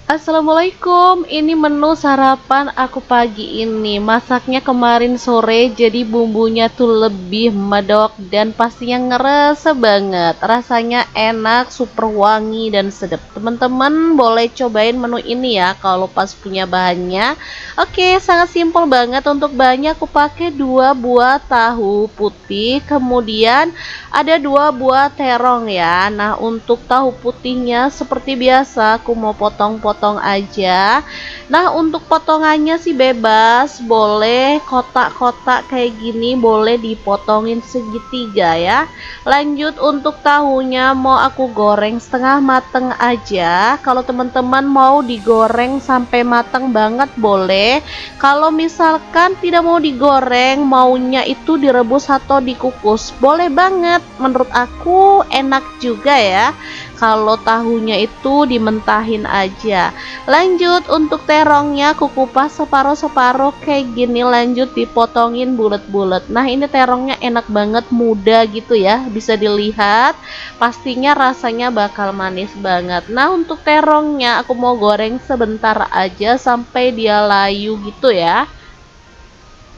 Assalamualaikum, ini menu sarapan aku pagi ini. Masaknya kemarin sore, jadi bumbunya tuh lebih medok dan pastinya ngerasa banget. Rasanya enak, super wangi dan sedap. Teman-teman boleh cobain menu ini ya kalau pas punya bahannya. Oke, sangat simpel banget. Untuk bahannya aku pakai 2 buah tahu putih, kemudian ada 2 buah terong ya. Nah, untuk tahu putihnya seperti biasa aku mau potong-potong aja. Nah, untuk potongannya sih bebas, boleh kotak-kotak kayak gini, boleh dipotongin segitiga ya. Lanjut untuk tahunya mau aku goreng setengah mateng aja. Kalau teman-teman mau digoreng sampai mateng banget boleh. Kalau misalkan tidak mau digoreng, maunya itu direbus atau dikukus, boleh banget. Menurut aku enak juga ya kalau tahunya itu dimentahin aja. Lanjut untuk terongnya aku kupas separuh-separuh kayak gini, lanjut dipotongin bulat-bulat. Nah, ini terongnya enak banget, muda gitu ya, bisa dilihat. Pastinya rasanya bakal manis banget. Nah, untuk terongnya aku mau goreng sebentar aja sampai dia layu gitu ya.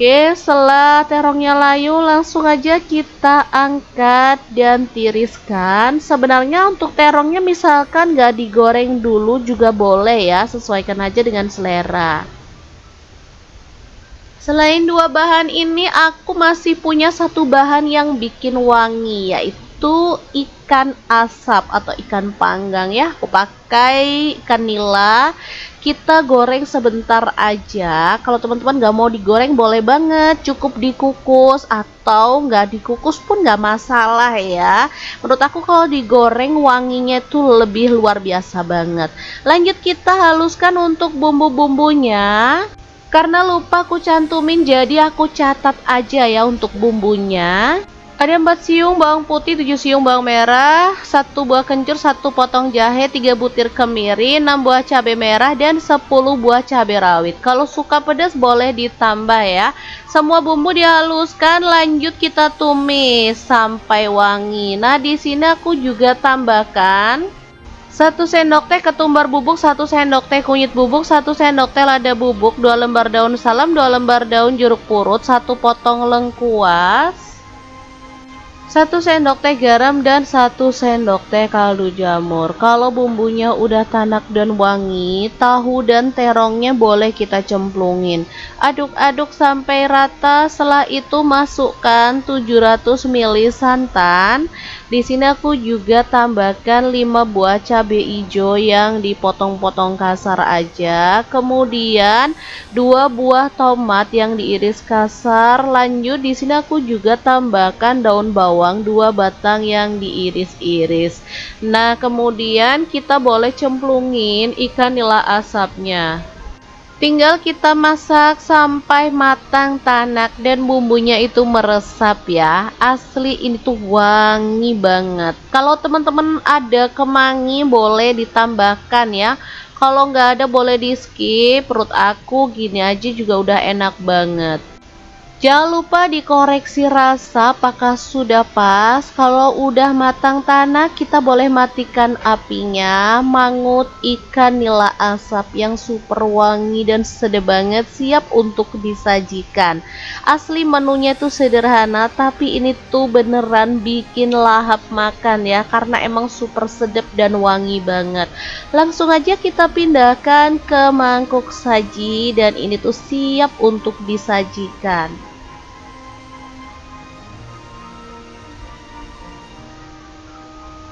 Oke, setelah terongnya layu langsung aja kita angkat dan tiriskan. Sebenarnya untuk terongnya misalkan gak digoreng dulu juga boleh ya, sesuaikan aja dengan selera. Selain 2 bahan ini, aku masih punya satu bahan yang bikin wangi, yaitu ikan asap atau ikan panggang ya. Aku pakai ikan nila. Kita goreng sebentar aja. Kalau teman-teman nggak mau digoreng boleh banget, cukup dikukus atau nggak dikukus pun nggak masalah ya. Menurut aku kalau digoreng wanginya tuh lebih luar biasa banget. Lanjut kita haluskan untuk bumbu-bumbunya. Karena lupa aku cantumin, jadi aku catat aja ya untuk bumbunya. Ada 4 siung bawang putih, 7 siung bawang merah, 1 buah kencur, 1 potong jahe, 3 butir kemiri, 6 buah cabai merah, dan 10 buah cabai rawit. Kalau suka pedas boleh ditambah ya. Semua bumbu dihaluskan, lanjut kita tumis sampai wangi. Nah, di sini aku juga tambahkan 1 sendok teh ketumbar bubuk, 1 sendok teh kunyit bubuk, 1 sendok teh lada bubuk, 2 lembar daun salam, 2 lembar daun jeruk purut, 1 potong lengkuas, 1 sendok teh garam, dan 1 sendok teh kaldu jamur. Kalau bumbunya udah tanak dan wangi, tahu dan terongnya boleh kita cemplungin. Aduk-aduk sampai rata. Setelah itu masukkan 700 ml santan. Di sini aku juga tambahkan 5 buah cabai hijau yang dipotong-potong kasar aja. Kemudian 2 buah tomat yang diiris kasar. Lanjut di sini aku juga tambahkan daun bawang 2 batang yang diiris-iris. Nah, kemudian kita boleh cemplungin ikan nila asapnya. Tinggal kita masak sampai matang tanak dan bumbunya itu meresap ya. Asli ini tuh wangi banget. Kalau teman-teman ada kemangi boleh ditambahkan ya. Kalau nggak ada boleh di skip. Perut aku gini aja juga udah enak banget. Jangan lupa dikoreksi rasa apakah sudah pas. Kalau udah matang tanah, kita boleh matikan apinya. Mangut ikan nila asap yang super wangi dan sedap banget, siap untuk disajikan. Asli menunya tuh sederhana, tapi ini tuh beneran bikin lahap makan ya, karena emang super sedap dan wangi banget. Langsung aja kita pindahkan ke mangkuk saji dan ini tuh siap untuk disajikan.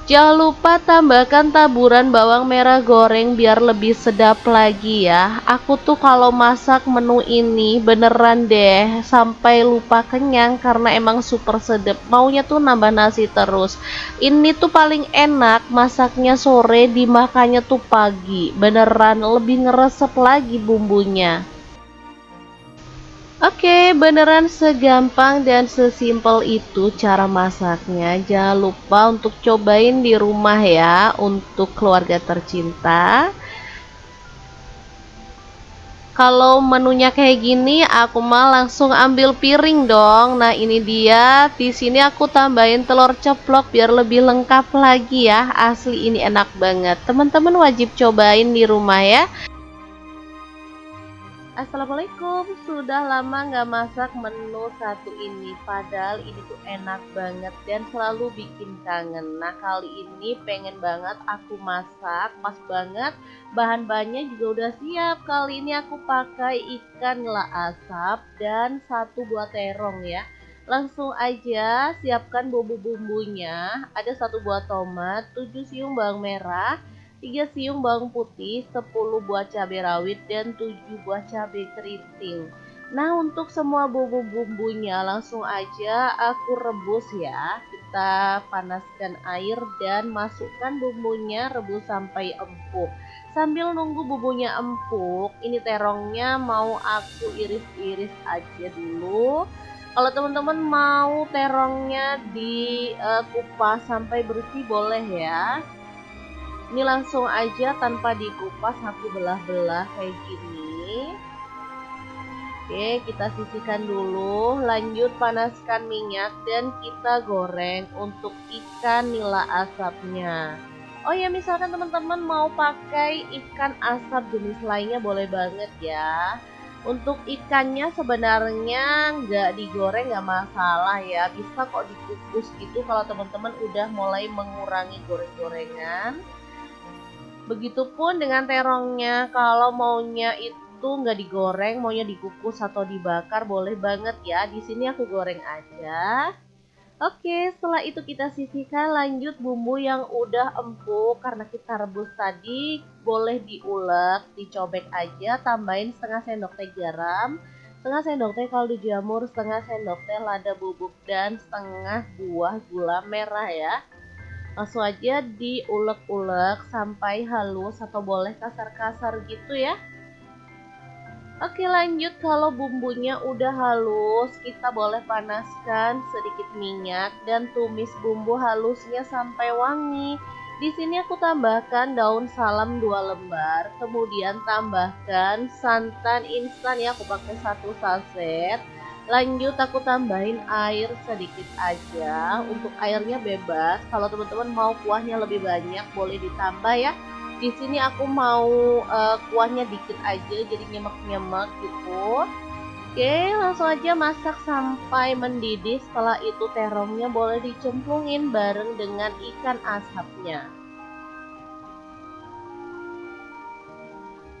Jangan lupa tambahkan taburan bawang merah goreng biar lebih sedap lagi ya. Aku tuh kalau masak menu ini beneran deh sampai lupa kenyang karena emang super sedap. Maunya tuh nambah nasi terus. Ini tuh paling enak masaknya sore, dimakannya tuh pagi. Beneran lebih ngeresep lagi bumbunya. Oke, beneran segampang dan sesimpel itu cara masaknya. Jangan lupa untuk cobain di rumah ya untuk keluarga tercinta. Kalau menunya kayak gini, aku mah langsung ambil piring dong. Nah, ini dia. Di sini aku tambahin telur ceplok biar lebih lengkap lagi ya. Asli ini enak banget. Teman-teman wajib cobain di rumah ya. Assalamualaikum, sudah lama nggak masak menu satu ini. Padahal ini tuh enak banget dan selalu bikin kangen. Nah, kali ini pengen banget aku masak, pas banget. Bahan-bahannya juga udah siap. Kali ini aku pakai ikan nila asap dan satu buah terong ya. Langsung aja siapkan bumbu-bumbunya. Ada satu buah tomat, 7 siung bawang merah, 3 siung bawang putih, 10 buah cabai rawit, dan 7 buah cabai keriting. Nah, untuk semua bumbu-bumbunya langsung aja aku rebus ya. Kita panaskan air dan masukkan bumbunya, rebus sampai empuk. Sambil nunggu bumbunya empuk, ini terongnya mau aku iris-iris aja dulu. Kalau teman-teman mau terongnya dikupas sampai bersih boleh ya. Ini langsung aja tanpa dikupas aku belah-belah kayak gini. Oke, kita sisihkan dulu. Lanjut panaskan minyak dan kita goreng untuk ikan nila asapnya. Oh ya, misalkan teman-teman mau pakai ikan asap jenis lainnya boleh banget ya. Untuk ikannya sebenarnya nggak digoreng nggak masalah ya. Bisa kok dikukus gitu kalau teman-teman udah mulai mengurangi goreng-gorengan. Begitupun dengan terongnya, kalau maunya itu nggak digoreng, maunya dikukus atau dibakar boleh banget ya. Di sini aku goreng aja. Oke, setelah itu kita sisihkan. Lanjut bumbu yang udah empuk karena kita rebus tadi boleh diulek, dicobek aja. Tambahin setengah sendok teh garam, setengah sendok teh kaldu jamur, setengah sendok teh lada bubuk, dan setengah buah gula merah ya. Langsung aja diulek-ulek sampai halus atau boleh kasar-kasar gitu ya. Oke, lanjut. Kalau bumbunya udah halus, kita boleh panaskan sedikit minyak dan tumis bumbu halusnya sampai wangi. Di sini aku tambahkan daun salam 2 lembar, kemudian tambahkan santan instan ya, aku pakai 1 saset. Lanjut aku tambahin air sedikit aja. Untuk airnya bebas. Kalau teman-teman mau kuahnya lebih banyak boleh ditambah ya. Di sini aku mau kuahnya dikit aja jadi nyemek-nyemek gitu. Oke, langsung aja masak sampai mendidih. Setelah itu terongnya boleh dicemplungin bareng dengan ikan asapnya.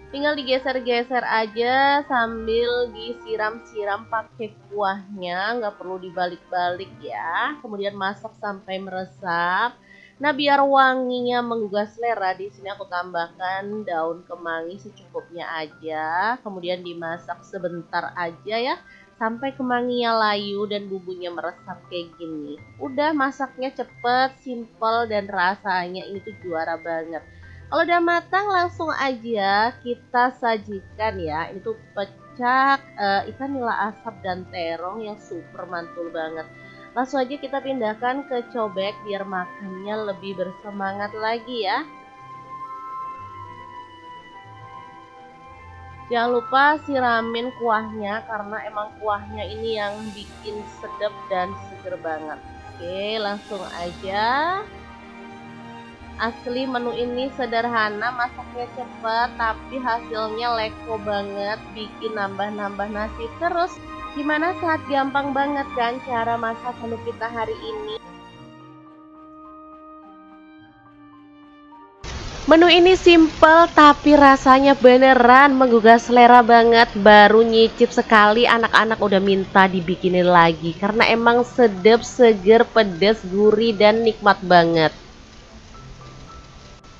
Tinggal digeser-geser aja sambil disiram-siram pakai kuahnya, nggak perlu dibalik-balik ya. Kemudian masak sampai meresap. Nah, biar wanginya menggugah selera, di sini aku tambahkan daun kemangi secukupnya aja. Kemudian dimasak sebentar aja ya, sampai kemanginya layu dan bumbunya meresap kayak gini. Udah, masaknya cepet, simple, dan rasanya ini tuh juara banget. Kalau udah matang langsung aja kita sajikan ya. Ini tuh pecak ikan nila asap dan terong yang super mantul banget. Langsung aja kita pindahkan ke cobek biar makannya lebih bersemangat lagi ya. Jangan lupa siramin kuahnya karena emang kuahnya ini yang bikin sedap dan seger banget. Oke, langsung aja. Asli menu ini sederhana, masaknya cepat, tapi hasilnya leko banget, bikin nambah-nambah nasi terus. Gimana, saat gampang banget kan cara masak menu kita hari ini? Menu ini simple tapi rasanya beneran menggugah selera banget. Baru nyicip sekali anak-anak udah minta dibikinin lagi karena emang sedap, seger, pedas, gurih, dan nikmat banget.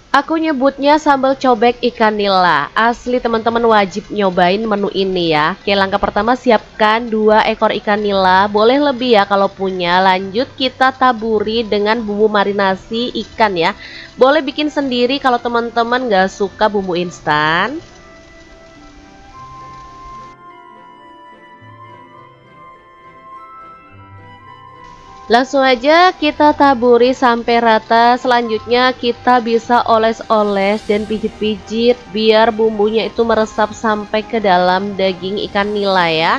Aku nyebutnya sambal cobek ikan nila. Asli teman-teman wajib nyobain menu ini ya. Oke, langkah pertama siapkan 2 ekor ikan nila. Boleh lebih ya kalau punya. Lanjut kita taburi dengan bumbu marinasi ikan ya. Boleh bikin sendiri kalau teman-teman gak suka bumbu instan. Langsung aja kita taburi sampai rata. Selanjutnya kita bisa oles-oles dan pijit-pijit biar bumbunya itu meresap sampai ke dalam daging ikan nila ya.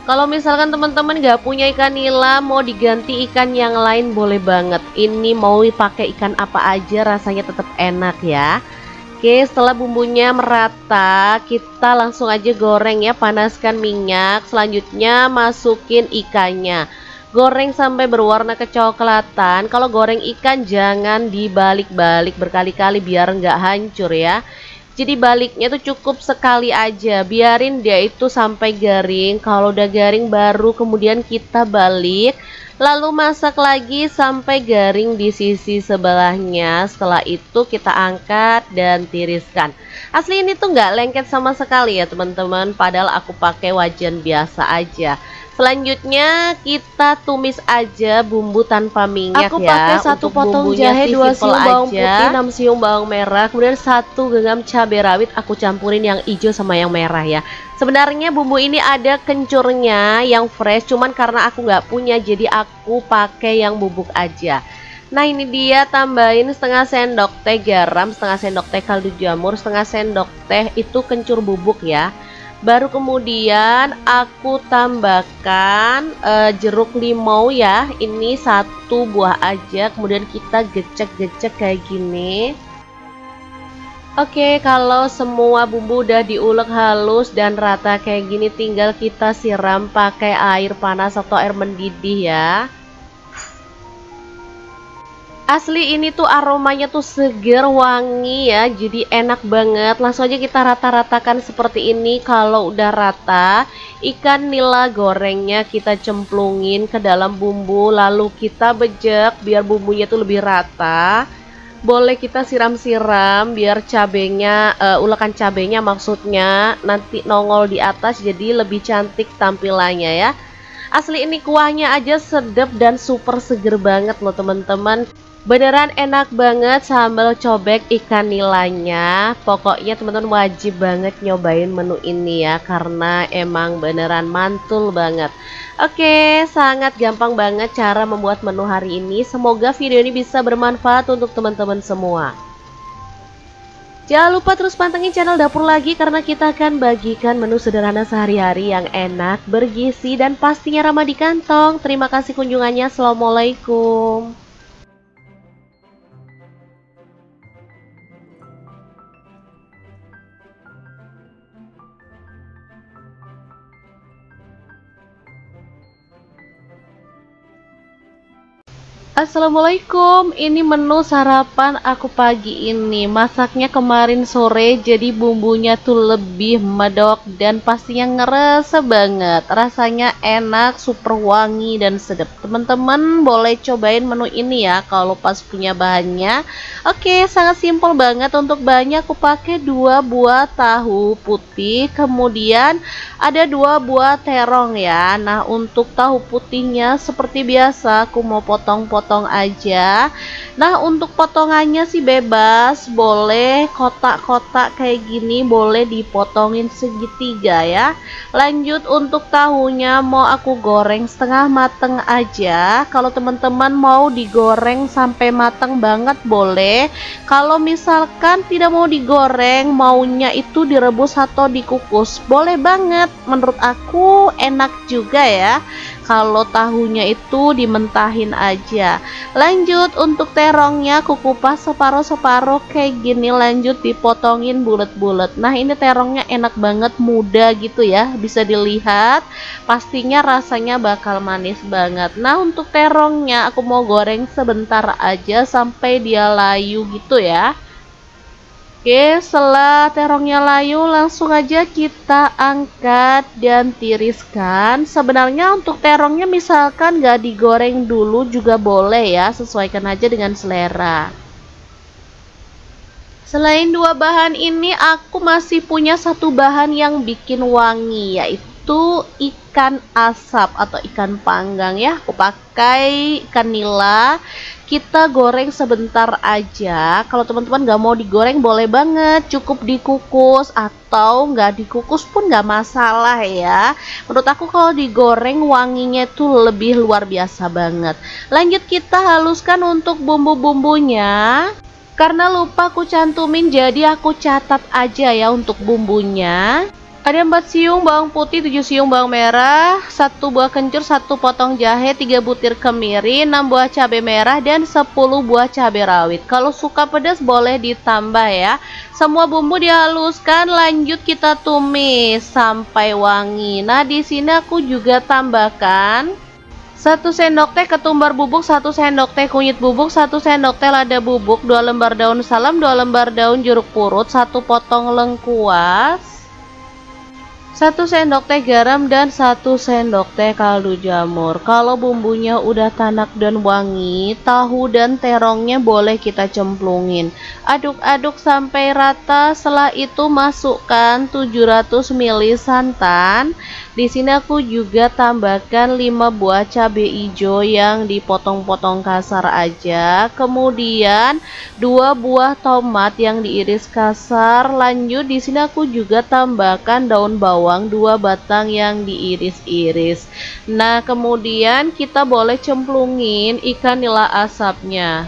Kalau misalkan teman-teman gak punya ikan nila, mau diganti ikan yang lain boleh banget. Ini mau pakai ikan apa aja rasanya tetap enak ya. Oke, setelah bumbunya merata, kita langsung aja goreng ya, panaskan minyak. Selanjutnya masukin ikannya. Goreng sampai berwarna kecoklatan. Kalau goreng ikan jangan dibalik-balik berkali-kali biar nggak hancur ya. Jadi baliknya tuh cukup sekali aja, biarin dia itu sampai garing. Kalau udah garing baru kemudian kita balik. Lalu masak lagi sampai garing di sisi sebelahnya. Setelah itu kita angkat dan tiriskan. Asli ini tuh nggak lengket sama sekali ya teman-teman. Padahal aku pakai wajan biasa aja. Selanjutnya kita tumis aja bumbu tanpa minyak. Aku pakai satu potong jahe, 2 siung bawang putih, 6 siung bawang merah, kemudian 1 genggam cabai rawit. Aku campurin yang hijau sama yang merah ya. Sebenarnya bumbu ini ada kencurnya yang fresh, cuman karena aku nggak punya jadi aku pakai yang bubuk aja. Nah ini dia, tambahin setengah sendok teh garam, setengah sendok teh kaldu jamur, setengah sendok teh itu kencur bubuk ya. Baru kemudian aku tambahkan jeruk limau ya, ini 1 buah aja. Kemudian kita gecek-gecek kayak gini. Oke, kalau semua bumbu udah diulek halus dan rata kayak gini, tinggal kita siram pakai air panas atau air mendidih ya. Asli ini tuh aromanya tuh seger, wangi ya, jadi enak banget. Langsung aja kita rata-ratakan seperti ini. Kalau udah rata, ikan nila gorengnya kita cemplungin ke dalam bumbu, lalu kita bejek biar bumbunya tuh lebih rata. Boleh kita siram-siram biar cabenya, ulekan cabenya maksudnya nanti nongol di atas, jadi lebih cantik tampilannya ya. Asli ini kuahnya aja sedap dan super seger banget loh teman-teman. Beneran enak banget sambal cobek ikan nilanya. Pokoknya teman-teman wajib banget nyobain menu ini ya, karena emang beneran mantul banget. Oke, sangat gampang banget cara membuat menu hari ini. Semoga video ini bisa bermanfaat untuk teman-teman semua. Jangan lupa terus pantengin channel Dapur Lagi, karena kita akan bagikan menu sederhana sehari-hari yang enak, bergizi, dan pastinya ramah di kantong. Terima kasih kunjungannya. Assalamualaikum. Assalamualaikum, ini menu sarapan aku pagi ini. Masaknya kemarin sore, jadi bumbunya tuh lebih medok dan pastinya ngerasa banget. Rasanya enak, super wangi dan sedap. Teman-teman boleh cobain menu ini ya kalau pas punya bahannya. Oke, sangat simpel banget. Untuk bahannya aku pakai 2 buah tahu putih, kemudian ada 2 buah terong ya. Nah, untuk tahu putihnya seperti biasa aku mau potong-potong aja. Nah, untuk potongannya sih bebas, boleh kotak-kotak kayak gini, boleh dipotongin segitiga ya. Lanjut untuk tahunya mau aku goreng setengah mateng aja. Kalau teman-teman mau digoreng sampai mateng banget boleh. Kalau misalkan tidak mau digoreng, maunya itu direbus atau dikukus, boleh banget. Menurut aku enak juga ya kalau tahunya itu dimentahin aja. Lanjut untuk terongnya aku kupas separuh-separuh kayak gini, lanjut dipotongin bulat-bulat. Nah ini terongnya enak banget, muda gitu ya, bisa dilihat. Pastinya rasanya bakal manis banget. Nah untuk terongnya aku mau goreng sebentar aja sampai dia layu gitu ya. Oke, setelah terongnya layu langsung aja kita angkat dan tiriskan. Sebenarnya untuk terongnya misalkan gak digoreng dulu juga boleh ya, sesuaikan aja dengan selera. Selain 2 bahan ini, aku masih punya 1 bahan yang bikin wangi, yaitu ikan asap atau ikan panggang ya. Aku pakai ikan nila. kita goreng sebentar aja. Kalau teman-teman nggak mau digoreng boleh banget, cukup dikukus atau nggak dikukus pun nggak masalah ya. Menurut aku kalau digoreng wanginya tuh lebih luar biasa banget. Lanjut kita haluskan untuk bumbu-bumbunya. Karena lupa aku cantumin jadi aku catat aja ya untuk bumbunya. Ada 4 siung bawang putih, 7 siung bawang merah, 1 buah kencur, 1 potong jahe, 3 butir kemiri, 6 buah cabai merah, dan 10 buah cabai rawit. Kalau suka pedas boleh ditambah ya. Semua bumbu dihaluskan, lanjut kita tumis sampai wangi. Nah, di sini aku juga tambahkan 1 sendok teh ketumbar bubuk, 1 sendok teh kunyit bubuk, 1 sendok teh lada bubuk, 2 lembar daun salam, 2 lembar daun jeruk purut, 1 potong lengkuas, 1 sendok teh garam, dan 1 sendok teh kaldu jamur. Kalau bumbunya udah tanak dan wangi, tahu dan terongnya boleh kita cemplungin. Aduk-aduk sampai rata. Setelah itu masukkan 700 ml santan. Di sini aku juga tambahkan 5 buah cabai hijau yang dipotong-potong kasar aja. Kemudian 2 buah tomat yang diiris kasar. Lanjut di sini aku juga tambahkan daun bawang 2 batang yang diiris-iris. Nah, kemudian kita boleh cemplungin ikan nila asapnya.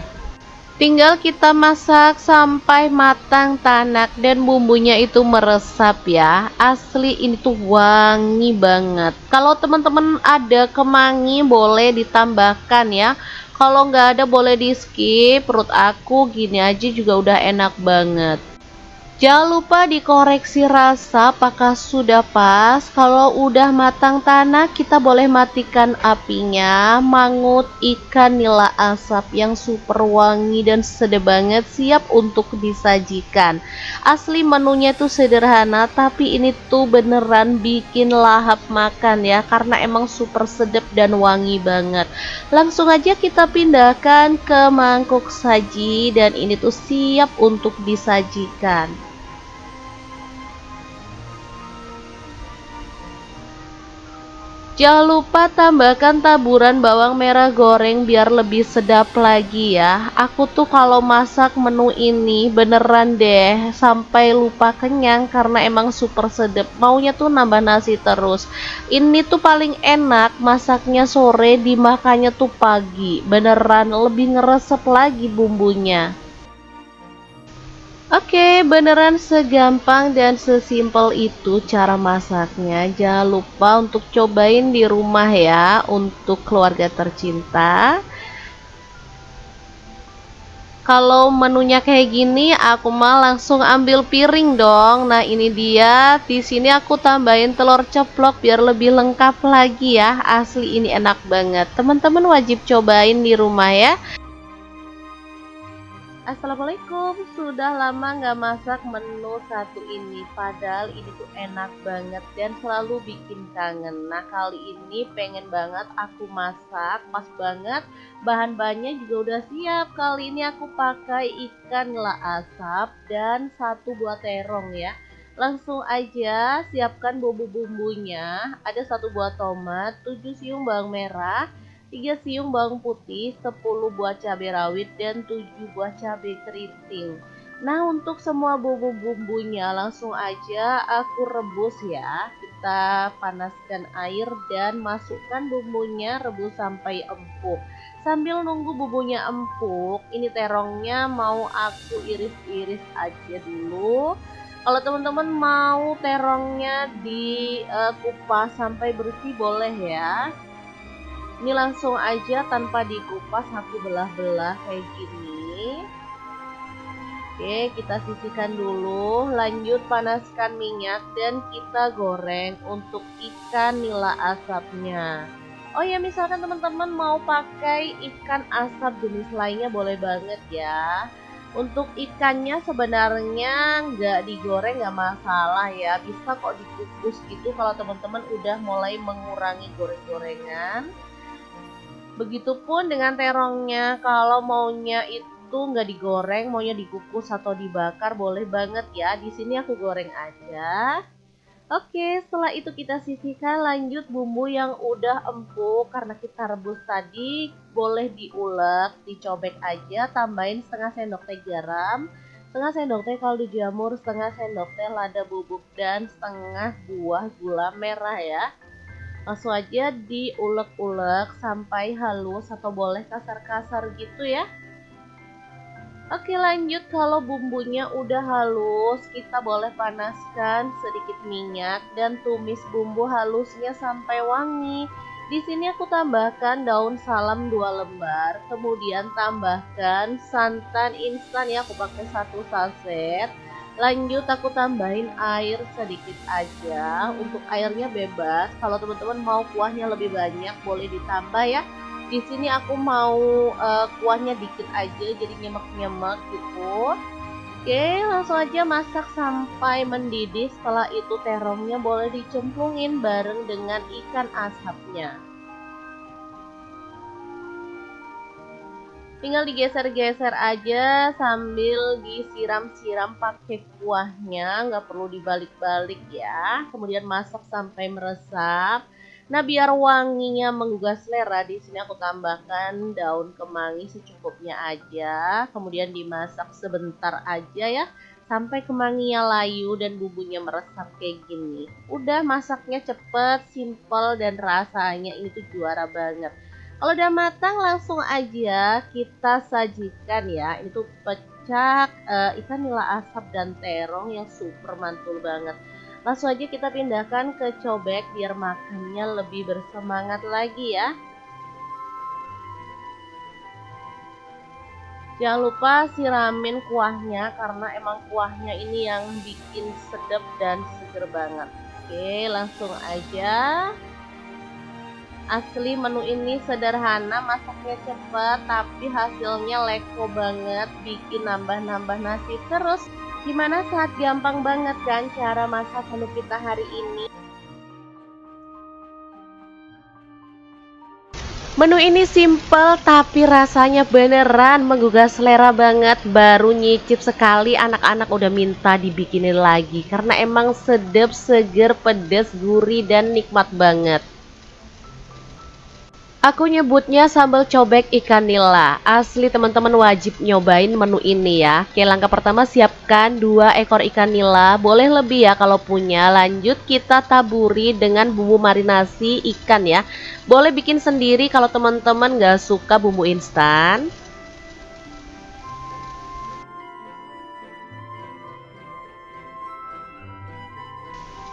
Tinggal kita masak sampai matang tanak dan bumbunya itu meresap ya. Asli ini tuh wangi banget. Kalau teman-teman ada kemangi boleh ditambahkan ya. Kalau nggak ada boleh di skip. Menurut aku gini aja juga udah enak banget. Jangan lupa dikoreksi rasa apakah sudah pas. Kalau udah matang tanah, kita boleh matikan apinya. Mangut ikan nila asap yang super wangi dan sedap banget, siap untuk disajikan. Asli menunya tuh sederhana, tapi ini tuh beneran bikin lahap makan ya, karena emang super sedap dan wangi banget. Langsung aja kita pindahkan ke mangkuk saji dan ini tuh siap untuk disajikan. Jangan lupa tambahkan taburan bawang merah goreng biar lebih sedap lagi ya. Aku tuh kalau masak menu ini beneran deh sampai lupa kenyang karena emang super sedap. Maunya tuh nambah nasi terus. Ini tuh paling enak masaknya sore, dimakannya tuh pagi. Beneran lebih ngeresep lagi bumbunya. Oke, beneran segampang dan sesimpel itu cara masaknya. Jangan lupa untuk cobain di rumah ya untuk keluarga tercinta. Kalau menunya kayak gini, aku mah langsung ambil piring dong. Nah, ini dia. Di sini aku tambahin telur ceplok biar lebih lengkap lagi ya. Asli ini enak banget. Teman-teman wajib cobain di rumah ya. Assalamualaikum, sudah lama nggak masak menu satu ini, padahal ini tuh enak banget dan selalu bikin kangen. Nah, kali ini pengen banget aku masak, pas banget bahan-bahannya juga udah siap. Kali ini aku pakai ikan nila asap dan 1 buah terong ya. Langsung aja siapkan bumbu-bumbunya. Ada 1 buah tomat, 7 siung bawang merah, 3 siung bawang putih, 10 buah cabai rawit, dan 7 buah cabai keriting. Nah, untuk semua bumbu-bumbunya langsung aja aku rebus ya. Kita panaskan air dan masukkan bumbunya, rebus sampai empuk. Sambil nunggu bumbunya empuk, ini terongnya mau aku iris-iris aja dulu. Kalau teman-teman mau terongnya dikupas sampai bersih boleh ya. Ini langsung aja tanpa dikupas aku belah-belah kayak gini. Oke, kita sisihkan dulu. Lanjut panaskan minyak dan kita goreng untuk ikan nila asapnya. Oh ya, misalkan teman-teman mau pakai ikan asap jenis lainnya boleh banget ya. Untuk ikannya sebenarnya nggak digoreng nggak masalah ya. Bisa kok dikukus gitu kalau teman-teman udah mulai mengurangi goreng-gorengan. Begitupun dengan terongnya, kalau maunya itu nggak digoreng, maunya dikukus atau dibakar boleh banget ya. Di sini aku goreng aja. Oke, setelah itu kita sisihkan. Lanjut bumbu yang udah empuk karena kita rebus tadi, boleh diulek, dicobek aja. Tambahin setengah sendok teh garam, setengah sendok teh kaldu jamur, setengah sendok teh lada bubuk, dan setengah buah gula merah ya. Langsung aja diulek-ulek sampai halus atau boleh kasar-kasar gitu ya. Oke, lanjut. Kalau bumbunya udah halus, kita boleh panaskan sedikit minyak dan tumis bumbu halusnya sampai wangi. Di sini aku tambahkan daun salam 2 lembar, kemudian tambahkan santan instan ya, aku pakai 1 saset. Lanjut aku tambahin air sedikit aja. Untuk airnya bebas. Kalau teman-teman mau kuahnya lebih banyak boleh ditambah ya. Di sini aku mau kuahnya dikit aja jadi nyemek-nyemek gitu. Oke, langsung aja masak sampai mendidih. Setelah itu terongnya boleh dicemplungin bareng dengan ikan asapnya. Tinggal digeser-geser aja sambil disiram-siram pakai kuahnya, nggak perlu dibalik-balik ya. Kemudian masak sampai meresap. Nah, biar wanginya menggugah selera, di sini aku tambahkan daun kemangi secukupnya aja. Kemudian dimasak sebentar aja ya, sampai kemanginya layu dan bumbunya meresap kayak gini. Udah, masaknya cepet, simple, dan rasanya ini tuh juara banget. Kalau udah matang langsung aja kita sajikan ya. Ini tuh pecak, ikan nila asap dan terong yang super mantul banget. Langsung aja kita pindahkan ke cobek biar makannya lebih bersemangat lagi ya. Jangan lupa siramin kuahnya karena emang kuahnya ini yang bikin sedap dan seger banget. Oke, langsung aja. Asli menu ini sederhana, masaknya cepat, tapi hasilnya leko banget, bikin nambah-nambah nasi terus. Gimana, sangat gampang banget kan cara masak menu kita hari ini? Menu ini simple tapi rasanya beneran menggugah selera banget. Baru nyicip sekali anak-anak udah minta dibikinin lagi karena emang sedap, seger, pedas, gurih, dan nikmat banget. Aku nyebutnya sambal cobek ikan nila. Asli teman-teman wajib nyobain menu ini ya. Oke, langkah pertama siapkan 2 ekor ikan nila. Boleh lebih ya kalau punya. Lanjut kita taburi dengan bumbu marinasi ikan ya. Boleh bikin sendiri kalau teman-teman gak suka bumbu instan.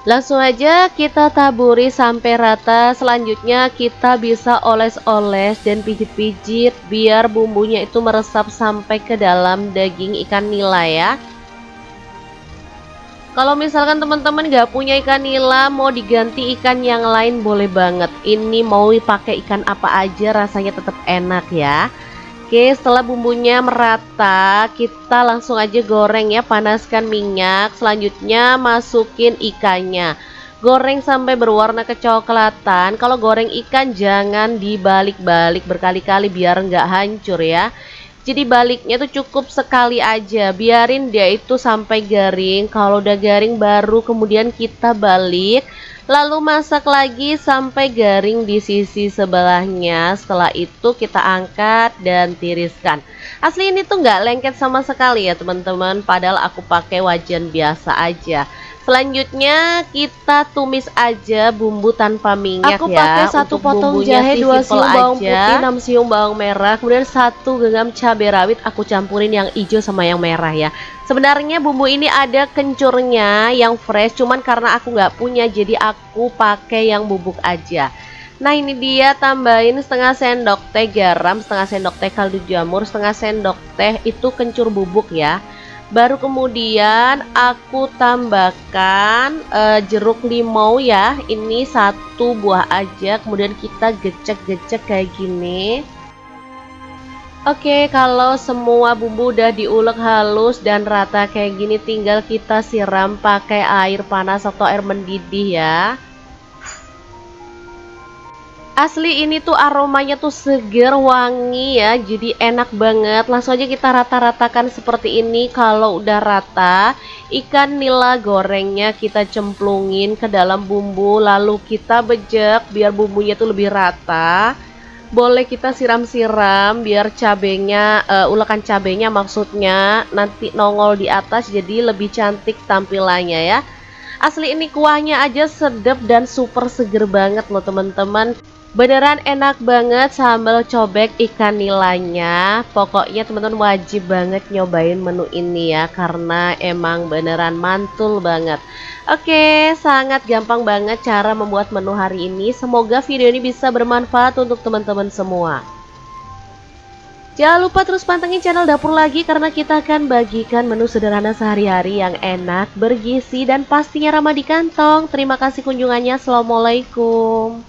Langsung aja kita taburi sampai rata. Selanjutnya kita bisa oles-oles dan pijit-pijit biar bumbunya itu meresap sampai ke dalam daging ikan nila ya. Kalau misalkan teman-teman gak punya ikan nila, mau diganti ikan yang lain boleh banget. Ini mau pakai ikan apa aja rasanya tetap enak ya. Oke, setelah bumbunya merata, kita langsung aja goreng ya, panaskan minyak. Selanjutnya masukin ikannya. Goreng sampai berwarna kecoklatan. Kalau goreng ikan jangan dibalik-balik berkali-kali biar nggak hancur ya. Jadi baliknya tuh cukup sekali aja, biarin dia itu sampai garing. Kalau udah garing baru kemudian kita balik. Lalu masak lagi sampai garing di sisi sebelahnya. Setelah itu kita angkat dan tiriskan. Asli ini tuh nggak lengket sama sekali ya teman-teman. Padahal aku pakai wajan biasa aja. Selanjutnya kita tumis aja bumbu tanpa minyak Aku ya. pakai 1 potong jahe, 2 siung bawang putih, 6 siung bawang merah, kemudian 1 genggam cabai rawit. Aku campurin yang hijau sama yang merah ya. Sebenarnya bumbu ini ada kencurnya yang fresh, cuman karena aku nggak punya jadi aku pakai yang bubuk aja. Nah ini dia, tambahin setengah sendok teh garam, setengah sendok teh kaldu jamur, setengah sendok teh itu kencur bubuk ya. Baru kemudian aku tambahkan jeruk limau ya, ini 1 buah aja. Kemudian kita gecek-gecek kayak gini. Oke, kalau semua bumbu udah diulek halus dan rata kayak gini, tinggal kita siram pakai air panas atau air mendidih ya. Asli ini tuh aromanya tuh seger, wangi ya, jadi enak banget. Langsung aja kita rata-ratakan seperti ini. Kalau udah rata, ikan nila gorengnya kita cemplungin ke dalam bumbu, lalu kita bejek biar bumbunya tuh lebih rata. Boleh kita siram-siram biar cabenya, ulekan cabenya maksudnya nanti nongol di atas, jadi lebih cantik tampilannya ya. Asli ini kuahnya aja sedap dan super seger banget loh teman-teman. Beneran enak banget sambal cobek ikan nilanya. Pokoknya teman-teman wajib banget nyobain menu ini ya, karena emang beneran mantul banget. Oke, sangat gampang banget cara membuat menu hari ini. Semoga video ini bisa bermanfaat untuk teman-teman semua. Jangan lupa terus pantengin channel Dapur Lagi, karena kita akan bagikan menu sederhana sehari-hari yang enak, bergizi, dan pastinya ramah di kantong. Terima kasih kunjungannya. Assalamualaikum.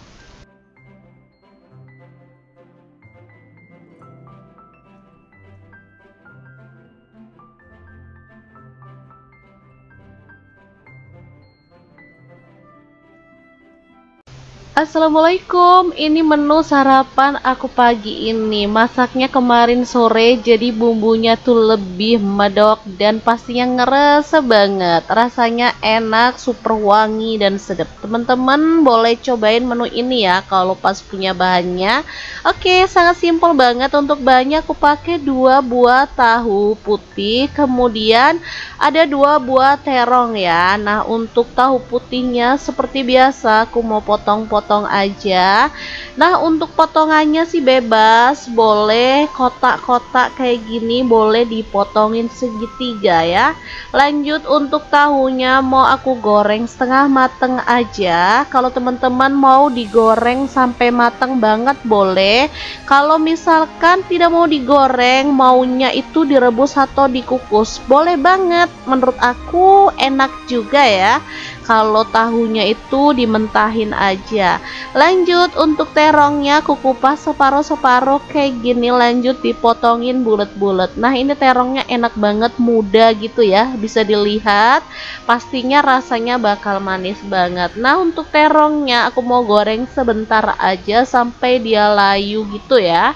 Assalamualaikum, ini menu sarapan aku pagi ini. Masaknya kemarin sore, jadi bumbunya tuh lebih medok dan pastinya ngerasa banget. Rasanya enak, super wangi dan sedap. Teman-teman boleh cobain menu ini ya kalau pas punya bahannya. Oke, sangat simpel banget. Untuk bahannya aku pakai 2 buah tahu putih, kemudian ada 2 buah terong ya. Nah, untuk tahu putihnya seperti biasa aku mau potong-potong aja. Nah, untuk potongannya sih bebas, boleh kotak-kotak kayak gini, boleh dipotongin segitiga ya. Lanjut untuk tahunya mau aku goreng setengah mateng aja. Kalau teman-teman mau digoreng sampai mateng banget boleh. Kalau misalkan tidak mau digoreng, maunya itu direbus atau dikukus, boleh banget. Menurut aku enak juga ya kalau tahunya itu dimentahin aja. Lanjut untuk terongnya aku kupas separuh-separuh kayak gini, lanjut dipotongin bulat-bulat. Nah, ini terongnya enak banget, muda gitu ya, bisa dilihat. Pastinya rasanya bakal manis banget. Nah, untuk terongnya aku mau goreng sebentar aja sampai dia layu gitu ya.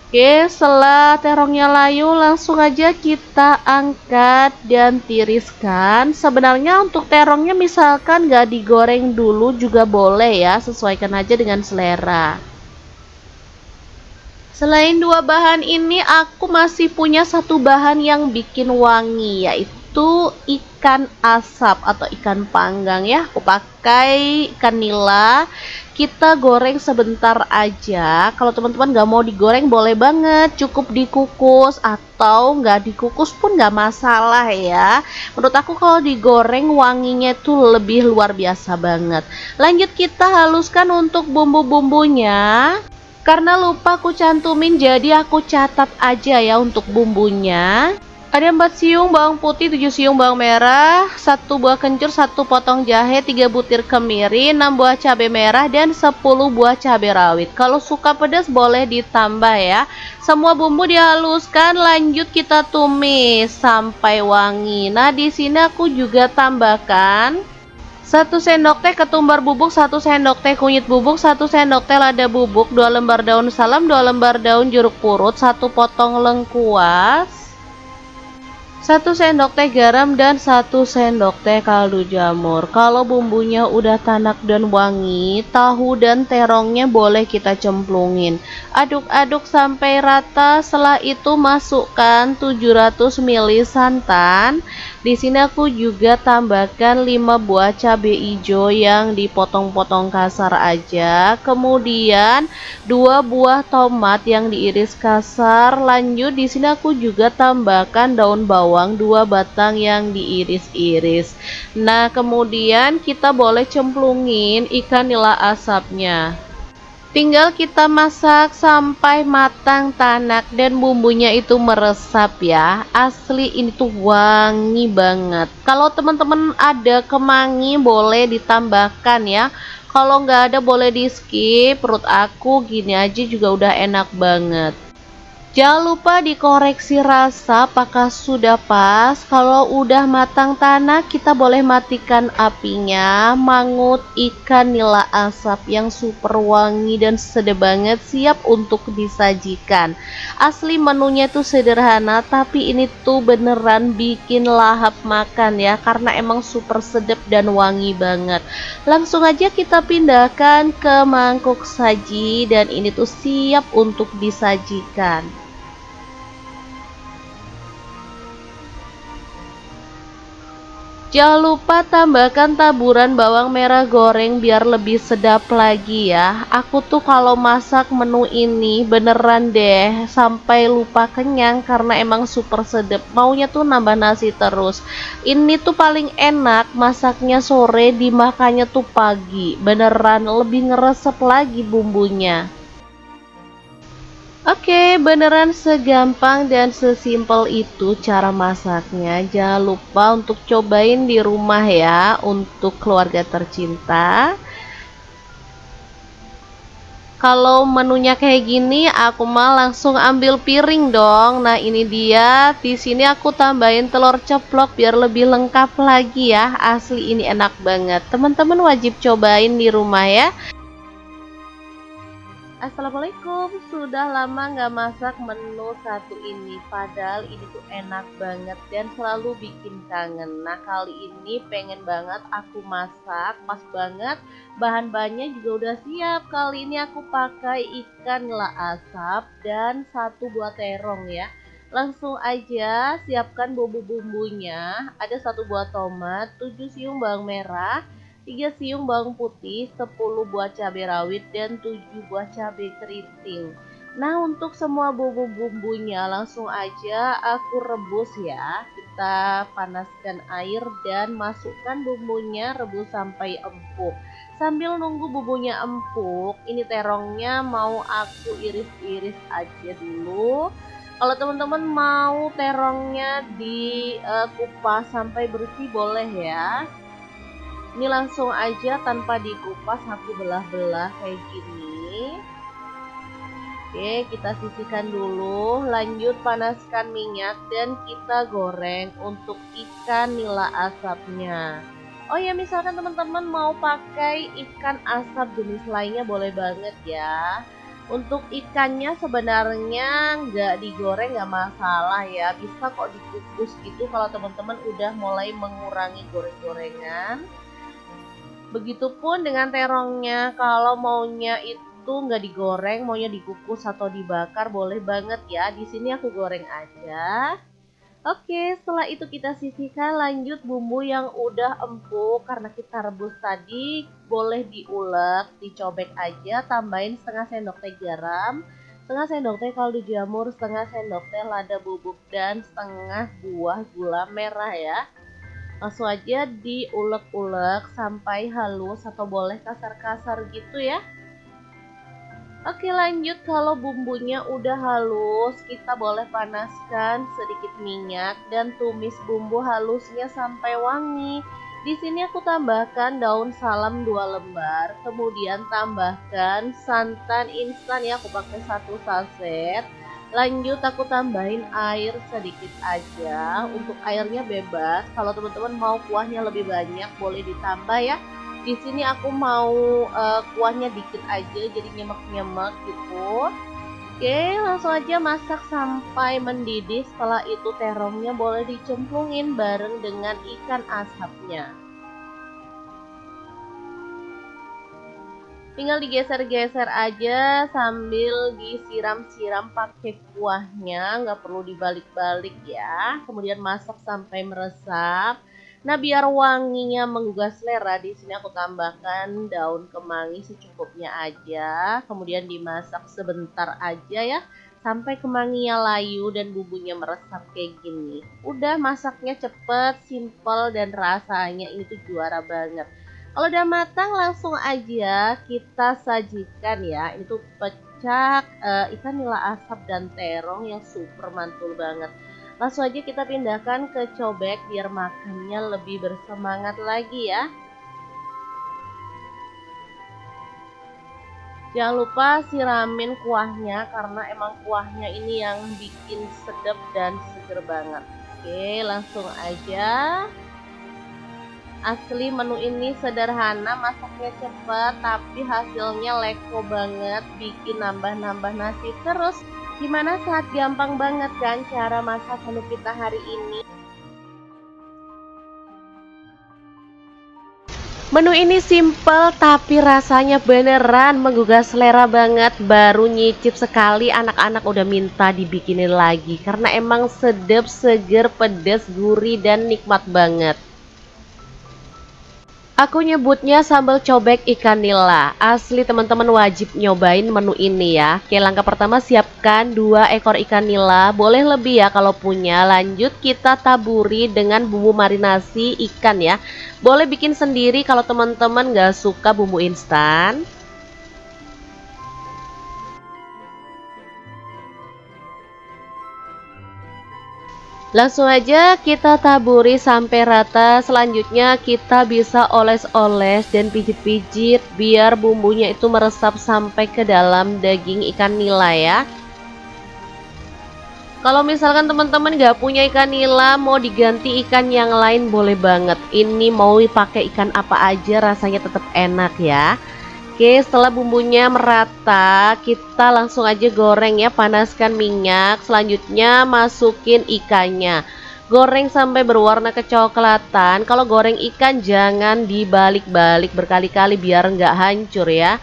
Oke, setelah terongnya layu langsung aja kita angkat dan tiriskan. Sebenarnya untuk terongnya misalkan gak digoreng dulu juga boleh ya, sesuaikan aja dengan selera. Selain 2 bahan ini, aku masih punya 1 bahan yang bikin wangi, yaitu ikan asap atau ikan panggang ya. Aku pakai ikan nila. Kita goreng sebentar aja. Kalau teman-teman nggak mau digoreng boleh banget, cukup dikukus atau nggak dikukus pun nggak masalah ya. Menurut aku kalau digoreng wanginya tuh lebih luar biasa banget. Lanjut kita haluskan untuk bumbu-bumbunya. Karena lupa aku cantumin, jadi aku catat aja ya untuk bumbunya. Ada 4 siung bawang putih, 7 siung bawang merah, 1 buah kencur, 1 potong jahe, 3 butir kemiri, 6 buah cabai merah, dan 10 buah cabai rawit. Kalau suka pedas boleh ditambah ya. Semua bumbu dihaluskan, lanjut kita tumis sampai wangi. Nah, di sini aku juga tambahkan 1 sendok teh ketumbar bubuk, 1 sendok teh kunyit bubuk, 1 sendok teh lada bubuk, 2 lembar daun salam, 2 lembar daun jeruk purut, 1 potong lengkuas, 1 sendok teh garam, dan 1 sendok teh kaldu jamur. Kalau bumbunya udah tanak dan wangi, tahu dan terongnya boleh kita cemplungin. Aduk-aduk sampai rata. Setelah itu masukkan 700 ml santan. Di sini aku juga tambahkan 5 buah cabai hijau yang dipotong-potong kasar aja. Kemudian 2 buah tomat yang diiris kasar. Lanjut di sini aku juga tambahkan daun bawang 2 batang yang diiris-iris. Nah, kemudian kita boleh cemplungin ikan nila asapnya. Tinggal kita masak sampai matang tanak dan bumbunya itu meresap ya. Asli ini tuh wangi banget. Kalau teman-teman ada kemangi boleh ditambahkan ya. Kalau nggak ada boleh di skip. Perut aku gini aja juga udah enak banget. Jangan lupa dikoreksi rasa apakah sudah pas. Kalau udah matang tanah, kita boleh matikan apinya. Mangut ikan nila asap yang super wangi dan sedap banget, siap untuk disajikan. Asli menunya itu sederhana, tapi ini tuh beneran bikin lahap makan ya, karena emang super sedap dan wangi banget. Langsung aja kita pindahkan ke mangkuk saji dan ini tuh siap untuk disajikan. Jangan lupa tambahkan taburan bawang merah goreng biar lebih sedap lagi ya. Aku tuh kalau masak menu ini beneran deh sampai lupa kenyang karena emang super sedap. Maunya tuh nambah nasi terus. Ini tuh paling enak masaknya sore, dimakannya tuh pagi. Beneran lebih ngeresep lagi bumbunya. Oke, beneran segampang dan sesimpel itu cara masaknya. Jangan lupa untuk cobain di rumah ya untuk keluarga tercinta. Kalau menunya kayak gini, aku mah langsung ambil piring dong. Nah, ini dia. Di sini aku tambahin telur ceplok biar lebih lengkap lagi ya. Asli ini enak banget. Teman-teman wajib cobain di rumah ya. Assalamualaikum, sudah lama nggak masak menu satu ini, padahal ini tuh enak banget dan selalu bikin kangen. Nah, kali ini pengen banget aku masak, pas banget, bahan-bahannya juga udah siap. Kali ini aku pakai ikan nila asap dan satu buah terong ya. Langsung aja siapkan bumbu-bumbunya. Ada satu buah tomat, 7 siung bawang merah, 3 siung bawang putih, 10 buah cabai rawit, dan 7 buah cabai keriting. Nah, untuk semua bumbu-bumbunya langsung aja aku rebus ya. Kita panaskan air dan masukkan bumbunya, rebus sampai empuk. Sambil nunggu bumbunya empuk, ini terongnya mau aku iris-iris aja dulu. Kalau teman-teman mau terongnya dikupas sampai bersih boleh ya. Ini langsung aja tanpa dikupas aku belah-belah kayak gini. Oke, kita sisihkan dulu. Lanjut panaskan minyak dan kita goreng untuk ikan nila asapnya. Oh ya, misalkan teman-teman mau pakai ikan asap jenis lainnya boleh banget ya. Untuk ikannya sebenarnya nggak digoreng nggak masalah ya. Bisa kok dikukus gitu kalau teman-teman udah mulai mengurangi goreng-gorengan. Begitupun dengan terongnya, kalau maunya itu nggak digoreng, maunya dikukus atau dibakar boleh banget ya. Di sini aku goreng aja. Oke, setelah itu kita sisihkan, lanjut bumbu yang udah empuk karena kita rebus tadi boleh diulek, dicobek aja, tambahin setengah sendok teh garam, setengah sendok teh kaldu jamur, setengah sendok teh lada bubuk, dan setengah buah gula merah ya. Langsung aja diulek-ulek sampai halus atau boleh kasar-kasar gitu ya. Oke, lanjut, kalau bumbunya udah halus, kita boleh panaskan sedikit minyak dan tumis bumbu halusnya sampai wangi. Di sini aku tambahkan daun salam 2 lembar, kemudian tambahkan santan instan ya, aku pakai 1 saset. Lanjut aku tambahin air sedikit aja. Untuk airnya bebas. Kalau teman-teman mau kuahnya lebih banyak boleh ditambah ya. Di sini aku mau kuahnya dikit aja jadi nyemek-nyemek gitu. Oke, langsung aja masak sampai mendidih. Setelah itu terongnya boleh dicemplungin bareng dengan ikan asapnya. Tinggal digeser-geser aja sambil disiram-siram pakai kuahnya, nggak perlu dibalik-balik ya. Kemudian masak sampai meresap. Nah, biar wanginya menggugah selera, di sini aku tambahkan daun kemangi secukupnya aja. Kemudian dimasak sebentar aja ya, sampai kemanginya layu dan bumbunya meresap kayak gini. Udah, masaknya cepet, simple, dan rasanya ini tuh juara banget. Kalau udah matang langsung aja kita sajikan ya. Itu pecak ikan nila asap dan terong yang super mantul banget. Langsung aja kita pindahkan ke cobek biar makannya lebih bersemangat lagi ya. Jangan lupa siramin kuahnya karena emang kuahnya ini yang bikin sedap dan seger banget. Oke, langsung aja. Asli menu ini sederhana, masaknya cepat, tapi hasilnya leko banget, bikin nambah-nambah nasi terus. Gimana, saat gampang banget kan cara masak menu kita hari ini? Menu ini simple tapi rasanya beneran menggugah selera banget. Baru nyicip sekali anak-anak udah minta dibikinin lagi karena emang sedap, seger, pedas, gurih, dan nikmat banget. Aku nyebutnya sambal cobek ikan nila. Asli teman-teman wajib nyobain menu ini ya. Oke, langkah pertama siapkan 2 ekor ikan nila. Boleh lebih ya kalau punya. Lanjut kita taburi dengan bumbu marinasi ikan ya. Boleh bikin sendiri kalau teman-teman gak suka bumbu instan. Langsung aja kita taburi sampai rata. Selanjutnya kita bisa oles-oles dan pijit-pijit biar bumbunya itu meresap sampai ke dalam daging ikan nila ya. Kalau misalkan teman-teman gak punya ikan nila, mau diganti ikan yang lain boleh banget. Ini mau pakai ikan apa aja rasanya tetap enak ya. Oke, setelah bumbunya merata, kita langsung aja goreng ya, panaskan minyak. Selanjutnya masukin ikannya. Goreng sampai berwarna kecoklatan. Kalau goreng ikan jangan dibalik-balik berkali-kali biar nggak hancur ya.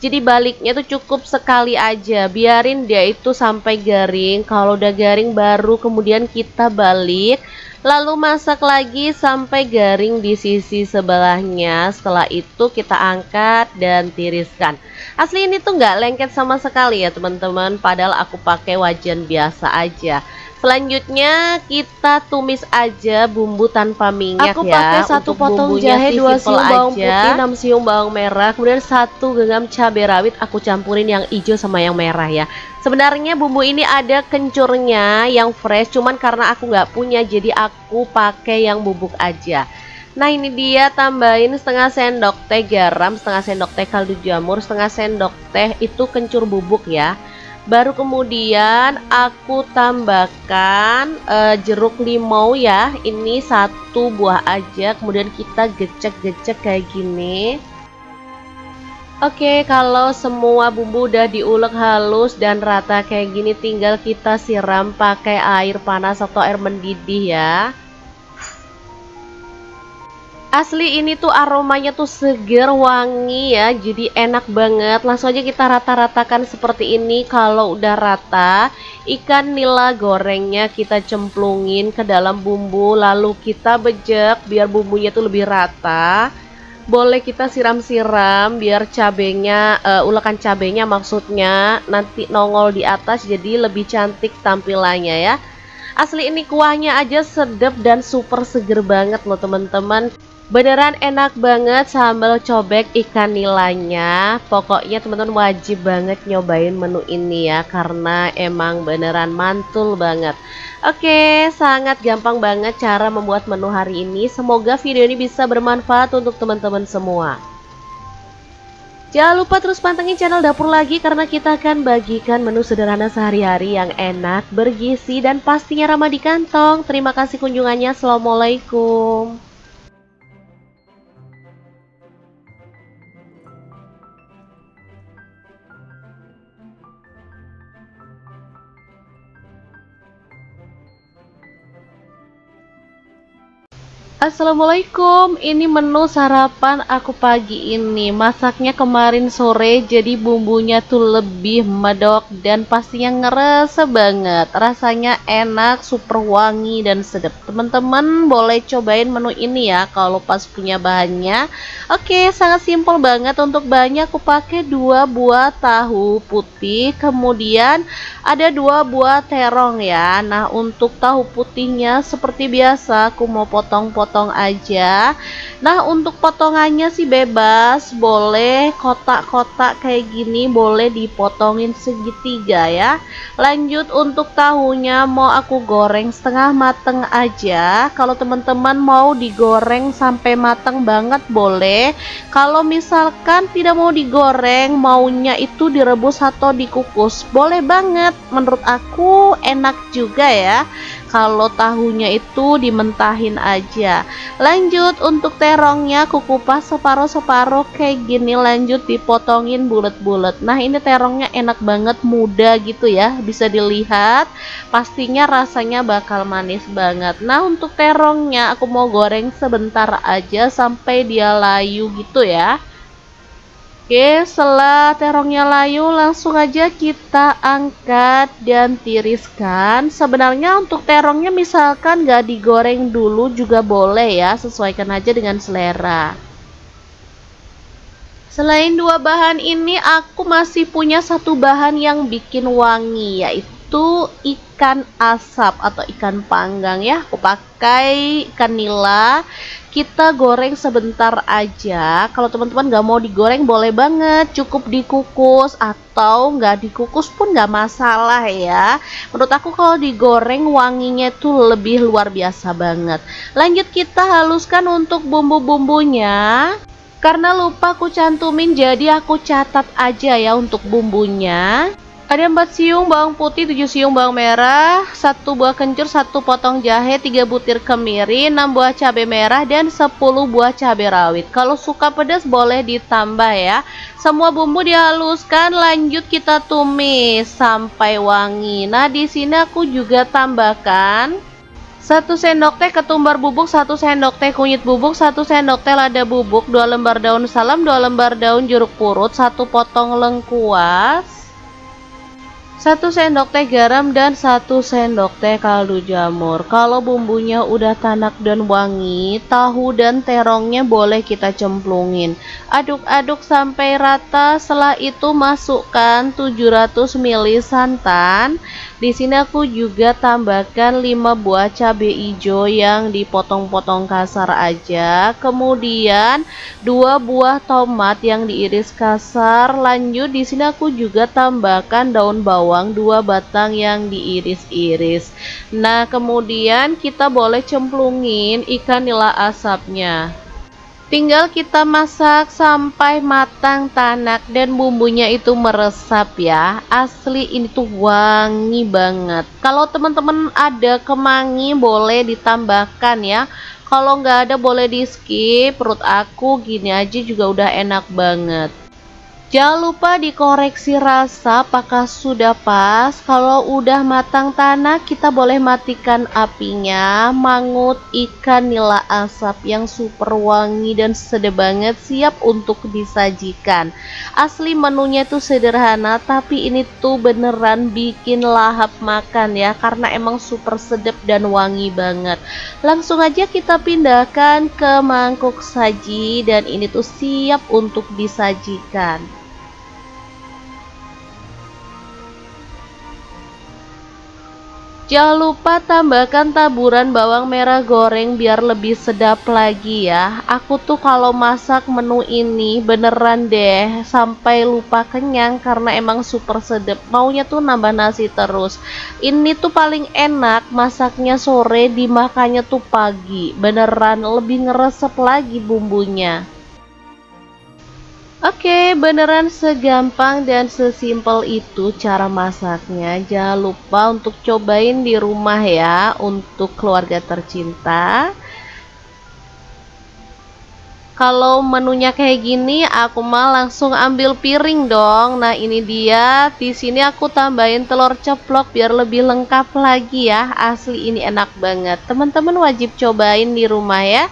Jadi baliknya tuh cukup sekali aja, biarin dia itu sampai garing. Kalau udah garing baru kemudian kita balik. Lalu masak lagi sampai garing di sisi sebelahnya. Setelah itu kita angkat dan tiriskan. Asli ini tuh nggak lengket sama sekali ya teman-teman. Padahal aku pakai wajan biasa aja. Selanjutnya kita tumis aja bumbu tanpa minyak Aku ya. pakai 1 potong jahe, 2 siung bawang putih, 6 siung bawang merah, kemudian 1 genggam cabai rawit. Aku campurin yang hijau sama yang merah ya. Sebenarnya bumbu ini ada kencurnya yang fresh, cuman karena aku nggak punya jadi aku pakai yang bubuk aja. Nah ini dia, tambahin setengah sendok teh garam, setengah sendok teh kaldu jamur, setengah sendok teh itu kencur bubuk ya. Baru kemudian aku tambahkan jeruk limau ya. Ini 1 buah aja. Kemudian kita gecek-gecek kayak gini. Oke, kalau semua bumbu udah diulek halus dan rata kayak gini, tinggal kita siram pakai air panas atau air mendidih ya. Asli ini tuh aromanya tuh seger, wangi ya, jadi enak banget. Langsung aja kita rata-ratakan seperti ini. Kalau udah rata, ikan nila gorengnya kita cemplungin ke dalam bumbu, lalu kita bejek biar bumbunya tuh lebih rata. Boleh kita siram-siram biar cabenya, ulekan cabenya maksudnya nanti nongol di atas jadi lebih cantik tampilannya ya. Asli ini kuahnya aja sedap dan super seger banget loh teman-teman. Beneran enak banget sambal cobek ikan nilanya. Pokoknya teman-teman wajib banget nyobain menu ini ya, karena emang beneran mantul banget. Oke, sangat gampang banget cara membuat menu hari ini. Semoga video ini bisa bermanfaat untuk teman-teman semua. Jangan lupa terus pantengin channel Dapur Lagi karena kita akan bagikan menu sederhana sehari-hari yang enak, bergizi, dan pastinya ramah di kantong. Terima kasih kunjungannya. Assalamualaikum. Assalamualaikum, ini menu sarapan aku pagi ini. Masaknya kemarin sore jadi bumbunya tuh lebih medok dan pastinya ngerasa banget. Rasanya enak, super wangi dan sedap. Teman-teman boleh cobain menu ini ya kalau pas punya bahannya. Oke, sangat simpel banget. Untuk bahannya aku pakai 2 buah tahu putih, kemudian ada 2 buah terong ya. Nah, untuk tahu putihnya seperti biasa aku mau potong-potong aja. Nah, untuk potongannya sih bebas, boleh kotak-kotak kayak gini, boleh dipotongin segitiga ya. Lanjut untuk tahunya mau aku goreng setengah mateng aja. Kalau teman-teman mau digoreng sampai mateng banget boleh. Kalau misalkan tidak mau digoreng, maunya itu direbus atau dikukus, boleh banget. Menurut aku enak juga ya. Kalau tahunya itu dimentahin aja. Lanjut untuk terongnya aku kupas separuh-separuh kayak gini, lanjut dipotongin bulat-bulat. Nah, ini terongnya enak banget, muda gitu ya, bisa dilihat. Pastinya rasanya bakal manis banget. Nah, untuk terongnya aku mau goreng sebentar aja sampai dia layu gitu ya. Oke, setelah terongnya layu langsung aja kita angkat dan tiriskan. Sebenarnya untuk terongnya misalkan gak digoreng dulu juga boleh ya, sesuaikan aja dengan selera. Selain dua bahan ini, aku masih punya satu bahan yang bikin wangi, yaitu ikan asap atau ikan panggang ya. Aku pakai ikan nila. Kita goreng sebentar aja. Kalau teman-teman nggak mau digoreng boleh banget, cukup dikukus atau nggak dikukus pun nggak masalah ya. Menurut aku kalau digoreng wanginya tuh lebih luar biasa banget. Lanjut kita haluskan untuk bumbu-bumbunya. Karena lupa aku cantumin jadi aku catat aja ya untuk bumbunya. Ada 4 siung bawang putih, 7 siung bawang merah, 1 buah kencur, 1 potong jahe, 3 butir kemiri, 6 buah cabai merah, dan 10 buah cabai rawit. Kalau suka pedas boleh ditambah ya. Semua bumbu dihaluskan, lanjut kita tumis sampai wangi. Nah, di sini aku juga tambahkan 1 sendok teh ketumbar bubuk, 1 sendok teh kunyit bubuk, 1 sendok teh lada bubuk, 2 lembar daun salam, 2 lembar daun jeruk purut, 1 potong lengkuas, 1 sendok teh garam, dan 1 sendok teh kaldu jamur. Kalau bumbunya udah tanak dan wangi, tahu dan terongnya boleh kita cemplungin. Aduk-aduk sampai rata. Setelah itu masukkan 700 ml santan. Di sini aku juga tambahkan 5 buah cabai hijau yang dipotong-potong kasar aja. Kemudian 2 buah tomat yang diiris kasar. Lanjut di sini aku juga tambahkan daun bawang 2 batang yang diiris-iris. Nah, kemudian kita boleh cemplungin ikan nila asapnya. Tinggal kita masak sampai matang tanak dan bumbunya itu meresap ya. Asli ini tuh wangi banget. Kalau teman-teman ada kemangi boleh ditambahkan ya. Kalau nggak ada boleh di skip. Perut aku gini aja juga udah enak banget. Jangan lupa dikoreksi rasa apakah sudah pas. Kalau udah matang tanah, kita boleh matikan apinya. Mangut ikan nila asap yang super wangi dan sedap banget, siap untuk disajikan. Asli menunya tuh sederhana, tapi ini tuh beneran bikin lahap makan ya, karena emang super sedap dan wangi banget. Langsung aja kita pindahkan ke mangkuk saji dan ini tuh siap untuk disajikan. Jangan lupa tambahkan taburan bawang merah goreng biar lebih sedap lagi ya. Aku tuh kalau masak menu ini beneran deh sampai lupa kenyang karena emang super sedap. Maunya tuh nambah nasi terus. Ini tuh paling enak masaknya sore, dimakannya tuh pagi. Beneran lebih ngeresep lagi bumbunya. Oke, beneran segampang dan sesimpel itu cara masaknya. Jangan lupa untuk cobain di rumah ya untuk keluarga tercinta. Kalau menunya kayak gini, aku mah langsung ambil piring dong. Nah, ini dia. Di sini aku tambahin telur ceplok biar lebih lengkap lagi ya. Asli ini enak banget. Teman-teman wajib cobain di rumah ya.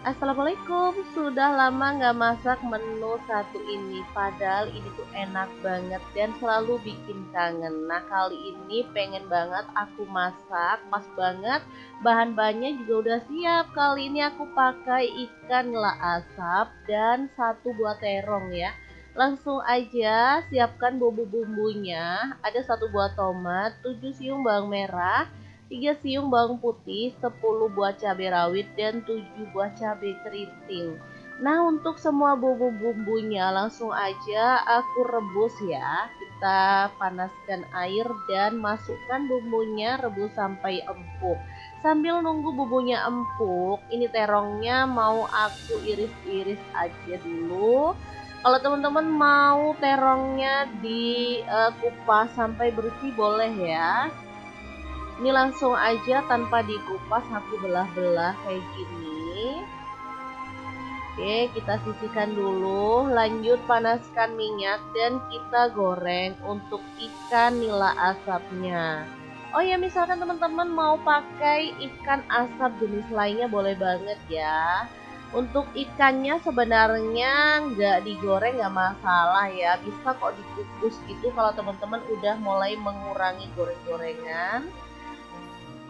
Assalamualaikum, sudah lama nggak masak menu satu ini, padahal ini tuh enak banget dan selalu bikin kangen. Nah, kali ini pengen banget aku masak, pas banget, bahan-bahannya juga udah siap. Kali ini aku pakai ikan nila asap dan 1 buah terong ya. Langsung aja siapkan bumbu-bumbunya. Ada 1 buah tomat, 7 siung bawang merah, 3 siung bawang putih, 10 buah cabai rawit, dan 7 buah cabai keriting. Nah, untuk semua bumbu-bumbunya langsung aja aku rebus ya. Kita panaskan air dan masukkan bumbunya, rebus sampai empuk. Sambil nunggu bumbunya empuk, ini terongnya mau aku iris-iris aja dulu. Kalau teman-teman mau terongnya dikupas sampai bersih boleh ya. Ini langsung aja tanpa dikupas aku belah-belah kayak gini. Oke, kita sisihkan dulu. Lanjut panaskan minyak dan kita goreng untuk ikan nila asapnya. Oh ya, misalkan teman-teman mau pakai ikan asap jenis lainnya boleh banget ya. Untuk ikannya sebenarnya nggak digoreng nggak masalah ya. Bisa kok dikukus gitu kalau teman-teman udah mulai mengurangi goreng-gorengan.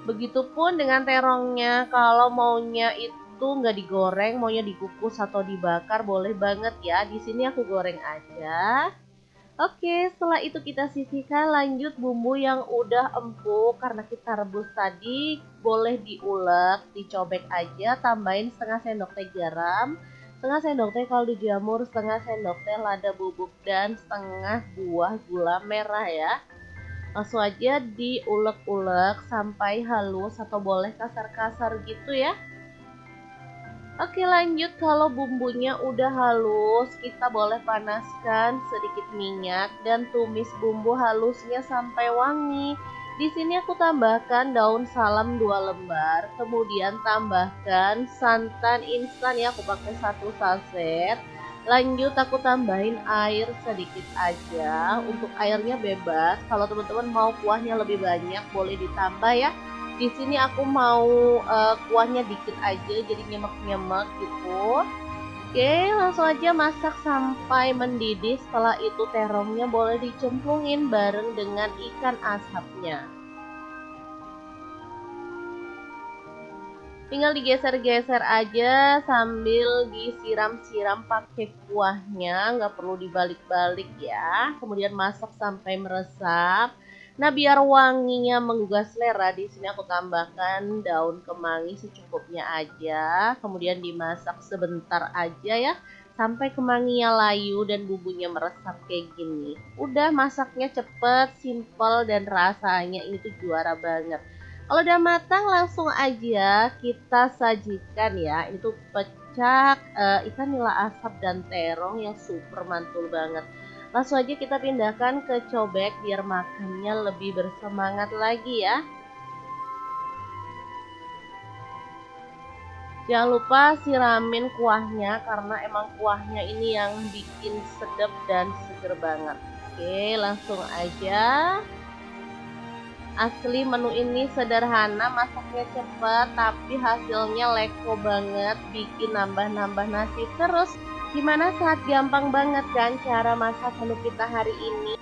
Begitupun dengan terongnya, kalau maunya itu nggak digoreng, maunya dikukus atau dibakar boleh banget ya. Di sini aku goreng aja. Oke, setelah itu kita sisihkan. Lanjut bumbu yang udah empuk karena kita rebus tadi boleh diulek, dicobek aja. Tambahin setengah sendok teh garam, setengah sendok teh kaldu jamur, setengah sendok teh lada bubuk, dan setengah buah gula merah ya. Langsung aja diulek-ulek sampai halus atau boleh kasar-kasar gitu ya. Oke, lanjut. Kalau bumbunya udah halus, kita boleh panaskan sedikit minyak dan tumis bumbu halusnya sampai wangi. Di sini aku tambahkan daun salam 2 lembar, kemudian tambahkan santan instan ya, aku pakai 1 saset. Lanjut aku tambahin air sedikit aja. Untuk airnya bebas. Kalau teman-teman mau kuahnya lebih banyak boleh ditambah ya. Di sini aku mau kuahnya dikit aja jadi nyemek-nyemek gitu. Oke, langsung aja masak sampai mendidih. Setelah itu terongnya boleh dicemplungin bareng dengan ikan asapnya. Tinggal digeser-geser aja sambil disiram-siram pakai kuahnya, nggak perlu dibalik-balik ya. Kemudian masak sampai meresap. Nah, biar wanginya menggugah selera, di sini aku tambahkan daun kemangi secukupnya aja. Kemudian dimasak sebentar aja ya, sampai kemanginya layu dan bumbunya meresap kayak gini. Udah, masaknya cepet, simple, dan rasanya ini tuh juara banget. Kalau udah matang langsung aja kita sajikan ya. Itu pecak ikan nila asap dan terong yang super mantul banget. Langsung aja kita pindahkan ke cobek biar makannya lebih bersemangat lagi ya. Jangan lupa siramin kuahnya karena emang kuahnya ini yang bikin sedap dan seger banget. Oke, langsung aja. Asli menu ini sederhana, masaknya cepat, tapi hasilnya leko banget, bikin nambah-nambah nasi terus. Gimana, sangat gampang banget kan cara masak menu kita hari ini?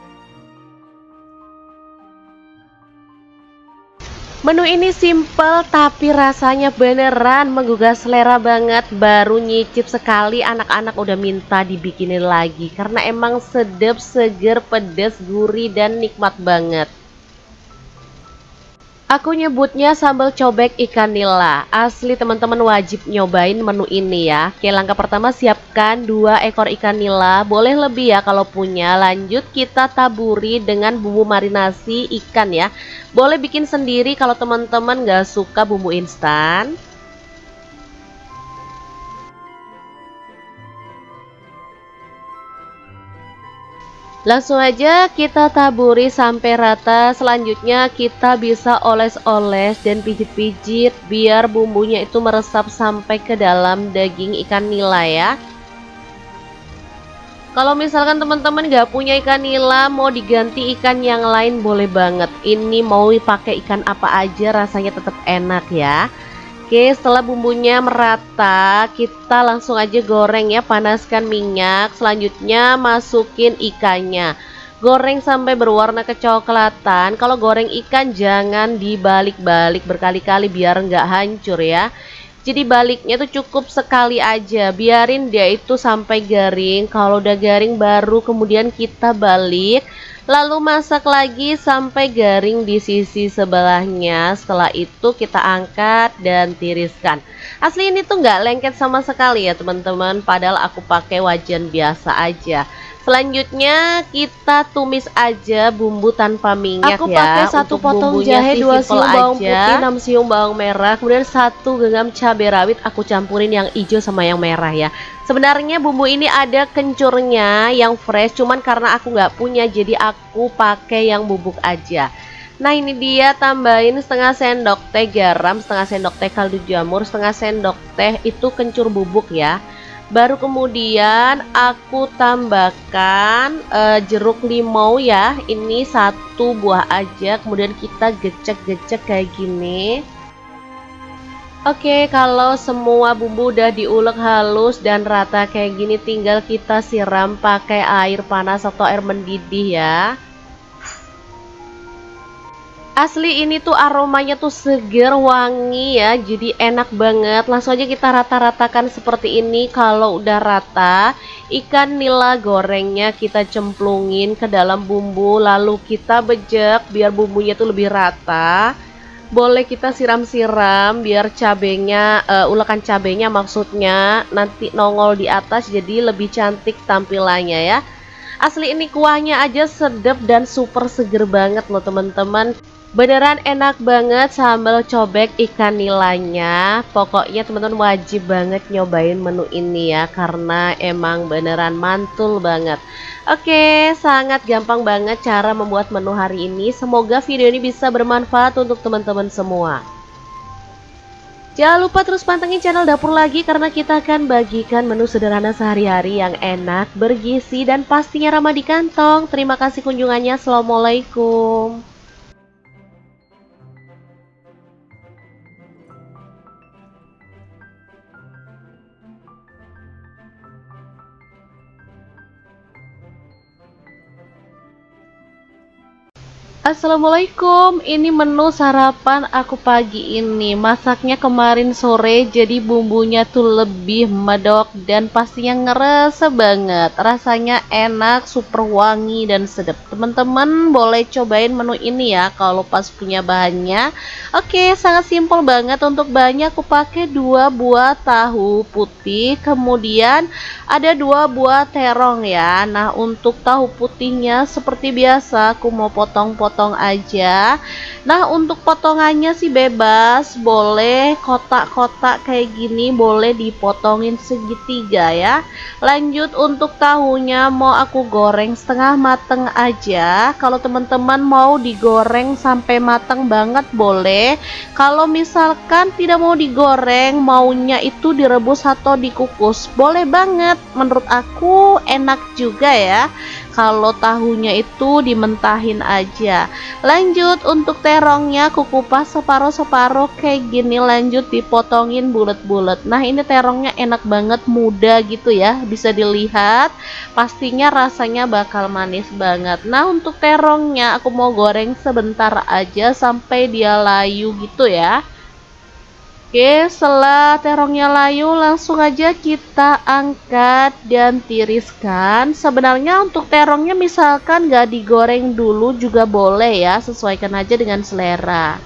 Menu ini simple tapi rasanya beneran menggugah selera banget. Baru nyicip sekali anak-anak udah minta dibikinin lagi karena emang sedap, seger, pedas, gurih, dan nikmat banget. Aku nyebutnya sambal cobek ikan nila. Asli teman-teman wajib nyobain menu ini ya. Oke, langkah pertama siapkan 2 ekor ikan nila. Boleh lebih ya kalau punya. Lanjut kita taburi dengan bumbu marinasi ikan ya. Boleh bikin sendiri kalau teman-teman gak suka bumbu instan. Langsung aja kita taburi sampai rata. Selanjutnya kita bisa oles-oles dan pijit-pijit biar bumbunya itu meresap sampai ke dalam daging ikan nila ya. Kalau misalkan teman-teman gak punya ikan nila, mau diganti ikan yang lain boleh banget. Ini mau pakai ikan apa aja rasanya tetap enak ya. Oke, setelah bumbunya merata, kita langsung aja goreng ya, panaskan minyak. Selanjutnya masukin ikannya. Goreng sampai berwarna kecoklatan. Kalau goreng ikan jangan dibalik-balik berkali-kali biar nggak hancur ya. Jadi baliknya tuh cukup sekali aja, biarin dia itu sampai garing. Kalau udah garing baru kemudian kita balik, lalu masak lagi sampai garing di sisi sebelahnya. Setelah itu kita angkat dan tiriskan. Asli ini tuh nggak lengket sama sekali ya teman-teman, padahal aku pakai wajan biasa aja. Selanjutnya kita tumis aja bumbu tanpa minyak. Aku ya. pakai 1 Untuk potong bumbunya jahe, sih 2 simple siung bawang aja. putih, 6 siung bawang merah, kemudian 1 genggam cabai rawit. Aku campurin yang hijau sama yang merah ya. Sebenarnya bumbu ini ada kencurnya yang fresh, cuman karena aku nggak punya jadi aku pakai yang bubuk aja. Nah ini dia, tambahin setengah sendok teh garam, setengah sendok teh kaldu jamur, setengah sendok teh itu kencur bubuk ya. Baru kemudian aku tambahkan jeruk limau ya, ini 1 buah aja, kemudian kita gecek-gecek kayak gini. Oke, kalau semua bumbu udah diulek halus dan rata kayak gini, tinggal kita siram pakai air panas atau air mendidih ya. Asli ini tuh aromanya tuh seger, wangi ya, jadi enak banget. Langsung aja kita rata-ratakan seperti ini. Kalau udah rata, ikan nila gorengnya kita cemplungin ke dalam bumbu, lalu kita bejek biar bumbunya tuh lebih rata. Boleh kita siram-siram biar cabenya, ulekan cabenya maksudnya nanti nongol di atas, jadi lebih cantik tampilannya ya. Asli ini kuahnya aja sedap dan super seger banget loh teman-teman. Beneran enak banget sambal cobek ikan nilanya. Pokoknya teman-teman wajib banget nyobain menu ini ya, karena emang beneran mantul banget. Oke, sangat gampang banget cara membuat menu hari ini. Semoga video ini bisa bermanfaat untuk teman-teman semua. Jangan lupa terus pantengin channel Dapur Lagi, karena kita akan bagikan menu sederhana sehari-hari yang enak, bergizi, dan pastinya ramah di kantong. Terima kasih kunjungannya. Assalamualaikum. Assalamualaikum, ini menu sarapan aku pagi ini. Masaknya kemarin sore, jadi bumbunya tuh lebih medok dan pastinya ngerasa banget. Rasanya enak, super wangi dan sedap. Teman-teman boleh cobain menu ini ya kalau pas punya bahannya. Oke, sangat simpel banget. Untuk bahannya aku pakai 2 buah tahu putih, kemudian ada 2 buah terong ya. Nah, untuk tahu putihnya seperti biasa aku mau potong-potong aja. Nah, untuk potongannya sih bebas, boleh kotak-kotak kayak gini, boleh dipotongin segitiga ya. Lanjut untuk tahunya mau aku goreng setengah mateng aja. Kalau teman-teman mau digoreng sampai mateng banget boleh. Kalau misalkan tidak mau digoreng, maunya itu direbus atau dikukus, boleh banget. Menurut aku enak juga ya kalau tahunya itu dimentahin aja. Lanjut untuk terongnya aku kupas separuh-separuh kayak gini, lanjut dipotongin bulat-bulat. Nah ini terongnya enak banget, muda gitu ya, bisa dilihat, pastinya rasanya bakal manis banget. Nah untuk terongnya aku mau goreng sebentar aja sampai dia layu gitu ya. Oke, setelah terongnya layu langsung aja kita angkat dan tiriskan. Sebenarnya untuk terongnya misalkan gak digoreng dulu juga boleh ya, sesuaikan aja dengan selera.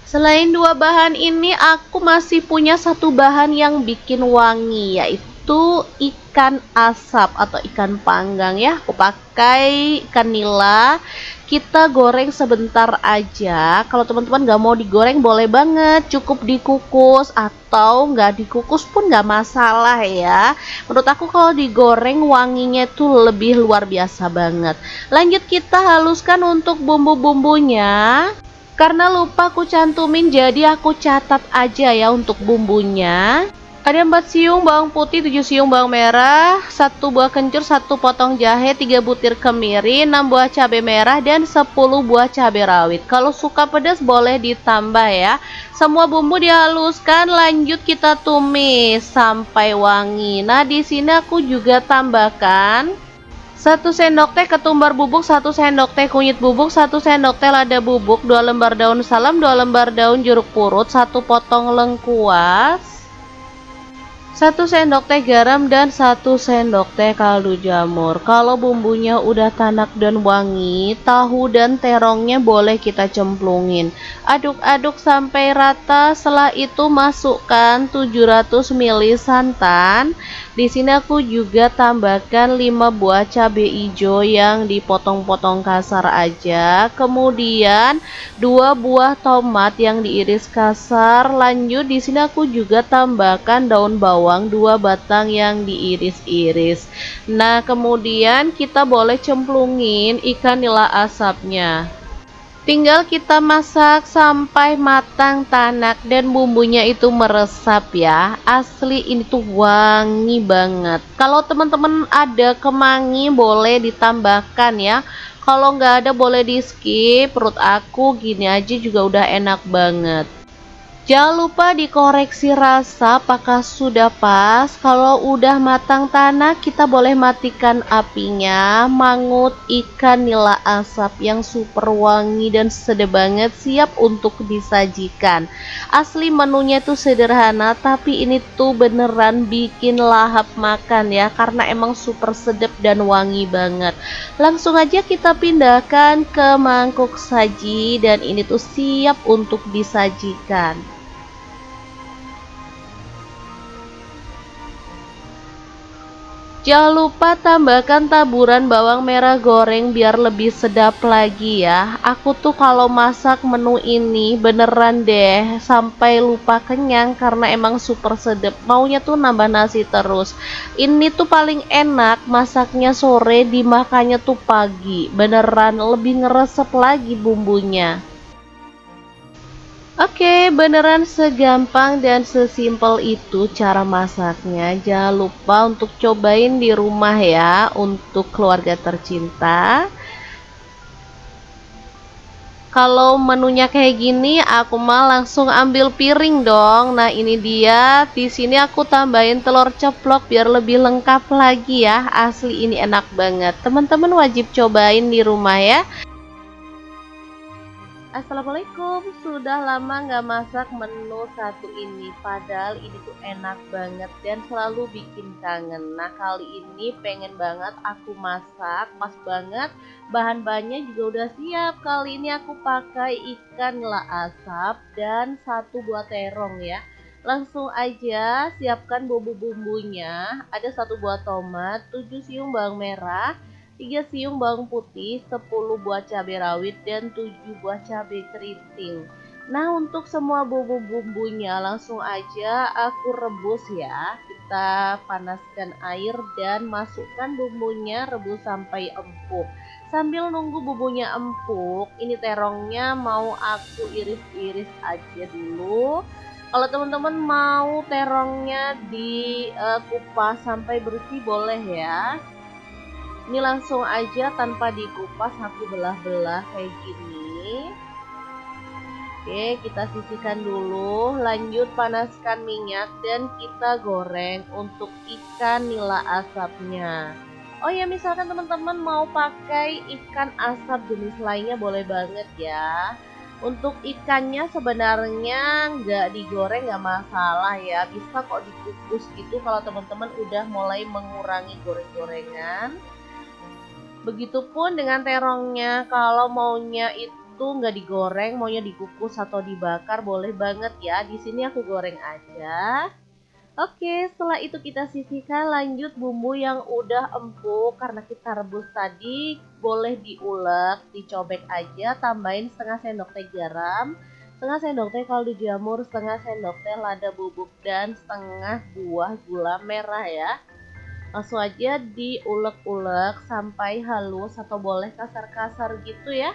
Selain 2 bahan ini, aku masih punya 1 bahan yang bikin wangi, yaitu ikan asap atau ikan panggang ya. Aku pakai ikan nila. Kita goreng sebentar aja. Kalau teman-teman gak mau digoreng boleh banget, cukup dikukus atau nggak dikukus pun nggak masalah ya. Menurut aku kalau digoreng wanginya tuh lebih luar biasa banget. Lanjut kita haluskan untuk bumbu-bumbunya. Karena lupa aku cantumin, jadi aku catat aja ya untuk bumbunya. Ada 4 siung bawang putih, 7 siung bawang merah, 1 buah kencur, 1 potong jahe, 3 butir kemiri, 6 buah cabai merah, dan 10 buah cabai rawit. Kalau suka pedas boleh ditambah ya. Semua bumbu dihaluskan, lanjut kita tumis sampai wangi. Nah di sini aku juga tambahkan 1 sendok teh ketumbar bubuk, 1 sendok teh kunyit bubuk, 1 sendok teh lada bubuk, 2 lembar daun salam, 2 lembar daun jeruk purut, 1 potong lengkuas, 1 sendok teh garam, dan 1 sendok teh kaldu jamur. Kalau bumbunya udah tanak dan wangi, tahu dan terongnya boleh kita cemplungin. Aduk-aduk sampai rata. Setelah itu masukkan 700 ml santan. Di sini aku juga tambahkan 5 buah cabai hijau yang dipotong-potong kasar aja. Kemudian 2 buah tomat yang diiris kasar. Lanjut di sini aku juga tambahkan daun bawang 2 batang yang diiris-iris. Nah, kemudian kita boleh cemplungin ikan nila asapnya. Tinggal kita masak sampai matang tanak dan bumbunya itu meresap ya. Asli ini tuh wangi banget. Kalau teman-teman ada kemangi boleh ditambahkan ya. Kalau nggak ada boleh di skip. Perut aku gini aja juga udah enak banget. Jangan lupa dikoreksi rasa apakah sudah pas. Kalau udah matang tanak, kita boleh matikan apinya. Mangut ikan nila asap yang super wangi dan sedap banget, siap untuk disajikan. Asli menunya tuh sederhana, tapi ini tuh beneran bikin lahap makan ya, karena emang super sedap dan wangi banget. Langsung aja kita pindahkan ke mangkuk saji, dan ini tuh siap untuk disajikan. Jangan lupa tambahkan taburan bawang merah goreng biar lebih sedap lagi ya. Aku tuh kalau masak menu ini beneran deh sampai lupa kenyang karena emang super sedap. Maunya tuh nambah nasi terus. Ini tuh paling enak masaknya sore, dimakannya tuh pagi. Beneran lebih ngeresep lagi bumbunya. Oke, beneran segampang dan sesimpel itu cara masaknya. Jangan lupa untuk cobain di rumah ya untuk keluarga tercinta. Kalau menunya kayak gini, aku mah langsung ambil piring dong. Nah, ini dia. Di sini aku tambahin telur ceplok biar lebih lengkap lagi ya. Asli ini enak banget. Teman-teman wajib cobain di rumah ya. Assalamualaikum, sudah lama nggak masak menu satu ini, padahal ini tuh enak banget dan selalu bikin kangen. Nah, kali ini pengen banget aku masak, pas banget bahan-bahannya juga udah siap. Kali ini aku pakai ikan nila asap dan 1 buah terong ya. Langsung aja siapkan bumbu-bumbunya. Ada 1 buah tomat, 7 siung bawang merah, 3 siung bawang putih, 10 buah cabai rawit, dan 7 buah cabai keriting. Nah, untuk semua bumbu-bumbunya langsung aja aku rebus ya. Kita panaskan air dan masukkan bumbunya, rebus sampai empuk. Sambil nunggu bumbunya empuk, ini terongnya mau aku iris-iris aja dulu. Kalau teman-teman mau terongnya dikupas sampai bersih boleh ya. Ini langsung aja tanpa dikupas aku belah-belah kayak gini. Oke, kita sisihkan dulu. Lanjut panaskan minyak dan kita goreng untuk ikan nila asapnya. Oh ya, misalkan teman-teman mau pakai ikan asap jenis lainnya boleh banget ya. Untuk ikannya sebenarnya nggak digoreng nggak masalah ya. Bisa kok dikukus gitu kalau teman-teman udah mulai mengurangi goreng-gorengan. Begitupun dengan terongnya, kalau maunya itu nggak digoreng, maunya dikukus atau dibakar, boleh banget ya. Di sini aku goreng aja. Oke, setelah itu kita sisihkan. Lanjut bumbu yang udah empuk karena kita rebus tadi, boleh diulek, dicobek aja. Tambahin setengah sendok teh garam, setengah sendok teh kaldu jamur, setengah sendok teh lada bubuk, dan setengah buah gula merah ya. Langsung aja diulek-ulek sampai halus atau boleh kasar-kasar gitu ya.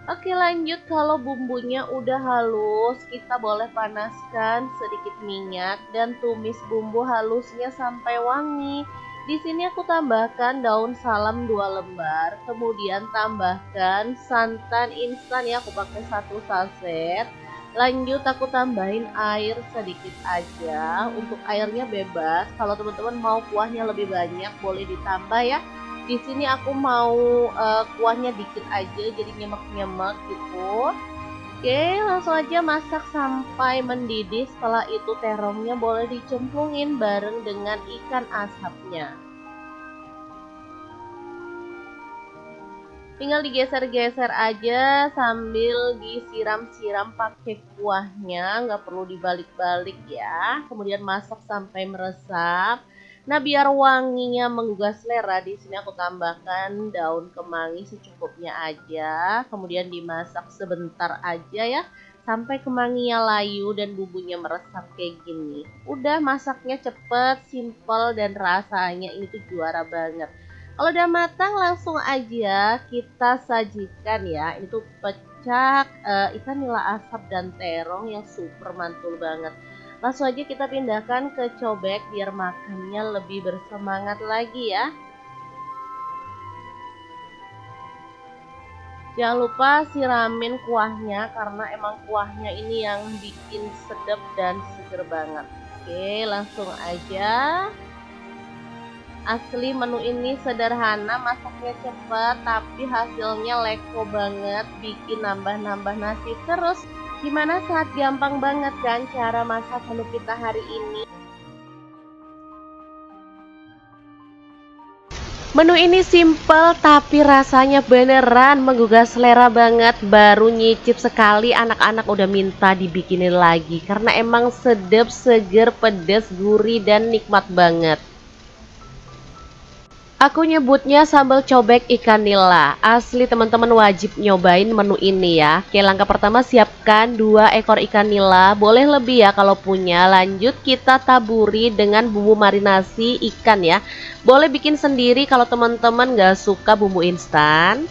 Oke, lanjut. Kalau bumbunya udah halus, kita boleh panaskan sedikit minyak dan tumis bumbu halusnya sampai wangi. Di sini aku tambahkan daun salam 2 lembar, kemudian tambahkan santan instan ya, aku pakai 1 saset. Lanjut aku tambahin air sedikit aja. Untuk airnya bebas. Kalau teman-teman mau kuahnya lebih banyak boleh ditambah ya. Di sini aku mau kuahnya dikit aja jadi nyemek-nyemek gitu. Oke, langsung aja masak sampai mendidih. Setelah itu terongnya boleh dicemplungin bareng dengan ikan asapnya. Tinggal digeser-geser aja sambil disiram-siram pakai kuahnya, nggak perlu dibalik-balik ya. Kemudian masak sampai meresap. Nah, biar wanginya menggugah selera, di sini aku tambahkan daun kemangi secukupnya aja. Kemudian dimasak sebentar aja ya, sampai kemanginya layu dan bumbunya meresap kayak gini. Udah, masaknya cepet, simple, dan rasanya ini tuh juara banget. Kalau udah matang langsung aja kita sajikan ya. Ini tuh pecak ikan nila asap dan terong yang super mantul banget. Langsung aja kita pindahkan ke cobek biar makannya lebih bersemangat lagi ya. Jangan lupa siramin kuahnya karena emang kuahnya ini yang bikin sedap dan seger banget. Oke, langsung aja. Asli menu ini sederhana, masaknya cepat, tapi hasilnya leko banget, bikin nambah-nambah nasi terus. Gimana, sangat gampang banget kan cara masak menu kita hari ini? Menu ini simple tapi rasanya beneran menggugah selera banget. Baru nyicip sekali anak-anak udah minta dibikinin lagi karena emang sedap, seger, pedas, gurih, dan nikmat banget. Aku nyebutnya sambal cobek ikan nila. Asli teman-teman wajib nyobain menu ini ya. Oke, langkah pertama siapkan 2 ekor ikan nila. Boleh lebih ya kalau punya. Lanjut kita taburi dengan bumbu marinasi ikan ya. Boleh bikin sendiri kalau teman-teman gak suka bumbu instan.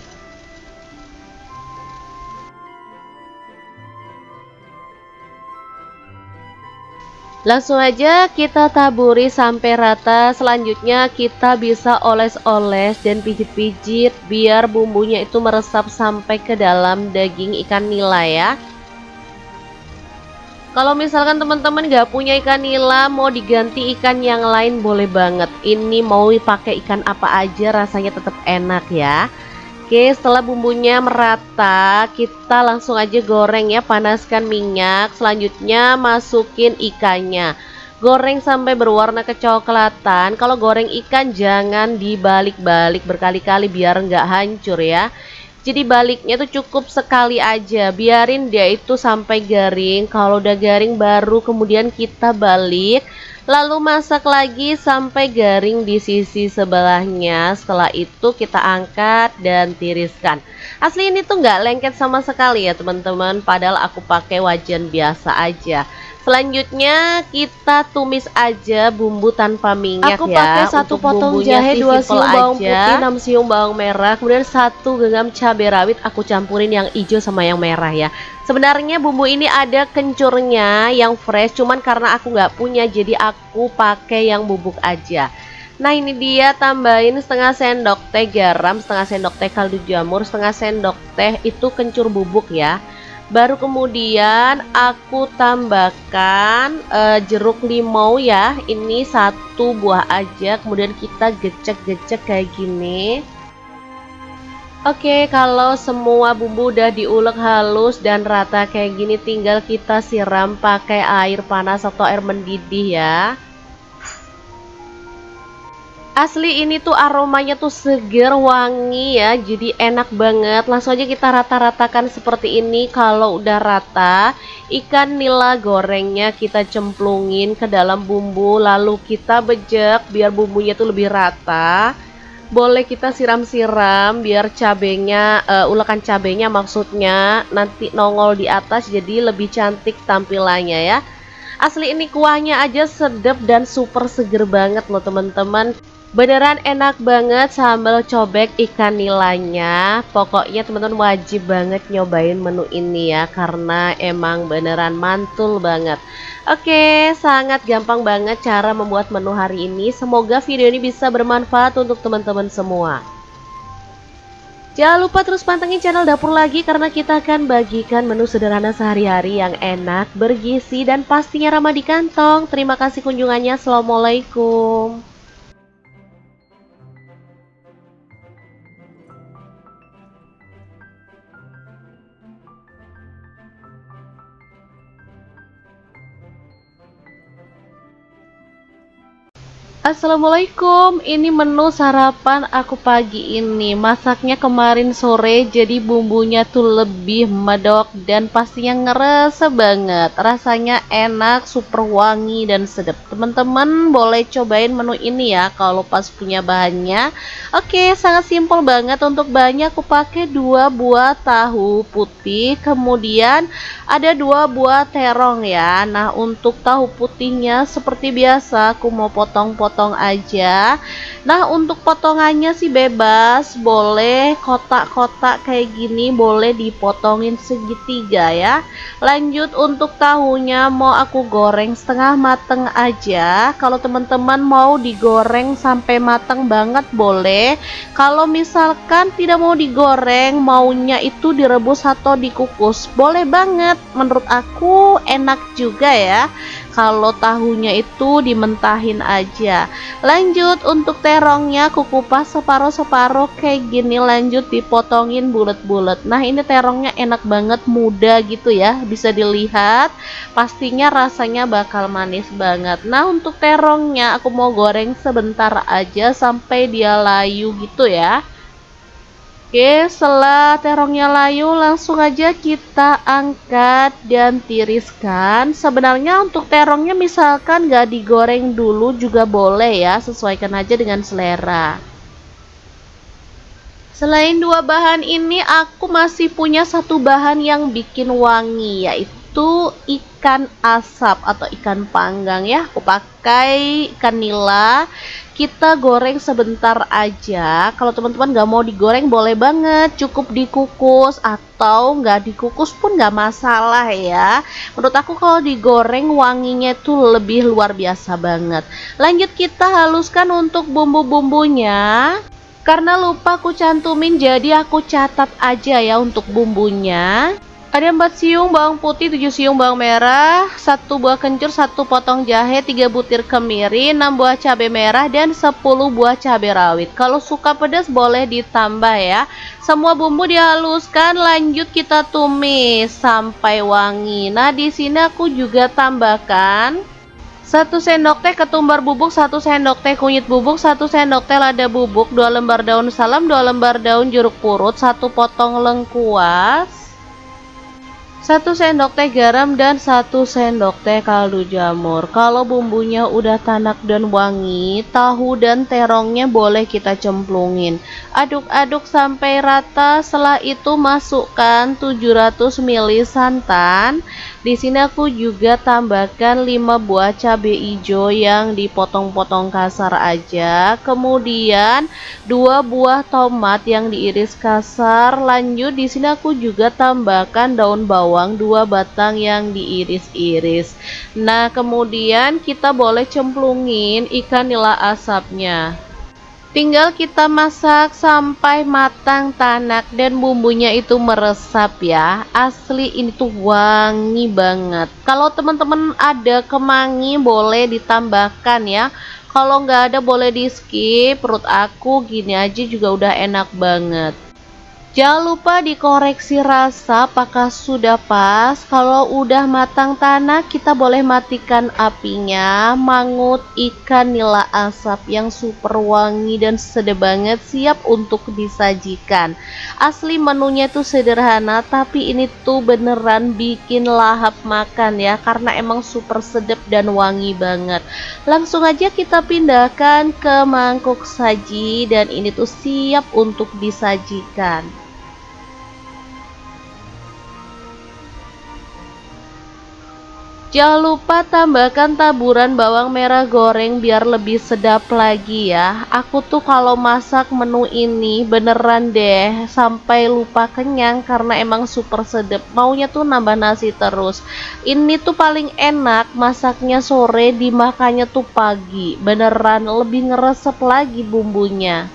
Langsung aja kita taburi sampai rata. Selanjutnya kita bisa oles-oles dan pijit-pijit biar bumbunya itu meresap sampai ke dalam daging ikan nila ya. Kalau misalkan teman-teman gak punya ikan nila, mau diganti ikan yang lain boleh banget. Ini mau pakai ikan apa aja rasanya tetap enak ya. Oke, setelah bumbunya merata, kita langsung aja goreng ya, panaskan minyak. Selanjutnya masukin ikannya. Goreng sampai berwarna kecoklatan. Kalau goreng ikan jangan dibalik-balik berkali-kali biar nggak hancur ya. Jadi baliknya tuh cukup sekali aja, biarin dia itu sampai garing. Kalau udah garing baru kemudian kita balik. Lalu masak lagi sampai garing di sisi sebelahnya. Setelah itu kita angkat dan tiriskan. Asli ini tuh nggak lengket sama sekali ya teman-teman. Padahal aku pakai wajan biasa aja. Selanjutnya kita tumis aja bumbu tanpa minyak Aku ya. pakai 1 potong jahe, 2 siung bawang putih, 6 siung bawang merah, kemudian 1 genggam cabai rawit. Aku campurin yang hijau sama yang merah ya. Sebenarnya bumbu ini ada kencurnya yang fresh, cuman karena aku nggak punya jadi aku pakai yang bubuk aja. Nah ini dia, tambahin setengah sendok teh garam, setengah sendok teh kaldu jamur, setengah sendok teh itu kencur bubuk ya. Baru kemudian aku tambahkan jeruk limau ya. Ini 1 buah aja. Kemudian kita gecek-gecek kayak gini. Oke, kalau semua bumbu udah diulek halus dan rata kayak gini, tinggal kita siram pakai air panas atau air mendidih ya. Asli ini tuh aromanya tuh seger, wangi ya, jadi enak banget. Langsung aja kita rata-ratakan seperti ini. Kalau udah rata, ikan nila gorengnya kita cemplungin ke dalam bumbu, lalu kita bejek biar bumbunya tuh lebih rata. Boleh kita siram-siram biar cabenya, ulekan cabenya maksudnya nanti nongol di atas jadi lebih cantik tampilannya ya. Asli ini kuahnya aja sedap dan super seger banget loh teman-teman. Beneran enak banget sambal cobek ikan nilanya. Pokoknya teman-teman wajib banget nyobain menu ini ya, karena emang beneran mantul banget. Oke, sangat gampang banget cara membuat menu hari ini. Semoga video ini bisa bermanfaat untuk teman-teman semua. Jangan lupa terus pantengin channel Dapur Lagi karena kita akan bagikan menu sederhana sehari-hari yang enak, bergizi, dan pastinya ramah di kantong. Terima kasih kunjungannya. Assalamualaikum. Assalamualaikum, ini menu sarapan aku pagi ini. Masaknya kemarin sore, jadi bumbunya tuh lebih medok dan pastinya ngerasa banget. Rasanya enak, super wangi dan sedap. Teman-teman boleh cobain menu ini ya kalau pas punya bahannya. Oke, sangat simpel banget. Untuk bahannya aku pakai 2 buah tahu putih, kemudian ada 2 buah terong ya. Nah, untuk tahu putihnya seperti biasa aku mau potong-potong aja. Nah, untuk potongannya sih bebas, boleh kotak-kotak kayak gini, boleh dipotongin segitiga ya. Lanjut untuk tahunya mau aku goreng setengah mateng aja. Kalau teman-teman mau digoreng sampai mateng banget boleh. Kalau misalkan tidak mau digoreng, maunya itu direbus atau dikukus, boleh banget. Menurut aku enak juga ya kalau tahunya itu dimentahin aja. Lanjut untuk terongnya aku kupas separuh-separuh kayak gini, lanjut dipotongin bulat-bulat. Nah, ini terongnya enak banget, muda gitu ya, bisa dilihat. Pastinya rasanya bakal manis banget. Nah, untuk terongnya aku mau goreng sebentar aja sampai dia layu gitu ya. Oke, setelah terongnya layu langsung aja kita angkat dan tiriskan. Sebenarnya untuk terongnya misalkan gak digoreng dulu juga boleh ya, sesuaikan aja dengan selera. Selain 2 bahan ini, aku masih punya 1 bahan yang bikin wangi, yaitu ikan asap atau ikan panggang ya. Aku pakai ikan nila. Kita goreng sebentar aja. Kalau teman-teman gak mau digoreng boleh banget, cukup dikukus atau nggak dikukus pun nggak masalah ya. Menurut aku kalau digoreng wanginya tuh lebih luar biasa banget. Lanjut kita haluskan untuk bumbu-bumbunya. Karena lupa aku cantumin, jadi aku catat aja ya untuk bumbunya. Ada 4 siung bawang putih, 7 siung bawang merah, 1 buah kencur, 1 potong jahe, 3 butir kemiri, 6 buah cabai merah, dan 10 buah cabai rawit. Kalau suka pedas boleh ditambah ya. Semua bumbu dihaluskan, lanjut kita tumis sampai wangi. Nah, di sini aku juga tambahkan 1 sendok teh ketumbar bubuk, 1 sendok teh kunyit bubuk, 1 sendok teh lada bubuk, 2 lembar daun salam, 2 lembar daun jeruk purut, 1 potong lengkuas, 1 sendok teh garam, dan 1 sendok teh kaldu jamur. Kalau bumbunya udah tanak dan wangi, tahu dan terongnya boleh kita cemplungin. Aduk-aduk sampai rata. Setelah itu masukkan 700 ml santan. Di sini aku juga tambahkan 5 buah cabai hijau yang dipotong-potong kasar aja. Kemudian 2 buah tomat yang diiris kasar. Lanjut di sini aku juga tambahkan daun bawang 2 batang yang diiris-iris. Nah, kemudian kita boleh cemplungin ikan nila asapnya. Tinggal kita masak sampai matang tanak dan bumbunya itu meresap ya. Asli ini tuh wangi banget. Kalau teman-teman ada kemangi boleh ditambahkan ya. Kalau nggak ada boleh di skip. Perut aku gini aja juga udah enak banget. Jangan lupa dikoreksi rasa apakah sudah pas. Kalau udah matang tanak, kita boleh matikan apinya. Mangut ikan nila asap yang super wangi dan sedap banget, siap untuk disajikan. Asli menunya tuh sederhana, tapi ini tuh beneran bikin lahap makan ya, karena emang super sedap dan wangi banget. Langsung aja kita pindahkan ke mangkuk saji dan ini tuh siap untuk disajikan. Jangan lupa tambahkan taburan bawang merah goreng biar lebih sedap lagi ya. Aku tuh kalau masak menu ini beneran deh sampai lupa kenyang karena emang super sedap. Maunya tuh nambah nasi terus. Ini tuh paling enak masaknya sore, dimakannya tuh pagi. Beneran lebih ngeresep lagi bumbunya.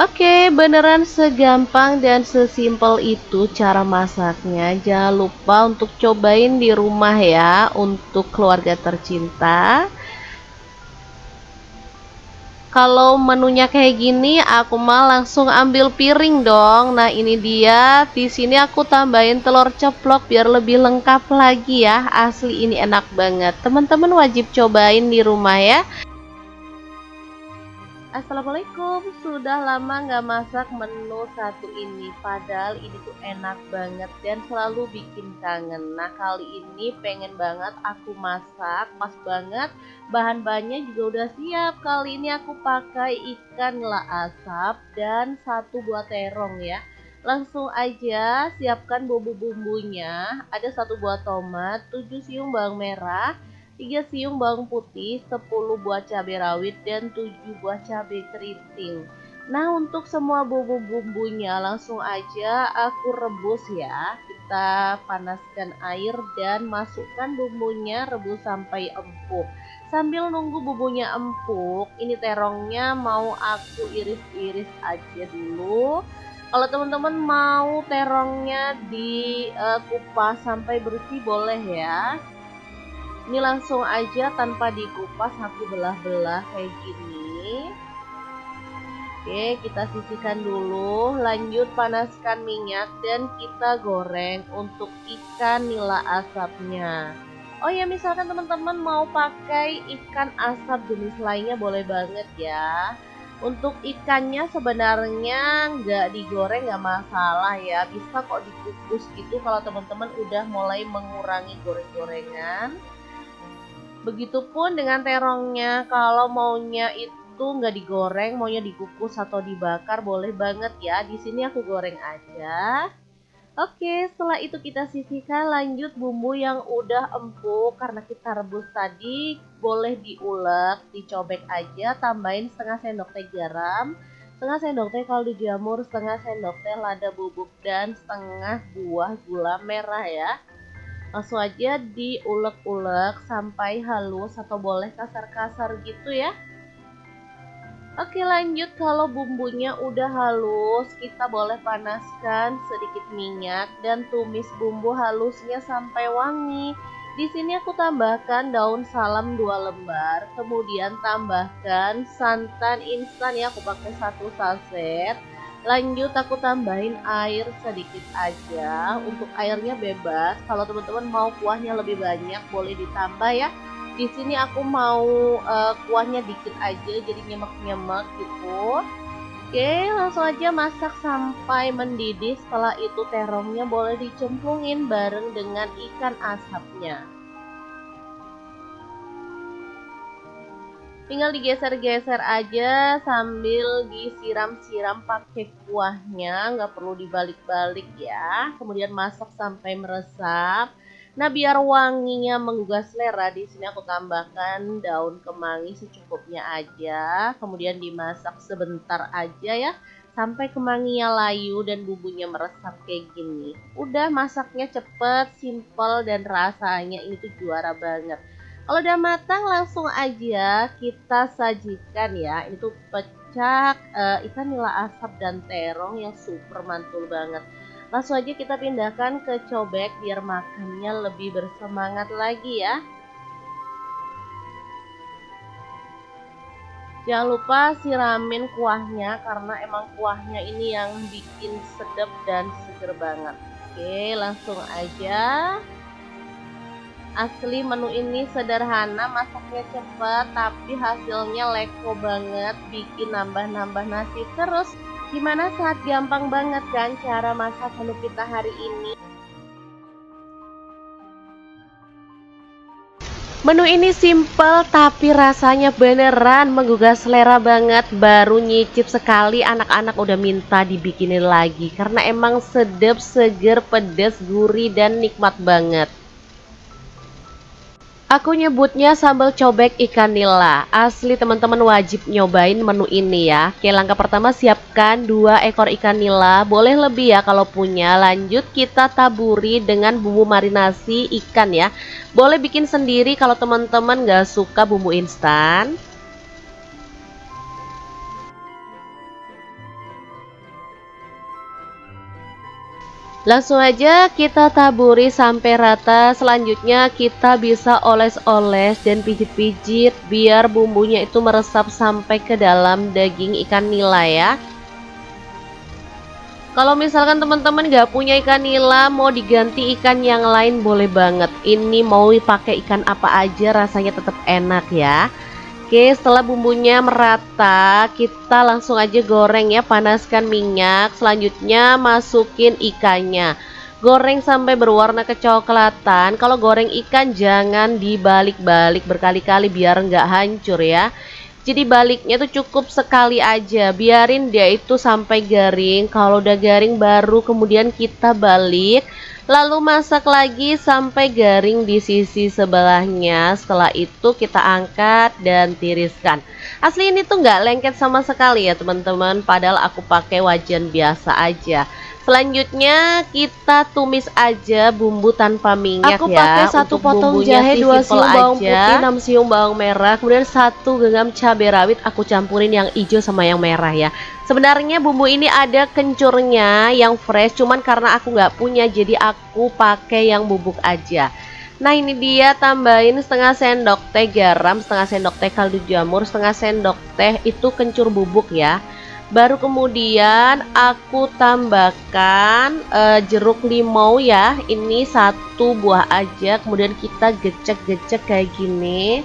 Oke, beneran segampang dan sesimpel itu cara masaknya. Jangan lupa untuk cobain di rumah ya untuk keluarga tercinta. Kalau menunya kayak gini, aku mah langsung ambil piring dong. Nah, ini dia. Di sini aku tambahin telur ceplok biar lebih lengkap lagi ya. Asli ini enak banget. Teman-teman wajib cobain di rumah ya. Assalamualaikum, sudah lama nggak masak menu satu ini. Padahal ini tuh enak banget dan selalu bikin kangen. Nah, kali ini pengen banget aku masak, pas banget. Bahan-bahannya juga udah siap. Kali ini aku pakai ikan nila asap dan satu buah terong ya. Langsung aja siapkan bumbu-bumbunya. Ada satu buah tomat, 7 siung bawang merah, 3 siung bawang putih, 10 buah cabai rawit, dan 7 buah cabai keriting. Nah, untuk semua bumbu-bumbunya langsung aja aku rebus ya. Kita panaskan air dan masukkan bumbunya, rebus sampai empuk. Sambil nunggu bumbunya empuk, ini terongnya mau aku iris-iris aja dulu. Kalau teman-teman mau terongnya dikupas sampai bersih boleh ya. Ini langsung aja tanpa dikupas aku belah-belah kayak gini. Oke, kita sisihkan dulu. Lanjut panaskan minyak dan kita goreng untuk ikan nila asapnya. Oh ya, misalkan teman-teman mau pakai ikan asap jenis lainnya boleh banget ya. Untuk ikannya sebenarnya nggak digoreng nggak masalah ya. Bisa kok dikukus gitu kalau teman-teman udah mulai mengurangi goreng-gorengan. Begitupun dengan terongnya, kalau maunya itu nggak digoreng, maunya dikukus atau dibakar boleh banget ya. Di sini aku goreng aja. Oke, setelah itu kita sisihkan. Lanjut bumbu yang udah empuk karena kita rebus tadi boleh diulek, dicobek aja. Tambahin setengah sendok teh garam, setengah sendok teh kaldu jamur, setengah sendok teh lada bubuk, dan setengah buah gula merah ya. Langsung aja diulek-ulek sampai halus atau boleh kasar-kasar gitu ya. Oke, lanjut. Kalau bumbunya udah halus, kita boleh panaskan sedikit minyak dan tumis bumbu halusnya sampai wangi. Di sini aku tambahkan daun salam 2 lembar, kemudian tambahkan santan instan ya, aku pakai 1 saset. Lanjut aku tambahin air sedikit aja. Untuk airnya bebas. Kalau teman-teman mau kuahnya lebih banyak boleh ditambah ya. Di sini aku mau kuahnya dikit aja jadi nyemek-nyemek gitu. Oke, langsung aja masak sampai mendidih. Setelah itu terongnya boleh dicemplungin bareng dengan ikan asapnya. Tinggal digeser-geser aja sambil disiram-siram pakai kuahnya, nggak perlu dibalik-balik ya. Kemudian masak sampai meresap. Nah, biar wanginya menggugah selera, di sini aku tambahkan daun kemangi secukupnya aja. Kemudian dimasak sebentar aja ya, sampai kemanginya layu dan bumbunya meresap kayak gini. Udah, masaknya cepet, simple, dan rasanya ini tuh juara banget. Kalau udah matang langsung aja kita sajikan ya. Ini tuh pecak ikan nila asap dan terong yang super mantul banget. Langsung aja kita pindahkan ke cobek biar makannya lebih bersemangat lagi ya. Jangan lupa siramin kuahnya karena emang kuahnya ini yang bikin sedap dan seger banget. Oke, langsung aja. Asli menu ini sederhana, masaknya cepat, tapi hasilnya leko banget, bikin nambah-nambah nasi terus. Gimana, sangat gampang banget kan cara masak menu kita hari ini? Menu ini simple tapi rasanya beneran menggugah selera banget. Baru nyicip sekali anak-anak udah minta dibikinin lagi karena emang sedap, seger, pedas, gurih, dan nikmat banget. Aku nyebutnya sambal cobek ikan nila. Asli teman-teman wajib nyobain menu ini ya. Oke, langkah pertama siapkan 2 ekor ikan nila. Boleh lebih ya kalau punya. Lanjut kita taburi dengan bumbu marinasi ikan ya. Boleh bikin sendiri kalau teman-teman gak suka bumbu instan. Langsung aja kita taburi sampai rata. Selanjutnya kita bisa oles-oles dan pijit-pijit biar bumbunya itu meresap sampai ke dalam daging ikan nila ya. Kalau misalkan teman-teman gak punya ikan nila, mau diganti ikan yang lain boleh banget. Ini mau pakai ikan apa aja rasanya tetap enak ya. Oke, setelah bumbunya merata, kita langsung aja goreng ya, panaskan minyak. Selanjutnya masukin ikannya. Goreng sampai berwarna kecoklatan. Kalau goreng ikan jangan dibalik-balik berkali-kali biar nggak hancur ya. Jadi baliknya tuh cukup sekali aja, biarin dia itu sampai garing. Kalau udah garing baru kemudian kita balik, lalu masak lagi sampai garing di sisi sebelahnya. Setelah itu kita angkat dan tiriskan. Asli ini tuh nggak lengket sama sekali ya teman-teman, padahal aku pakai wajan biasa aja. Selanjutnya kita tumis aja bumbu tanpa minyak. Aku ya. pakai 1 Untuk potong bumbunya jahe, 2 simple siung bawang aja. putih, 6 siung bawang merah, kemudian 1 genggam cabai rawit. Aku campurin yang hijau sama yang merah ya. Sebenarnya bumbu ini ada kencurnya yang fresh, cuman karena aku nggak punya jadi aku pakai yang bubuk aja. Nah ini dia, tambahin setengah sendok teh garam, setengah sendok teh kaldu jamur, setengah sendok teh itu kencur bubuk ya. Baru kemudian aku tambahkan jeruk limau ya. Ini 1 buah aja. Kemudian kita gecek-gecek kayak gini.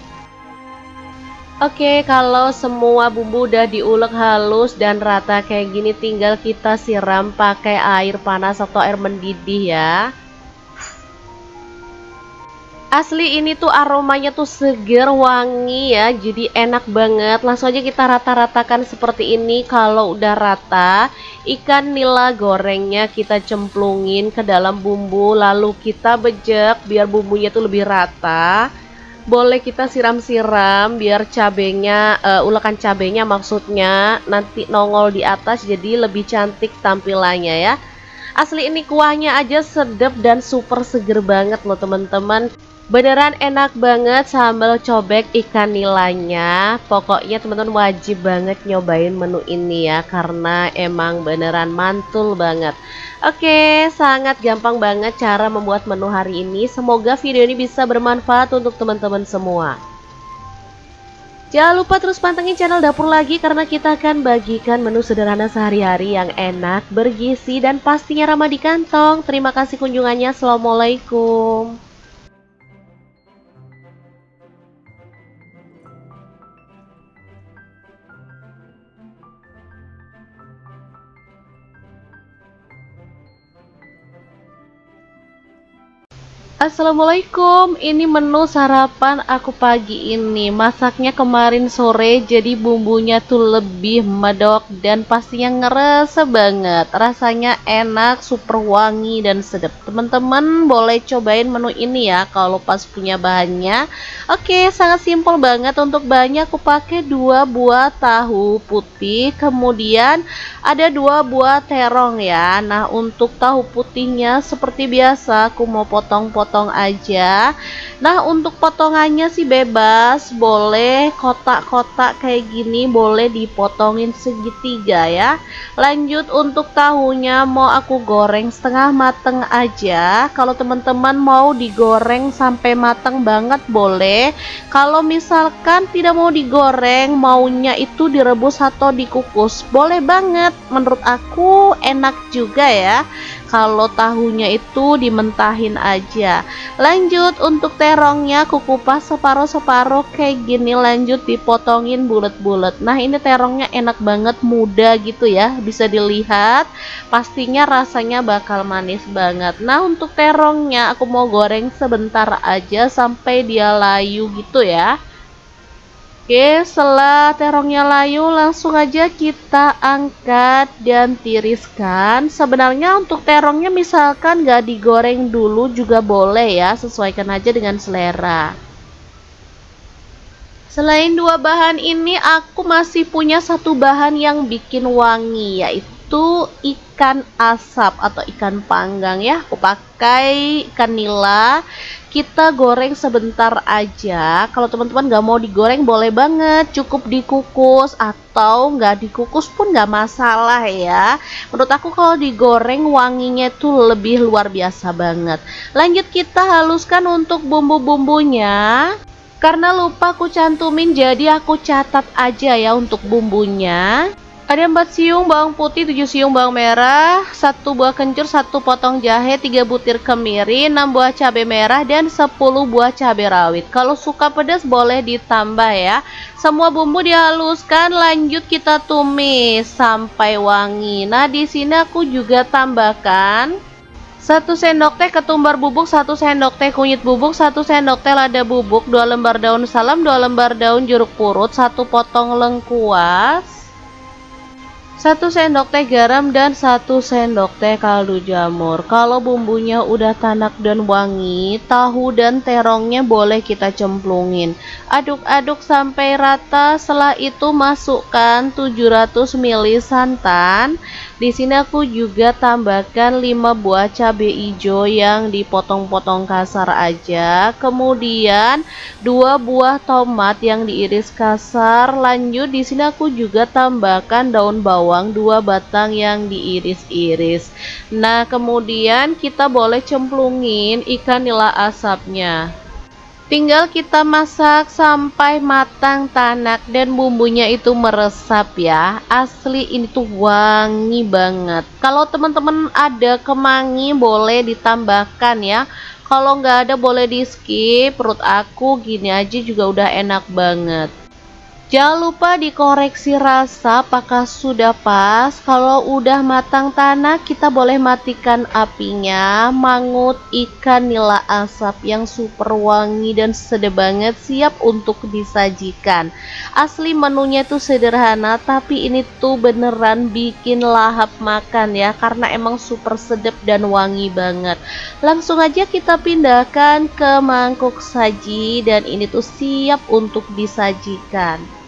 Oke, kalau semua bumbu udah diulek halus dan rata kayak gini, tinggal kita siram pakai air panas atau air mendidih ya. Asli ini tuh aromanya tuh seger, wangi ya, jadi enak banget. Langsung aja kita rata-ratakan seperti ini. Kalau udah rata, ikan nila gorengnya kita cemplungin ke dalam bumbu, lalu kita bejek biar bumbunya tuh lebih rata. Boleh kita siram-siram biar cabenya, ulekan cabenya maksudnya nanti nongol di atas, jadi lebih cantik tampilannya ya. Asli ini kuahnya aja sedap dan super seger banget loh teman-teman. Beneran enak banget sambal cobek ikan nilanya. Pokoknya teman-teman wajib banget nyobain menu ini ya, karena emang beneran mantul banget. Oke, sangat gampang banget cara membuat menu hari ini. Semoga video ini bisa bermanfaat untuk teman-teman semua. Jangan lupa terus pantengin channel Dapur Lagi, karena kita akan bagikan menu sederhana sehari-hari yang enak, bergizi, dan pastinya ramah di kantong. Terima kasih kunjungannya. Assalamualaikum. Assalamualaikum, ini menu sarapan aku pagi ini. Masaknya kemarin sore, jadi bumbunya tuh lebih medok dan pastinya ngerasa banget. Rasanya enak, super wangi dan sedap. Teman-teman boleh cobain menu ini ya kalau pas punya bahannya. Oke, sangat simpel banget. Untuk bahannya aku pakai 2 buah tahu putih, kemudian ada 2 buah terong ya. Nah, untuk tahu putihnya seperti biasa aku mau potong-potong aja. Nah, untuk potongannya sih bebas, boleh kotak-kotak kayak gini, boleh dipotongin segitiga ya. Lanjut untuk tahunya mau aku goreng setengah mateng aja. Kalau teman-teman mau digoreng sampai mateng banget boleh. Kalau misalkan tidak mau digoreng, maunya itu direbus atau dikukus, boleh banget. Menurut aku enak juga ya kalau tahunya itu dimentahin aja. Lanjut untuk terongnya aku kupas separuh-separuh kayak gini, lanjut dipotongin bulat-bulat. Nah ini terongnya enak banget, muda gitu ya, bisa dilihat, pastinya rasanya bakal manis banget. Nah untuk terongnya aku mau goreng sebentar aja sampai dia layu gitu ya. Oke, setelah terongnya layu langsung aja kita angkat dan tiriskan. Sebenarnya untuk terongnya misalkan gak digoreng dulu juga boleh ya, sesuaikan aja dengan selera. Selain 2 bahan ini, aku masih punya 1 bahan yang bikin wangi, yaitu ikan asap atau ikan panggang ya. Aku pakai ikan nila. Kita goreng sebentar aja. Kalau teman-teman nggak mau digoreng boleh banget, cukup dikukus atau nggak dikukus pun nggak masalah ya. Menurut aku kalau digoreng wanginya tuh lebih luar biasa banget. Lanjut kita haluskan untuk bumbu-bumbunya. Karena lupa aku cantumin jadi aku catat aja ya untuk bumbunya. Ada 4 siung bawang putih, 7 siung bawang merah, 1 buah kencur, 1 potong jahe, 3 butir kemiri, 6 buah cabai merah, dan 10 buah cabai rawit. Kalau suka pedas boleh ditambah ya. Semua bumbu dihaluskan, lanjut kita tumis sampai wangi. Nah, di sini aku juga tambahkan 1 sendok teh ketumbar bubuk, 1 sendok teh kunyit bubuk, 1 sendok teh lada bubuk, 2 lembar daun salam, 2 lembar daun jeruk purut, 1 potong lengkuas, 1 sendok teh garam, dan 1 sendok teh kaldu jamur. Kalau bumbunya udah tanak dan wangi, tahu dan terongnya boleh kita cemplungin. Aduk-aduk sampai rata. Setelah itu masukkan 700 ml santan. Di sini aku juga tambahkan 5 buah cabai hijau yang dipotong-potong kasar aja. Kemudian 2 buah tomat yang diiris kasar. Lanjut di sini aku juga tambahkan daun bawang 2 batang yang diiris-iris. Nah, kemudian kita boleh cemplungin ikan nila asapnya. Tinggal kita masak sampai matang tanak dan bumbunya itu meresap ya. Asli ini tuh wangi banget. Kalau teman-teman ada kemangi boleh ditambahkan ya. Kalau nggak ada boleh di skip. Perut aku gini aja juga udah enak banget. Jangan lupa dikoreksi rasa apakah sudah pas. Kalau udah matang tanak, kita boleh matikan apinya. Mangut ikan nila asap yang super wangi dan sedap banget, siap untuk disajikan. Asli menunya tuh sederhana, tapi ini tuh beneran bikin lahap makan ya, karena emang super sedap dan wangi banget. Langsung aja kita pindahkan ke mangkuk saji dan ini tuh siap untuk disajikan.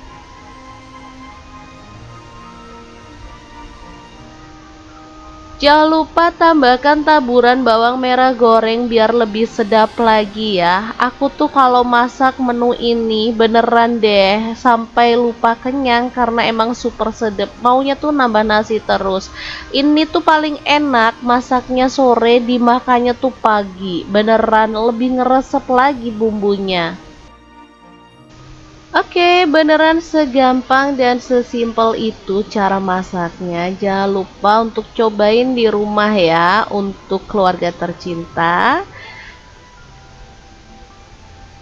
Jangan lupa tambahkan taburan bawang merah goreng biar lebih sedap lagi ya. Aku tuh kalau masak menu ini beneran deh sampai lupa kenyang karena emang super sedap. Maunya tuh nambah nasi terus. Ini tuh paling enak masaknya sore, dimakannya tuh pagi. Beneran lebih ngeresep lagi bumbunya. Oke, beneran segampang dan sesimpel itu cara masaknya. Jangan lupa untuk cobain di rumah ya untuk keluarga tercinta.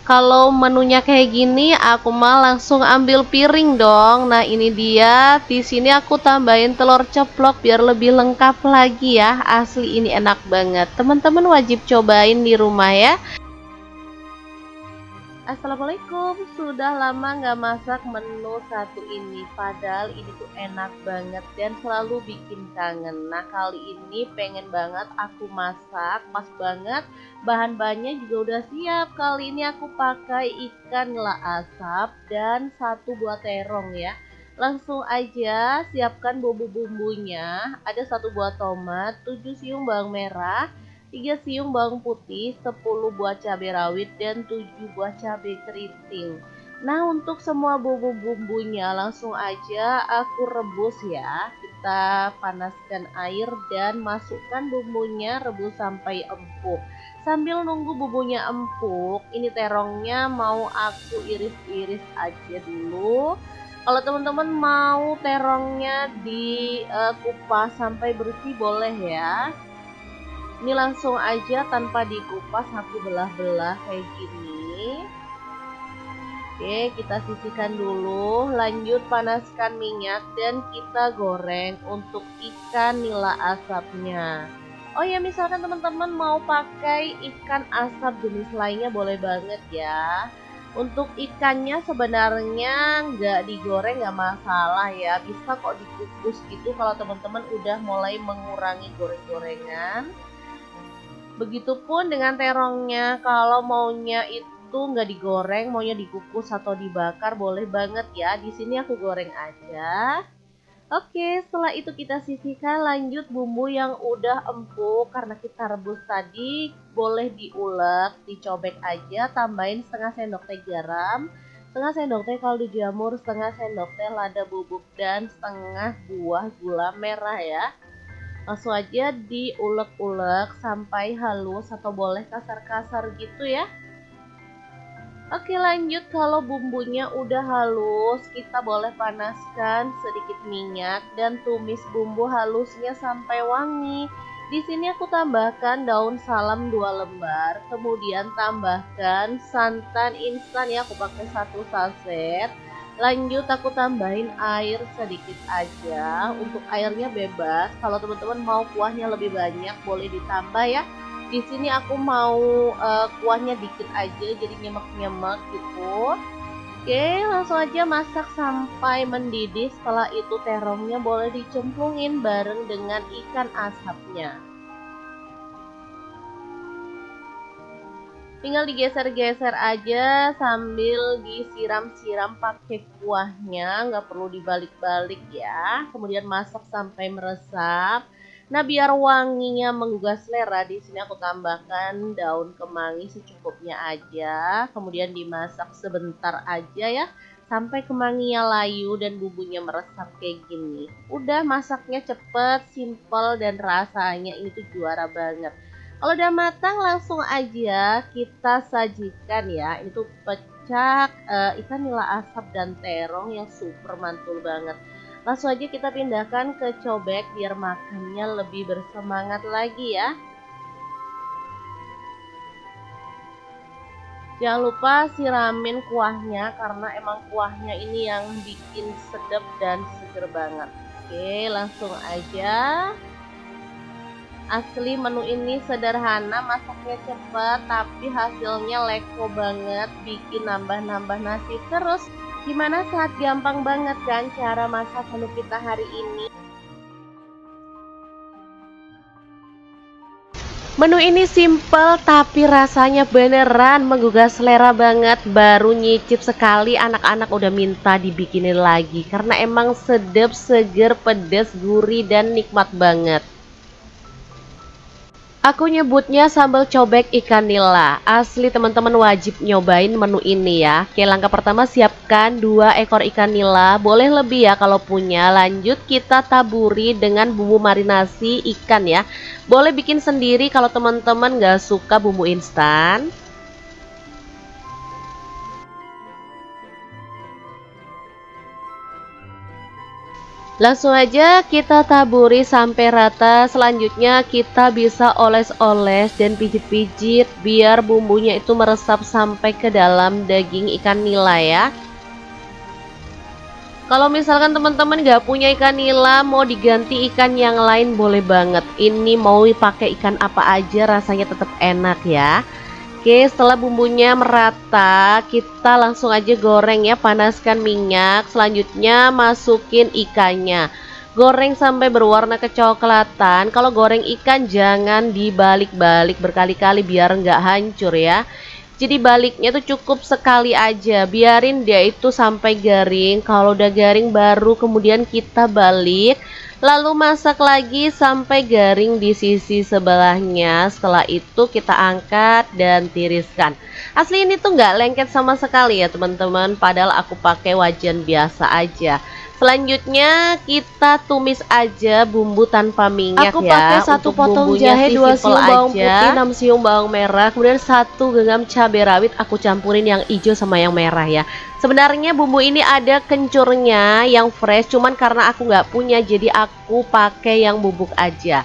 Kalau menunya kayak gini, aku mah langsung ambil piring dong. Nah, ini dia. Di sini aku tambahin telur ceplok biar lebih lengkap lagi ya. Asli ini enak banget. Teman-teman wajib cobain di rumah ya. Assalamualaikum, sudah lama nggak masak menu satu ini, padahal ini tuh enak banget dan selalu bikin kangen. Nah, kali ini pengen banget aku masak, pas banget bahan-bahannya juga udah siap. Kali ini aku pakai ikan nila asap dan 1 buah terong ya. Langsung aja siapkan bumbu-bumbunya. Ada 1 buah tomat, 7 siung bawang merah, 3 siung bawang putih, 10 buah cabai rawit, dan 7 buah cabai keriting. Nah, untuk semua bumbu-bumbunya langsung aja aku rebus ya. Kita panaskan air dan masukkan bumbunya, rebus sampai empuk. Sambil nunggu bumbunya empuk, ini terongnya mau aku iris-iris aja dulu. Kalau teman-teman mau terongnya dikupas sampai bersih boleh ya. Ini langsung aja tanpa dikupas aku belah-belah kayak gini. Oke, kita sisihkan dulu. Lanjut panaskan minyak dan kita goreng untuk ikan nila asapnya. Oh ya, misalkan teman-teman mau pakai ikan asap jenis lainnya boleh banget ya. Untuk ikannya sebenarnya nggak digoreng nggak masalah ya. Bisa kok dikukus gitu kalau teman-teman udah mulai mengurangi goreng-gorengan. Begitupun dengan terongnya, kalau maunya itu nggak digoreng, maunya dikukus atau dibakar boleh banget ya. Di sini aku goreng aja. Oke, setelah itu kita sisihkan. Lanjut bumbu yang udah empuk karena kita rebus tadi, boleh diulek, dicobek aja, tambahin setengah sendok teh garam, setengah sendok teh kaldu jamur, setengah sendok teh lada bubuk, dan setengah buah gula merah ya. Langsung aja diulek-ulek sampai halus atau boleh kasar-kasar gitu ya. Oke, lanjut. Kalau bumbunya udah halus, kita boleh panaskan sedikit minyak dan tumis bumbu halusnya sampai wangi. Di sini aku tambahkan daun salam 2 lembar, kemudian tambahkan santan instan ya, aku pakai 1 saset. Lanjut aku tambahin air sedikit aja. Untuk airnya bebas. Kalau teman-teman mau kuahnya lebih banyak boleh ditambah ya. Di sini aku mau kuahnya dikit aja jadi nyemek-nyemek gitu. Oke, langsung aja masak sampai mendidih. Setelah itu terongnya boleh dicemplungin bareng dengan ikan asapnya. Tinggal digeser-geser aja sambil disiram-siram pakai kuahnya, nggak perlu dibalik-balik ya. Kemudian masak sampai meresap. Nah, biar wanginya menggugah selera, di sini aku tambahkan daun kemangi secukupnya aja. Kemudian dimasak sebentar aja ya, sampai kemanginya layu dan bumbunya meresap kayak gini. Udah, masaknya cepet, simple, dan rasanya ini tuh juara banget. Kalau udah matang langsung aja kita sajikan ya. Ini tuh pecak ikan nila asap dan terong yang super mantul banget. Langsung aja kita pindahkan ke cobek biar makannya lebih bersemangat lagi ya. Jangan lupa siramin kuahnya karena emang kuahnya ini yang bikin sedap dan seger banget. Oke, langsung aja. Asli menu ini sederhana, masaknya cepat, tapi hasilnya leko banget, bikin nambah-nambah nasi terus. Gimana, saat gampang banget kan cara masak menu kita hari ini? Menu ini simple tapi rasanya beneran menggugah selera banget. Baru nyicip sekali anak-anak udah minta dibikinin lagi karena emang sedap, seger, pedas, gurih, dan nikmat banget. Aku nyebutnya sambal cobek ikan nila. Asli teman-teman wajib nyobain menu ini ya. Oke, langkah pertama siapkan 2 ekor ikan nila. Boleh lebih ya kalau punya. Lanjut kita taburi dengan bumbu marinasi ikan ya. Boleh bikin sendiri kalau teman-teman gak suka bumbu instan. Langsung aja kita taburi sampai rata. Selanjutnya kita bisa oles-oles dan pijit-pijit biar bumbunya itu meresap sampai ke dalam daging ikan nila ya. Kalau misalkan teman-teman gak punya ikan nila, mau diganti ikan yang lain boleh banget. Ini mau pakai ikan apa aja rasanya tetap enak ya. Oke, setelah bumbunya merata, kita langsung aja goreng ya, panaskan minyak. Selanjutnya masukin ikannya. Goreng sampai berwarna kecoklatan. Kalau goreng ikan jangan dibalik-balik berkali-kali biar nggak hancur ya. Jadi baliknya tuh cukup sekali aja, biarin dia itu sampai garing. Kalau udah garing baru kemudian kita balik. Lalu masak lagi sampai garing di sisi sebelahnya. Setelah itu kita angkat dan tiriskan. Asli ini tuh nggak lengket sama sekali ya teman-teman. Padahal aku pakai wajan biasa aja. Selanjutnya kita tumis aja bumbu tanpa minyak Aku ya. pakai 1 Untuk potong bumbunya jahe, sih 2 simple siung bawang aja. putih, 6 siung bawang merah, kemudian 1 genggam cabai rawit aku campurin yang hijau sama yang merah ya. Sebenarnya bumbu ini ada kencurnya yang fresh, cuman karena aku nggak punya jadi aku pakai yang bubuk aja.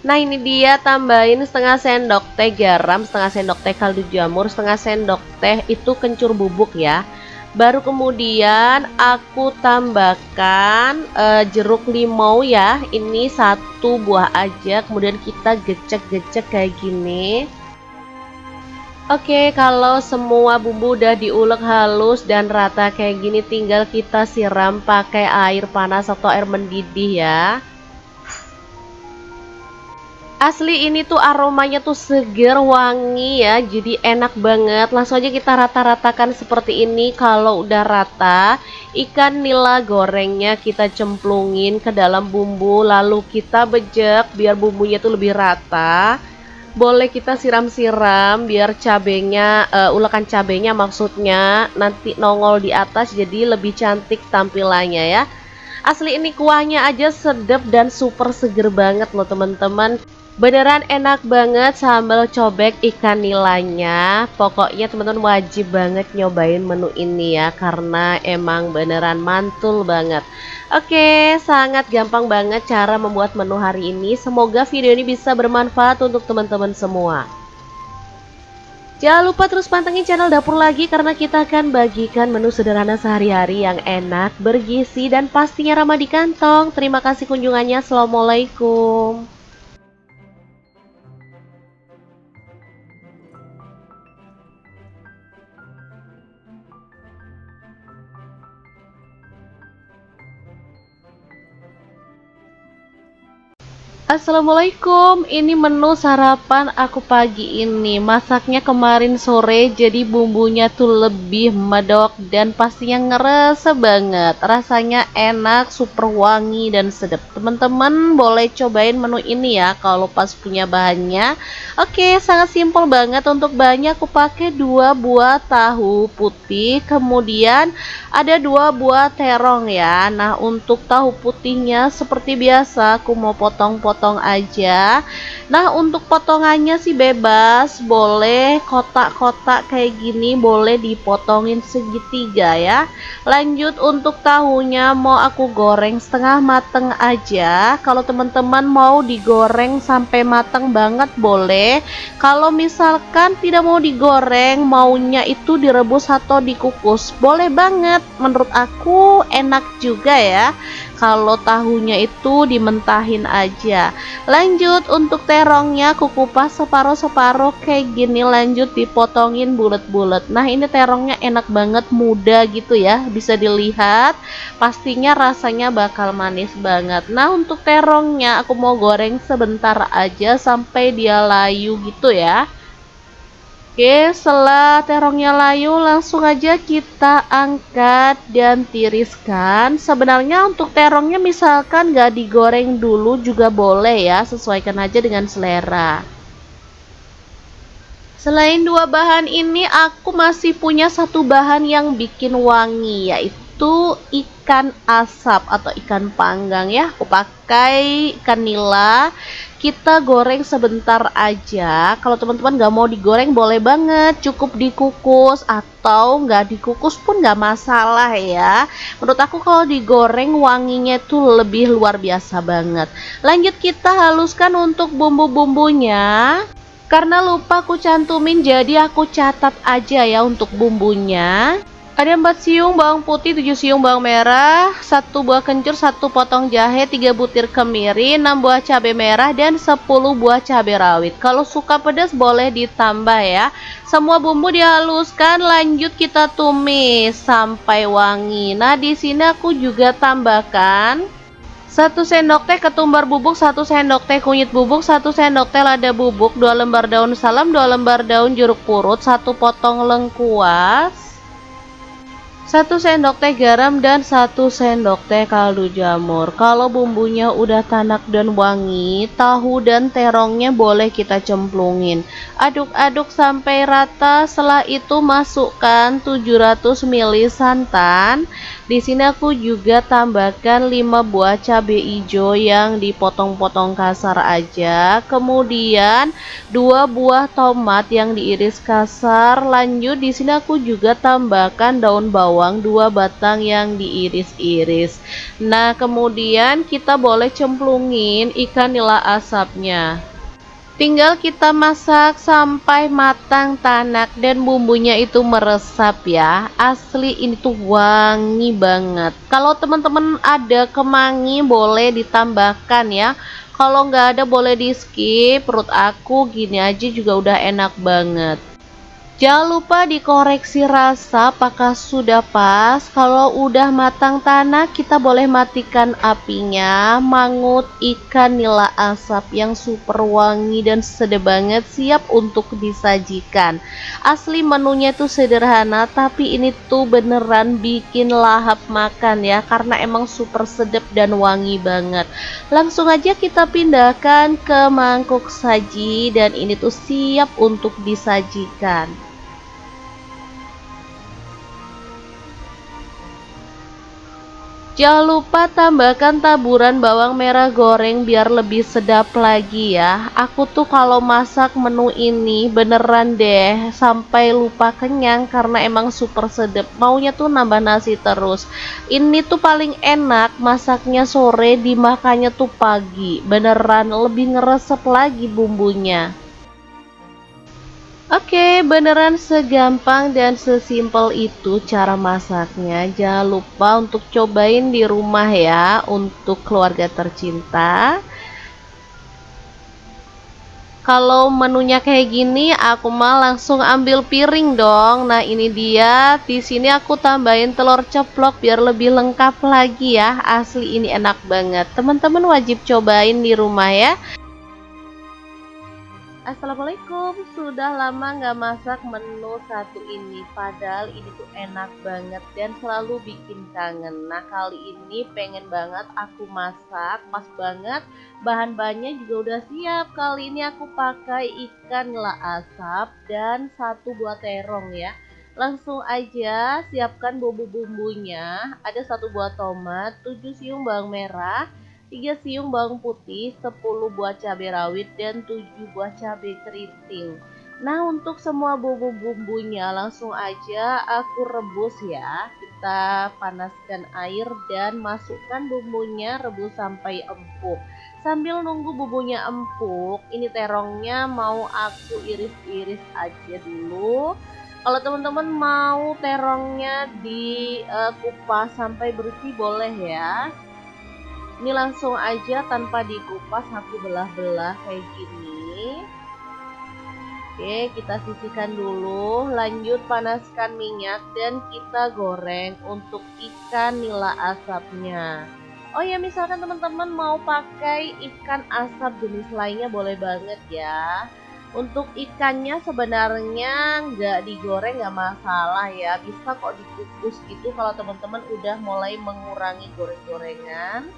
Nah ini dia, tambahin setengah sendok teh garam, setengah sendok teh kaldu jamur, setengah sendok teh itu kencur bubuk ya. Baru kemudian aku tambahkan jeruk limau ya. Ini 1 buah aja. Kemudian kita gecek-gecek kayak gini. Oke, kalau semua bumbu udah diulek halus dan rata kayak gini, tinggal kita siram pakai air panas atau air mendidih ya. Asli ini tuh aromanya tuh seger, wangi ya, jadi enak banget. Langsung aja kita rata-ratakan seperti ini. Kalau udah rata, ikan nila gorengnya kita cemplungin ke dalam bumbu, lalu kita bejek biar bumbunya tuh lebih rata. Boleh kita siram-siram biar cabenya, ulekan cabenya maksudnya nanti nongol di atas, jadi lebih cantik tampilannya ya. Asli ini kuahnya aja sedap dan super seger banget loh teman-teman. Beneran enak banget sambal cobek ikan nilanya. Pokoknya teman-teman wajib banget nyobain menu ini ya, karena emang beneran mantul banget. Oke, sangat gampang banget cara membuat menu hari ini. Semoga video ini bisa bermanfaat untuk teman-teman semua. Jangan lupa terus pantengin channel Dapur Lagi, karena kita akan bagikan menu sederhana sehari-hari yang enak, bergizi, dan pastinya ramah di kantong. Terima kasih kunjungannya. Assalamualaikum. Assalamualaikum, ini menu sarapan aku pagi ini. Masaknya kemarin sore, jadi bumbunya tuh lebih medok dan pastinya ngerasa banget. Rasanya enak, super wangi dan sedap. Teman-teman boleh cobain menu ini ya kalau pas punya bahannya. Oke, sangat simpel banget. Untuk bahannya aku pakai 2 buah tahu putih, kemudian ada 2 buah terong ya. Nah, untuk tahu putihnya seperti biasa aku mau potong-potong aja. Nah, untuk potongannya sih bebas, boleh kotak-kotak kayak gini, boleh dipotongin segitiga ya. Lanjut untuk tahunya mau aku goreng setengah mateng aja. Kalau teman-teman mau digoreng sampai mateng banget boleh. Kalau misalkan tidak mau digoreng, maunya itu direbus atau dikukus, boleh banget. Menurut aku enak juga ya kalau tahunya itu dimentahin aja. Lanjut untuk terongnya aku kupas separuh-separuh kayak gini, lanjut dipotongin bulat-bulat. Nah, ini terongnya enak banget, muda gitu ya, bisa dilihat. Pastinya rasanya bakal manis banget. Nah, untuk terongnya aku mau goreng sebentar aja sampai dia layu gitu ya. Oke, setelah terongnya layu langsung aja kita angkat dan tiriskan. Sebenarnya untuk terongnya misalkan gak digoreng dulu juga boleh ya, sesuaikan aja dengan selera. Selain 2 bahan ini, aku masih punya 1 bahan yang bikin wangi, yaitu ikan asap atau ikan panggang ya. Aku pakai ikan nila. Kita goreng sebentar aja. Kalau teman-teman gak mau digoreng boleh banget, cukup dikukus atau nggak dikukus pun nggak masalah ya. Menurut aku kalau digoreng wanginya tuh lebih luar biasa banget. Lanjut kita haluskan untuk bumbu-bumbunya. Karena lupa aku cantumin, jadi aku catat aja ya untuk bumbunya. Ada 4 siung bawang putih, 7 siung bawang merah, 1 buah kencur, 1 potong jahe, 3 butir kemiri, 6 buah cabai merah, dan 10 buah cabai rawit. Kalau suka pedas boleh ditambah ya. Semua bumbu dihaluskan, lanjut kita tumis sampai wangi. Nah, di sini aku juga tambahkan 1 sendok teh ketumbar bubuk, 1 sendok teh kunyit bubuk, 1 sendok teh lada bubuk, 2 lembar daun salam, 2 lembar daun jeruk purut, 1 potong lengkuas, 1 sendok teh garam, dan 1 sendok teh kaldu jamur. Kalau bumbunya udah tanak dan wangi, tahu dan terongnya boleh kita cemplungin. Aduk-aduk sampai rata. Setelah itu masukkan 700 ml santan. Di sini aku juga tambahkan 5 buah cabai hijau yang dipotong-potong kasar aja. Kemudian 2 buah tomat yang diiris kasar. Lanjut di sini aku juga tambahkan daun bawang 2 batang yang diiris-iris. Nah, kemudian kita boleh cemplungin ikan nila asapnya. Tinggal kita masak sampai matang tanak dan bumbunya itu meresap ya. Asli ini tuh wangi banget. Kalau teman-teman ada kemangi boleh ditambahkan ya. Kalau nggak ada boleh di skip. Perut aku gini aja juga udah enak banget. Jangan lupa dikoreksi rasa apakah sudah pas. Kalau udah matang tanah, kita boleh matikan apinya. Mangut ikan nila asap yang super wangi dan sedap banget, siap untuk disajikan. Asli menunya tuh sederhana, tapi ini tuh beneran bikin lahap makan ya, karena emang super sedap dan wangi banget. Langsung aja kita pindahkan ke mangkuk saji dan ini tuh siap untuk disajikan. Jangan lupa tambahkan taburan bawang merah goreng biar lebih sedap lagi ya. Aku tuh kalau masak menu ini beneran deh sampai lupa kenyang karena emang super sedap. Maunya tuh nambah nasi terus. Ini tuh paling enak masaknya sore, dimakannya tuh pagi. Beneran lebih ngeresep lagi bumbunya. Oke, beneran segampang dan sesimpel itu cara masaknya. Jangan lupa untuk cobain di rumah ya untuk keluarga tercinta. Kalau menunya kayak gini, aku mah langsung ambil piring dong. Nah, ini dia. Di sini aku tambahin telur ceplok biar lebih lengkap lagi ya. Asli ini enak banget. Teman-teman wajib cobain di rumah ya. Assalamualaikum, sudah lama nggak masak menu satu ini, padahal ini tuh enak banget dan selalu bikin kangen. Nah, kali ini pengen banget aku masak, pas banget, bahan-bahannya juga udah siap. Kali ini aku pakai ikan nila asap dan satu buah terong ya. Langsung aja siapkan bumbu-bumbunya, ada satu buah tomat, 7 siung bawang merah, 3 siung bawang putih, 10 buah cabai rawit, dan 7 buah cabai keriting. Nah, untuk semua bumbu-bumbunya langsung aja aku rebus ya. Kita panaskan air dan masukkan bumbunya, rebus sampai empuk. Sambil nunggu bumbunya empuk, ini terongnya mau aku iris-iris aja dulu. Kalau teman-teman mau terongnya dikupas sampai bersih boleh ya. Ini langsung aja tanpa dikupas aku belah-belah kayak gini. Oke, kita sisihkan dulu. Lanjut panaskan minyak dan kita goreng untuk ikan nila asapnya. Oh ya, misalkan teman-teman mau pakai ikan asap jenis lainnya boleh banget ya. Untuk ikannya sebenarnya nggak digoreng nggak masalah ya. Bisa kok dikukus gitu kalau teman-teman udah mulai mengurangi goreng-gorengan.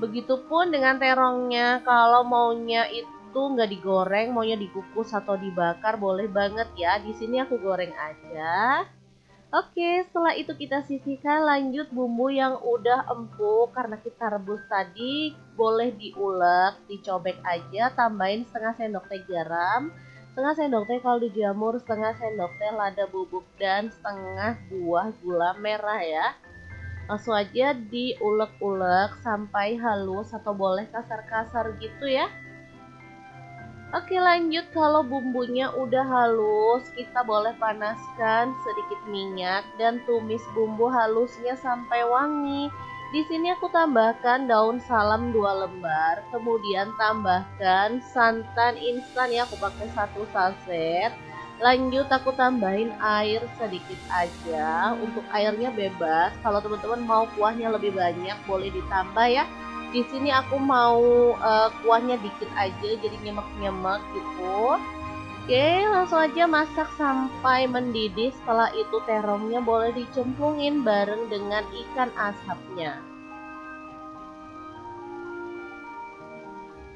Begitupun dengan terongnya, kalau maunya itu nggak digoreng, maunya dikukus atau dibakar, boleh banget ya. Di sini aku goreng aja. Oke, setelah itu kita sisihkan, lanjut bumbu yang udah empuk karena kita rebus tadi, boleh diulek, dicobek aja, tambahin setengah sendok teh garam, setengah sendok teh kaldu jamur, setengah sendok teh lada bubuk, dan setengah buah gula merah ya. Langsung aja diulek-ulek sampai halus atau boleh kasar-kasar gitu ya. Oke, lanjut, kalau bumbunya udah halus, kita boleh panaskan sedikit minyak dan tumis bumbu halusnya sampai wangi. Di sini aku tambahkan daun salam 2 lembar, kemudian tambahkan santan instan ya, aku pakai 1 saset. Lanjut aku tambahin air sedikit aja, untuk airnya bebas. Kalau teman-teman mau kuahnya lebih banyak boleh ditambah ya. Di sini aku mau kuahnya dikit aja jadi nyemek-nyemek gitu. Oke, langsung aja masak sampai mendidih. Setelah itu terongnya boleh dicemplungin bareng dengan ikan asapnya.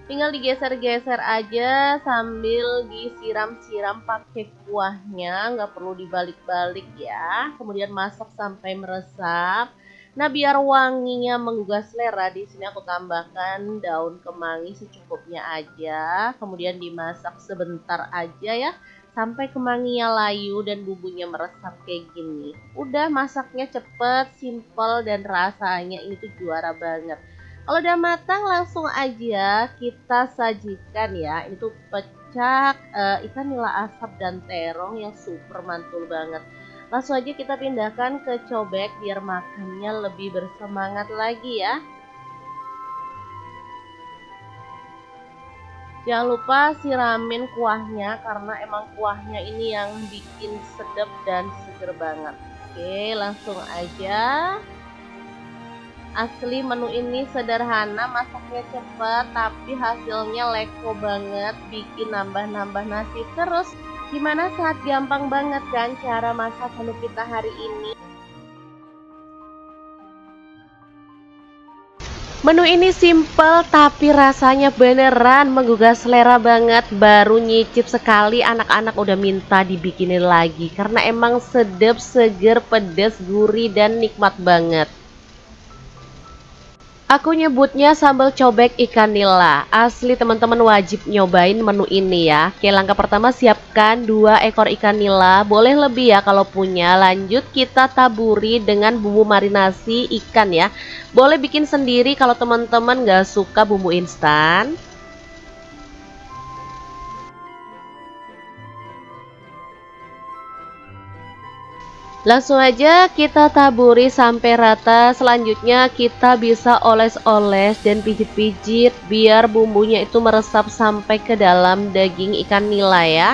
Tinggal digeser-geser aja sambil disiram-siram pakai kuahnya, nggak perlu dibalik-balik ya. Kemudian masak sampai meresap. Nah, biar wanginya menggugah selera, di sini aku tambahkan daun kemangi secukupnya aja. Kemudian dimasak sebentar aja ya, sampai kemanginya layu dan bumbunya meresap kayak gini. Udah, masaknya cepet, simple, dan rasanya ini tuh juara banget. Kalau udah matang langsung aja kita sajikan ya. Itu pecak ikan nila asap dan terong yang super mantul banget. Langsung aja kita pindahkan ke cobek biar makannya lebih bersemangat lagi ya. Jangan lupa siramin kuahnya karena emang kuahnya ini yang bikin sedap dan seger banget. Oke, langsung aja. Asli menu ini sederhana, masaknya cepat, tapi hasilnya leko banget, bikin nambah-nambah nasi terus. Gimana, saat gampang banget kan cara masak menu kita hari ini? Menu ini simple tapi rasanya beneran menggugah selera banget. Baru nyicip sekali anak-anak udah minta dibikinin lagi karena emang sedap, seger, pedas, gurih, dan nikmat banget. Aku nyebutnya sambal cobek ikan nila. Asli teman-teman wajib nyobain menu ini ya. Oke, langkah pertama siapkan 2 ekor ikan nila. Boleh lebih ya kalau punya. Lanjut kita taburi dengan bumbu marinasi ikan ya. Boleh bikin sendiri kalau teman-teman gak suka bumbu instan. Langsung aja kita taburi sampai rata. Selanjutnya kita bisa oles-oles dan pijit-pijit biar bumbunya itu meresap sampai ke dalam daging ikan nila ya.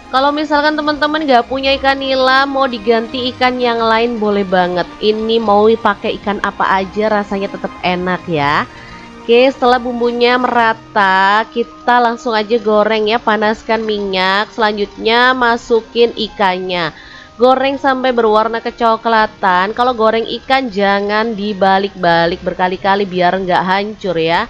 Kalau misalkan teman-teman gak punya ikan nila, mau diganti ikan yang lain boleh banget. Ini mau pakai ikan apa aja rasanya tetap enak ya. Oke, setelah bumbunya merata, kita langsung aja goreng ya, panaskan minyak. Selanjutnya masukin ikannya. Goreng sampai berwarna kecoklatan. Kalau goreng ikan jangan dibalik-balik berkali-kali biar nggak hancur ya.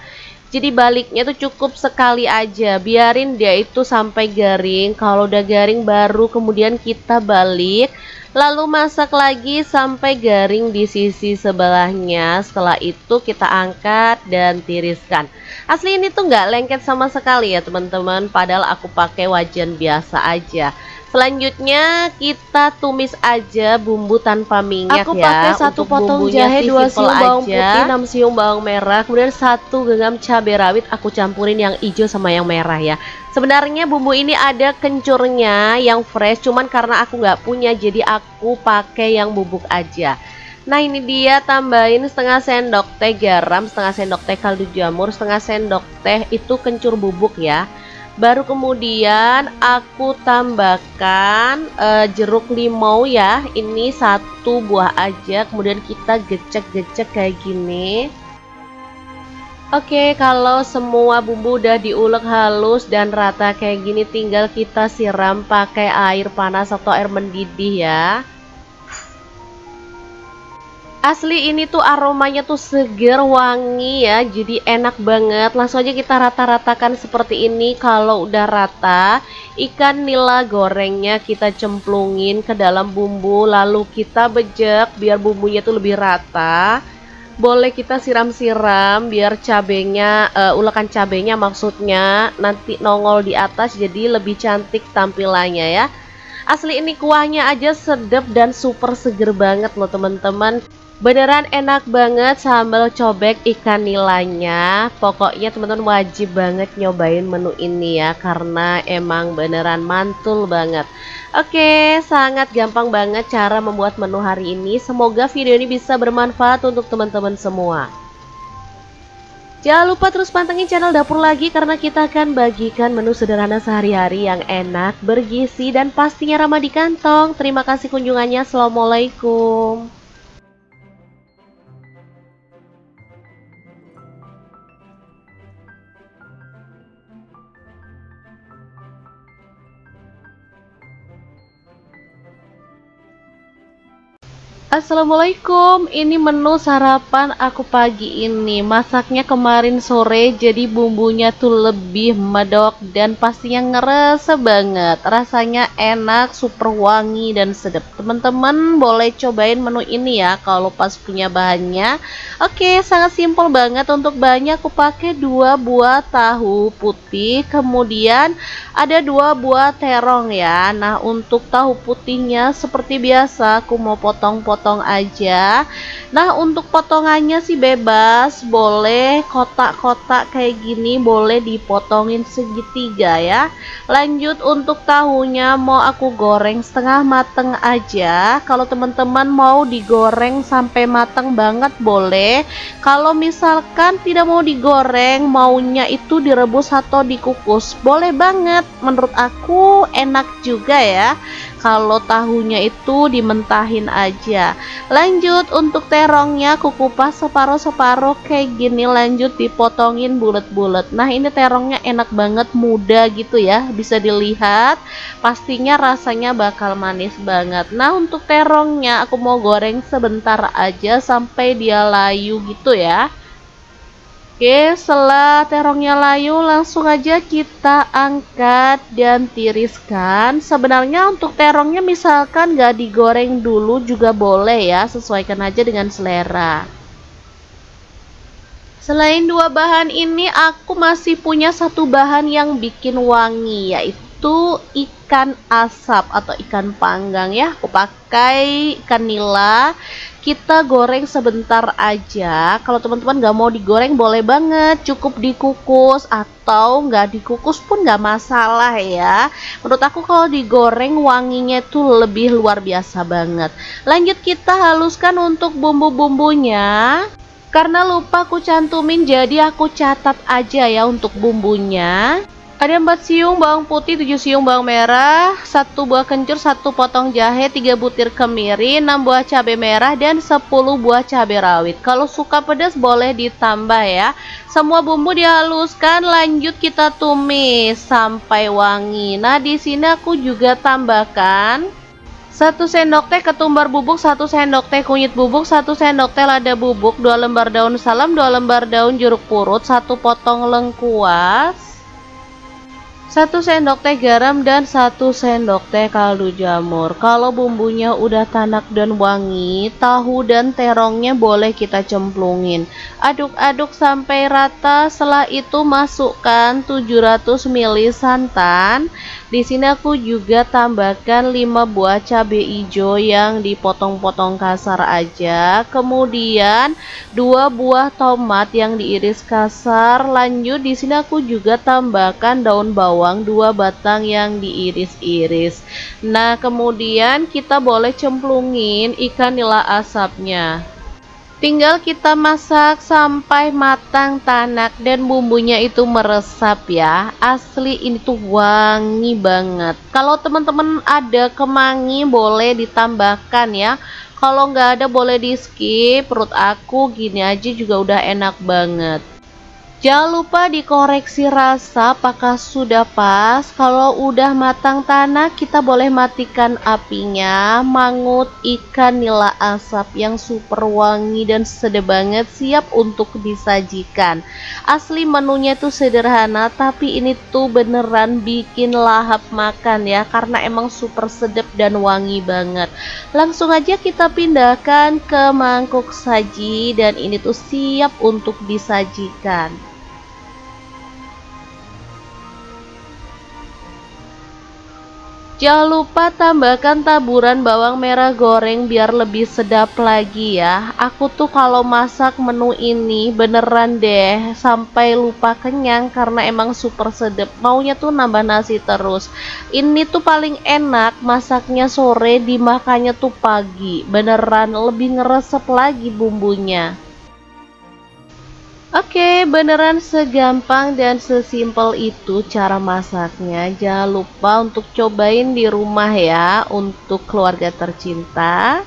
Jadi baliknya tuh cukup sekali aja, biarin dia itu sampai garing. Kalau udah garing baru kemudian kita balik. Lalu masak lagi sampai garing di sisi sebelahnya. Setelah itu kita angkat dan tiriskan. Asli ini tuh nggak lengket sama sekali ya teman-teman. Padahal aku pakai wajan biasa aja. Selanjutnya kita tumis aja bumbu tanpa minyak Aku ya. pakai 1 potong jahe, 2 siung bawang putih, 6 siung bawang merah, kemudian 1 genggam cabai rawit. Aku campurin yang hijau sama yang merah ya. Sebenarnya bumbu ini ada kencurnya yang fresh, cuman karena aku nggak punya jadi aku pakai yang bubuk aja. Nah ini dia, tambahin setengah sendok teh garam, setengah sendok teh kaldu jamur, setengah sendok teh itu kencur bubuk ya. Baru kemudian aku tambahkan jeruk limau ya. Ini 1 buah aja. Kemudian kita gecek-gecek kayak gini. Oke, kalau semua bumbu udah diulek halus dan rata kayak gini, tinggal kita siram pakai air panas atau air mendidih ya. Asli ini tuh aromanya tuh seger, wangi ya, jadi enak banget. Langsung aja kita rata-ratakan seperti ini. Kalau udah rata, ikan nila gorengnya kita cemplungin ke dalam bumbu, lalu kita bejek biar bumbunya tuh lebih rata. Boleh kita siram-siram biar cabenya, ulekan cabenya maksudnya nanti nongol di atas jadi lebih cantik tampilannya ya. Asli ini kuahnya aja sedap dan super seger banget loh teman-teman. Beneran enak banget sambal cobek ikan nilanya. Pokoknya teman-teman wajib banget nyobain menu ini ya, karena emang beneran mantul banget. Oke, sangat gampang banget cara membuat menu hari ini. Semoga video ini bisa bermanfaat untuk teman-teman semua. Jangan lupa terus pantengin channel Dapur Lagi karena kita akan bagikan menu sederhana sehari-hari yang enak, bergizi, dan pastinya ramah di kantong. Terima kasih kunjungannya. Assalamualaikum. Assalamualaikum, ini menu sarapan aku pagi ini. Masaknya kemarin sore jadi bumbunya tuh lebih medok dan pastinya ngerasa banget. Rasanya enak, super wangi dan sedap. Teman-teman boleh cobain menu ini ya kalau pas punya bahannya. Oke, sangat simpel banget. Untuk bahannya aku pakai 2 buah tahu putih, kemudian ada 2 buah terong ya. Nah, untuk tahu putihnya seperti biasa aku mau potong-potong potong aja. Nah, untuk potongannya sih bebas, boleh kotak-kotak kayak gini, boleh dipotongin segitiga ya. Lanjut untuk tahunya mau aku goreng setengah mateng aja. Kalau teman-teman mau digoreng sampai mateng banget boleh. Kalau misalkan tidak mau digoreng, maunya itu direbus atau dikukus, boleh banget. Menurut aku enak juga ya kalau tahunya itu dimentahin aja. Lanjut untuk terongnya aku kupas separuh-separuh kayak gini, lanjut dipotongin bulat-bulat. Nah, ini terongnya enak banget, muda gitu ya, bisa dilihat. Pastinya rasanya bakal manis banget. Nah, untuk terongnya aku mau goreng sebentar aja sampai dia layu gitu ya. Oke, setelah terongnya layu langsung aja kita angkat dan tiriskan. Sebenarnya untuk terongnya misalkan gak digoreng dulu juga boleh ya, sesuaikan aja dengan selera. Selain dua bahan ini, aku masih punya satu bahan yang bikin wangi, yaitu ikan asap atau ikan panggang ya. Aku pakai ikan nila. Kita goreng sebentar aja. Kalau teman-teman nggak mau digoreng boleh banget, cukup dikukus atau nggak dikukus pun nggak masalah ya. Menurut aku kalau digoreng wanginya tuh lebih luar biasa banget. Lanjut kita haluskan untuk bumbu-bumbunya. Karena lupa aku cantumin, jadi aku catat aja ya untuk bumbunya. Ada 4 siung bawang putih, 7 siung bawang merah, 1 buah kencur, 1 potong jahe, 3 butir kemiri, 6 buah cabai merah, dan 10 buah cabai rawit. Kalau suka pedas boleh ditambah ya. Semua bumbu dihaluskan, lanjut kita tumis sampai wangi. Nah, di sini aku juga tambahkan 1 sendok teh ketumbar bubuk, 1 sendok teh kunyit bubuk, 1 sendok teh lada bubuk, 2 lembar daun salam, 2 lembar daun jeruk purut, 1 potong lengkuas, 1 sendok teh garam, dan 1 sendok teh kaldu jamur. Kalau bumbunya udah tanak dan wangi, tahu dan terongnya boleh kita cemplungin. Aduk-aduk sampai rata. Setelah itu masukkan 700 ml santan. Di sini aku juga tambahkan 5 buah cabai hijau yang dipotong-potong kasar aja. Kemudian 2 buah tomat yang diiris kasar. Lanjut di sini aku juga tambahkan daun bawang 2 batang yang diiris-iris. Nah, kemudian kita boleh cemplungin ikan nila asapnya. Tinggal kita masak sampai matang tanak dan bumbunya itu meresap ya. Asli ini tuh wangi banget. Kalau teman-teman ada kemangi boleh ditambahkan ya. Kalau nggak ada boleh di skip. Perut aku gini aja juga udah enak banget. Jangan lupa dikoreksi rasa apakah sudah pas. Kalau udah matang tanah, kita boleh matikan apinya. Mangut ikan nila asap yang super wangi dan sedap banget, siap untuk disajikan. Asli menunya tuh sederhana, tapi ini tuh beneran bikin lahap makan ya, karena emang super sedap dan wangi banget. Langsung aja kita pindahkan ke mangkuk saji dan ini tuh siap untuk disajikan. Jangan lupa tambahkan taburan bawang merah goreng biar lebih sedap lagi ya. Aku tuh kalau masak menu ini beneran deh sampai lupa kenyang karena emang super sedap. Maunya tuh nambah nasi terus. Ini tuh paling enak masaknya sore, dimakannya tuh pagi. Beneran lebih ngeresep lagi bumbunya. Oke, beneran segampang dan sesimpel itu cara masaknya. Jangan lupa untuk cobain di rumah ya untuk keluarga tercinta.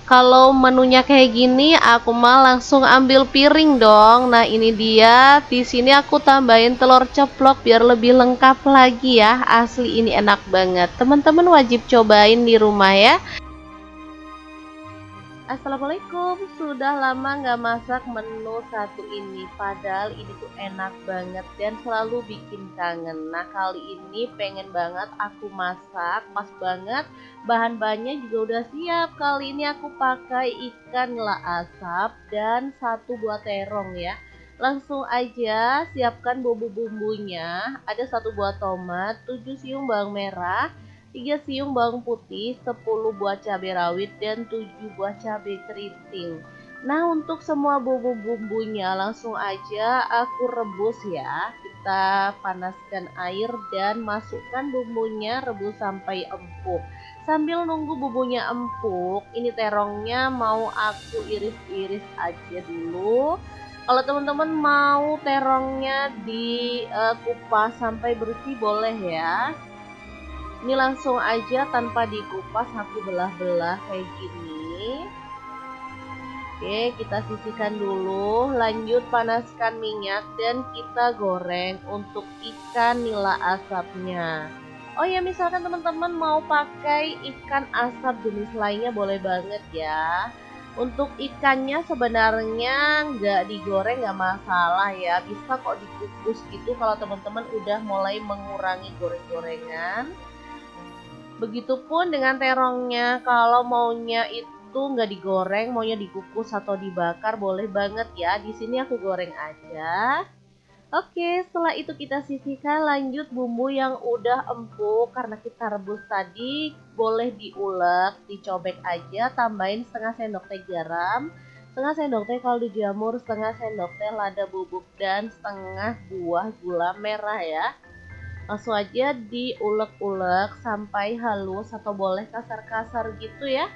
Kalau menunya kayak gini, aku mah langsung ambil piring dong. Nah, ini dia. Di sini aku tambahin telur ceplok biar lebih lengkap lagi ya. Asli ini enak banget. Teman-teman wajib cobain di rumah ya. Assalamualaikum, sudah lama nggak masak menu satu ini, padahal ini tuh enak banget dan selalu bikin kangen. Nah, kali ini pengen banget aku masak, pas banget bahan-bahannya juga udah siap. Kali ini aku pakai ikan nila asap dan 1 buah terong ya. Langsung aja siapkan bumbu-bumbunya. Ada 1 buah tomat, 7 siung bawang merah, 3 siung bawang putih, 10 buah cabai rawit, dan 7 buah cabai keriting. Nah, untuk semua bumbu-bumbunya langsung aja aku rebus ya. Kita panaskan air dan masukkan bumbunya, rebus sampai empuk. Sambil nunggu bumbunya empuk, ini terongnya mau aku iris-iris aja dulu. Kalau teman-teman mau terongnya dikupas sampai bersih boleh ya. Ini langsung aja tanpa dikupas aku belah-belah kayak gini. Oke, kita sisihkan dulu. Lanjut panaskan minyak dan kita goreng untuk ikan nila asapnya. Oh ya, misalkan teman-teman mau pakai ikan asap jenis lainnya boleh banget ya. Untuk ikannya sebenarnya nggak digoreng nggak masalah ya, bisa kok dikukus gitu kalau teman-teman udah mulai mengurangi goreng-gorengan. Begitupun dengan terongnya, kalau maunya itu nggak digoreng, maunya dikukus atau dibakar boleh banget ya. Di sini aku goreng aja. Oke, setelah itu kita sisihkan. Lanjut bumbu yang udah empuk karena kita rebus tadi boleh diulek, dicobek aja, tambahin setengah sendok teh garam, setengah sendok teh kaldu jamur, setengah sendok teh lada bubuk, dan setengah buah gula merah ya. Langsung aja diulek-ulek sampai halus atau boleh kasar-kasar gitu ya.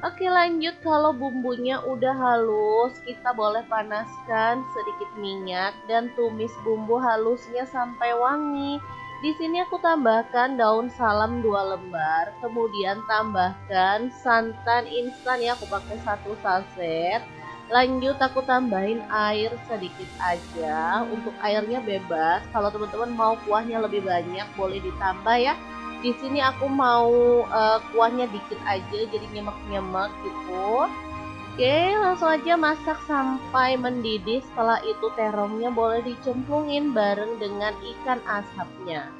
Oke, lanjut, kalau bumbunya udah halus, kita boleh panaskan sedikit minyak dan tumis bumbu halusnya sampai wangi. Di sini aku tambahkan daun salam 2 lembar, kemudian tambahkan santan instan ya, aku pakai 1 saset. Lanjut aku tambahin air sedikit aja, untuk airnya bebas. Kalau teman-teman mau kuahnya lebih banyak boleh ditambah ya. Di sini aku mau kuahnya dikit aja jadi nyemek-nyemek gitu. Oke, langsung aja masak sampai mendidih. Setelah itu terongnya boleh dicemplungin bareng dengan ikan asapnya.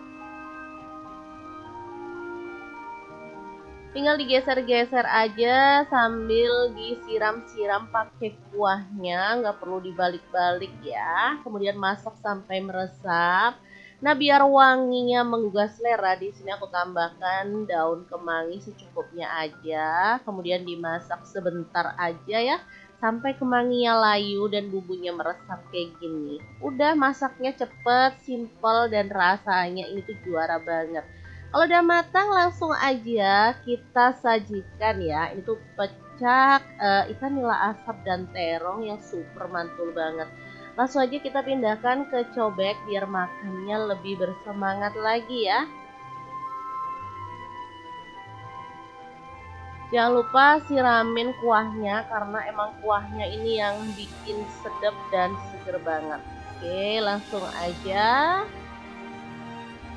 Tinggal digeser-geser aja sambil disiram-siram pakai kuahnya, nggak perlu dibalik-balik ya. Kemudian masak sampai meresap. Nah, biar wanginya menggugah selera, di sini aku tambahkan daun kemangi secukupnya aja. Kemudian dimasak sebentar aja ya, sampai kemanginya layu dan bumbunya meresap kayak gini. Udah, masaknya cepet, simple, dan rasanya ini tuh juara banget. Kalau udah matang langsung aja kita sajikan ya. Ini tuh pecak ikan nila asap dan terong yang super mantul banget. Langsung aja kita pindahkan ke cobek biar makannya lebih bersemangat lagi ya. Jangan lupa siramin kuahnya karena emang kuahnya ini yang bikin sedap dan seger banget. Oke, langsung aja.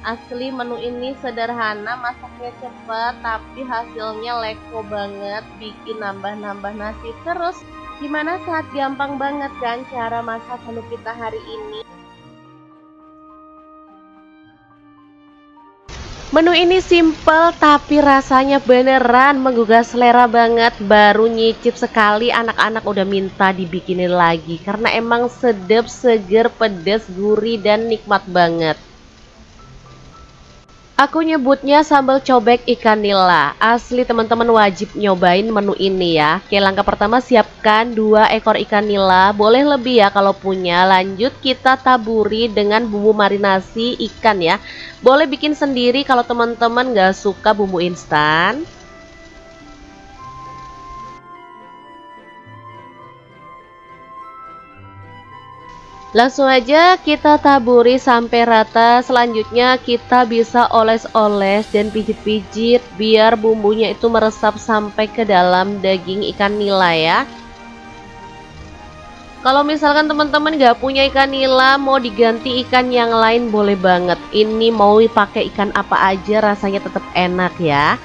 Asli menu ini sederhana, masaknya cepat, tapi hasilnya leko banget, bikin nambah-nambah nasi terus. Gimana, saat gampang banget kan cara masak menu kita hari ini? Menu ini simple tapi rasanya beneran menggugah selera banget. Baru nyicip sekali anak-anak udah minta dibikinin lagi karena emang sedap, seger, pedas, gurih, dan nikmat banget. Aku nyebutnya sambal cobek ikan nila. Asli teman-teman wajib nyobain menu ini ya. Oke, langkah pertama siapkan 2 ekor ikan nila. Boleh lebih ya kalau punya. Lanjut kita taburi dengan bumbu marinasi ikan ya. Boleh bikin sendiri kalau teman-teman gak suka bumbu instan. Langsung aja kita taburi sampai rata. Selanjutnya kita bisa oles-oles dan pijit-pijit biar bumbunya itu meresap sampai ke dalam daging ikan nila ya. Kalau misalkan teman-teman gak punya ikan nila, mau diganti ikan yang lain boleh banget. Ini mau pakai ikan apa aja rasanya tetap enak ya.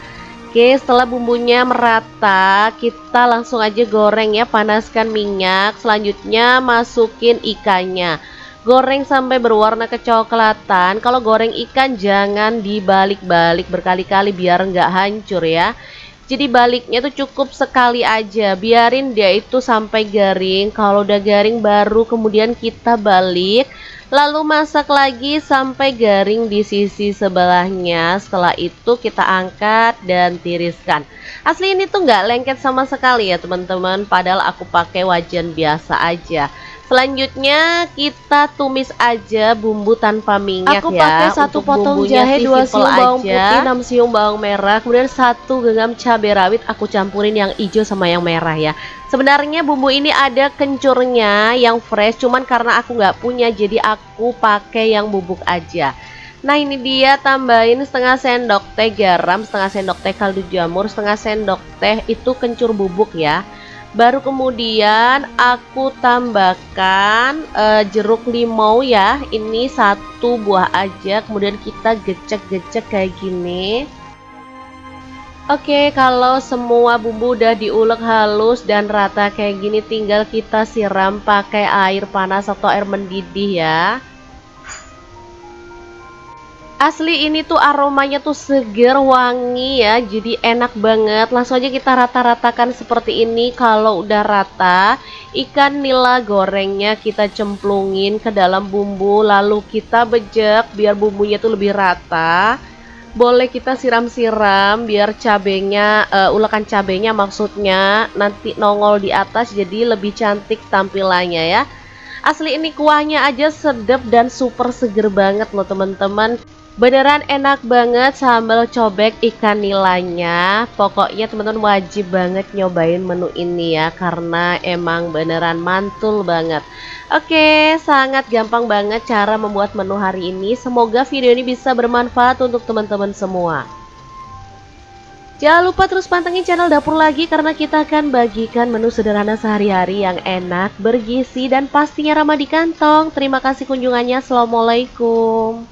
Oke, setelah bumbunya merata, kita langsung aja goreng ya, panaskan minyak. Selanjutnya masukin ikannya. Goreng sampai berwarna kecoklatan. Kalau goreng ikan jangan dibalik-balik berkali-kali biar nggak hancur ya. Jadi baliknya tuh cukup sekali aja, biarin dia itu sampai garing. Kalau udah garing baru kemudian kita balik. Lalu masak lagi sampai garing di sisi sebelahnya. Setelah itu kita angkat dan tiriskan. Asli ini tuh nggak lengket sama sekali ya teman-teman, padahal aku pakai wajan biasa aja. Selanjutnya kita tumis aja bumbu tanpa minyak. Aku ya. pakai 1 Untuk potong bumbunya jahe, sih 2 simple siung bawang aja. putih, 6 siung bawang merah, kemudian 1 genggam cabai rawit. Aku campurin yang hijau sama yang merah ya. Sebenarnya bumbu ini ada kencurnya yang fresh, cuman karena aku nggak punya jadi aku pakai yang bubuk aja. Nah ini dia, tambahin setengah sendok teh garam, setengah sendok teh kaldu jamur, setengah sendok teh itu kencur bubuk ya. Baru kemudian aku tambahkan jeruk limau ya, ini 1 buah aja. Kemudian kita gecek-gecek kayak gini. Oke, kalau semua bumbu udah diulek halus dan rata kayak gini, tinggal kita siram pakai air panas atau air mendidih ya. Asli ini tuh aromanya tuh seger, wangi ya, jadi enak banget. Langsung aja kita rata-ratakan seperti ini. Kalau udah rata, ikan nila gorengnya kita cemplungin ke dalam bumbu, lalu kita bejek biar bumbunya tuh lebih rata. Boleh kita siram-siram biar cabenya, ulekan cabenya maksudnya nanti nongol di atas, jadi lebih cantik tampilannya ya. Asli ini kuahnya aja sedap dan super seger banget loh teman-teman. Beneran enak banget sambal cobek ikan nilanya. Pokoknya teman-teman wajib banget nyobain menu ini ya, karena emang beneran mantul banget. Oke, sangat gampang banget cara membuat menu hari ini. Semoga video ini bisa bermanfaat untuk teman-teman semua. Jangan lupa terus pantengin channel Dapur Lagi, karena kita akan bagikan menu sederhana sehari-hari yang enak, bergizi, dan pastinya ramah di kantong. Terima kasih kunjungannya. Assalamualaikum.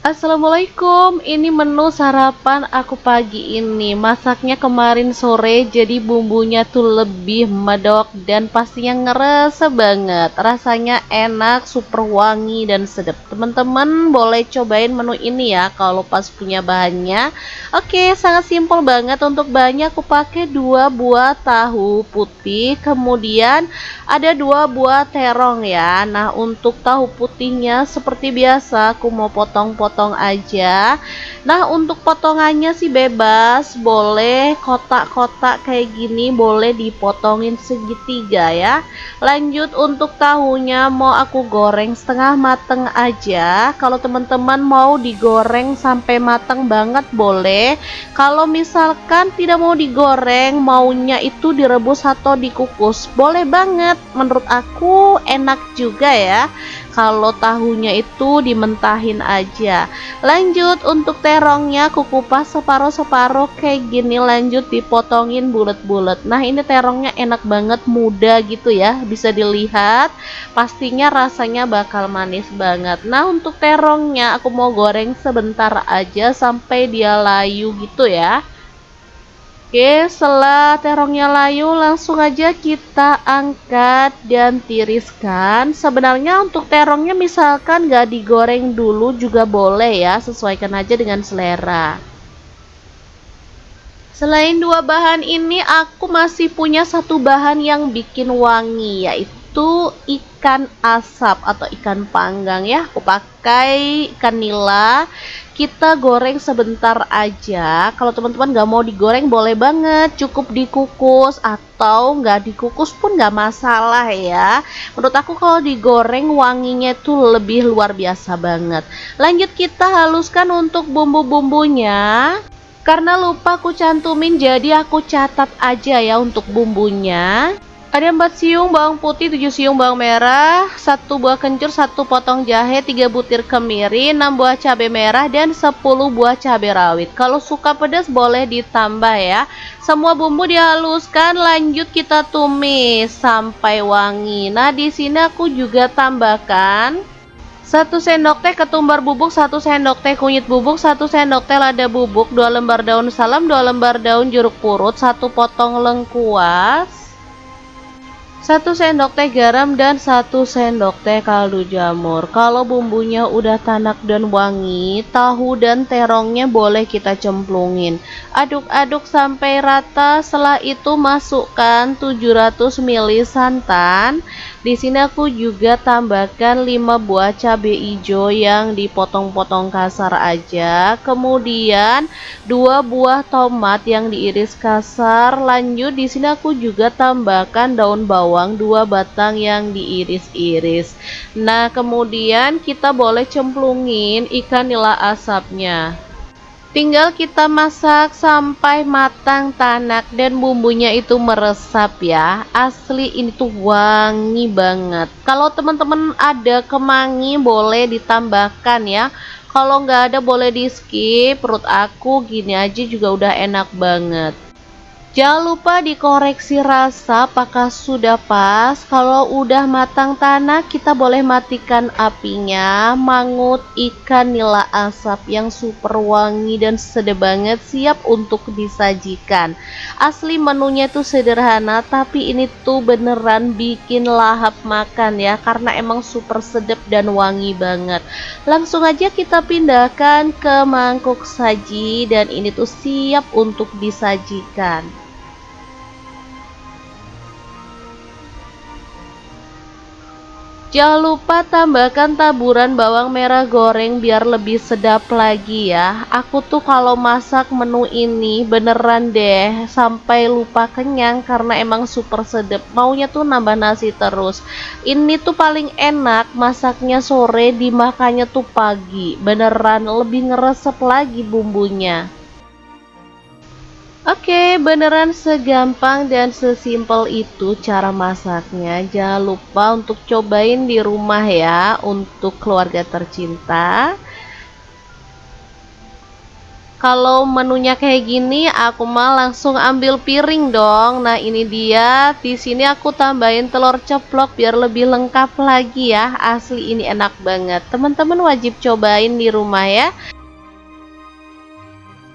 Assalamualaikum, ini menu sarapan aku pagi ini. Masaknya kemarin sore, jadi bumbunya tuh lebih medok dan pastinya ngerasa banget. Rasanya enak, super wangi dan sedap. Teman-teman boleh cobain menu ini ya kalau pas punya bahannya. Oke, sangat simpel banget. Untuk bahannya aku pakai 2 buah tahu putih, kemudian ada 2 buah terong ya. Nah, untuk tahu putihnya seperti biasa aku mau potong-potong aja. Nah, untuk potongannya sih bebas, boleh kotak-kotak kayak gini, boleh dipotongin segitiga ya. Lanjut untuk tahunya mau aku goreng setengah mateng aja. Kalau teman-teman mau digoreng sampai mateng banget boleh. Kalau misalkan tidak mau digoreng, maunya itu direbus atau dikukus, boleh banget. Menurut aku enak juga ya kalau tahunya itu dimentahin aja. Lanjut untuk terongnya aku kupas separuh-separuh kayak gini, lanjut dipotongin bulat-bulat. Nah, ini terongnya enak banget, muda gitu ya, bisa dilihat. Pastinya rasanya bakal manis banget. Nah, untuk terongnya aku mau goreng sebentar aja sampai dia layu gitu ya. Oke, setelah terongnya layu langsung aja kita angkat dan tiriskan. Sebenarnya untuk terongnya misalkan gak digoreng dulu juga boleh ya, sesuaikan aja dengan selera. Selain 2 bahan ini, aku masih punya 1 bahan yang bikin wangi, yaitu ikan asap atau ikan panggang ya. Aku pakai ikan nila. Kita goreng sebentar aja. Kalau teman-teman nggak mau digoreng boleh banget, cukup dikukus atau nggak dikukus pun nggak masalah ya. Menurut aku kalau digoreng wanginya tuh lebih luar biasa banget. Lanjut kita haluskan untuk bumbu-bumbunya. Karena lupa aku cantumin, jadi aku catat aja ya untuk bumbunya. Ada 4 siung bawang putih, 7 siung bawang merah, 1 buah kencur, 1 potong jahe, 3 butir kemiri, 6 buah cabai merah, dan 10 buah cabai rawit. Kalau suka pedas boleh ditambah ya. Semua bumbu dihaluskan, lanjut kita tumis sampai wangi. Nah, di sini aku juga tambahkan 1 sendok teh ketumbar bubuk, 1 sendok teh kunyit bubuk, 1 sendok teh lada bubuk, 2 lembar daun salam, 2 lembar daun jeruk purut, 1 potong lengkuas, 1 sendok teh garam dan 1 sendok teh kaldu jamur. Kalau bumbunya udah tanak dan wangi, tahu dan terongnya boleh kita cemplungin. Aduk-aduk sampai rata. Setelah itu masukkan 700 ml santan. Di sini aku juga tambahkan 5 buah cabai hijau yang dipotong-potong kasar aja. Kemudian 2 buah tomat yang diiris kasar. Lanjut di sini aku juga tambahkan daun bawang 2 batang yang diiris-iris. Nah, kemudian kita boleh cemplungin ikan nila asapnya. Tinggal kita masak sampai matang tanak dan bumbunya itu meresap ya. Asli ini tuh wangi banget. Kalau teman-teman ada kemangi boleh ditambahkan ya. Kalau nggak ada boleh di skip. Perut aku gini aja juga udah enak banget. Jangan lupa dikoreksi rasa apakah sudah pas. Kalau udah matang tanak, kita boleh matikan apinya. Mangut ikan nila asap yang super wangi dan sedap banget, siap untuk disajikan. Asli menunya tuh sederhana, tapi ini tuh beneran bikin lahap makan ya, karena emang super sedap dan wangi banget. Langsung aja kita pindahkan ke mangkuk saji dan ini tuh siap untuk disajikan. Jangan lupa tambahkan taburan bawang merah goreng biar lebih sedap lagi ya. Aku tuh kalau masak menu ini beneran deh sampai lupa kenyang karena emang super sedap. Maunya tuh nambah nasi terus. Ini tuh paling enak masaknya sore, dimakannya tuh pagi. Beneran lebih ngeresep lagi bumbunya. Oke, beneran segampang dan sesimpel itu cara masaknya. Jangan lupa untuk cobain di rumah ya untuk keluarga tercinta. Kalau menunya kayak gini, aku mah langsung ambil piring dong. Nah, ini dia. Di sini aku tambahin telur ceplok biar lebih lengkap lagi ya. Asli ini enak banget. Teman-teman wajib cobain di rumah ya.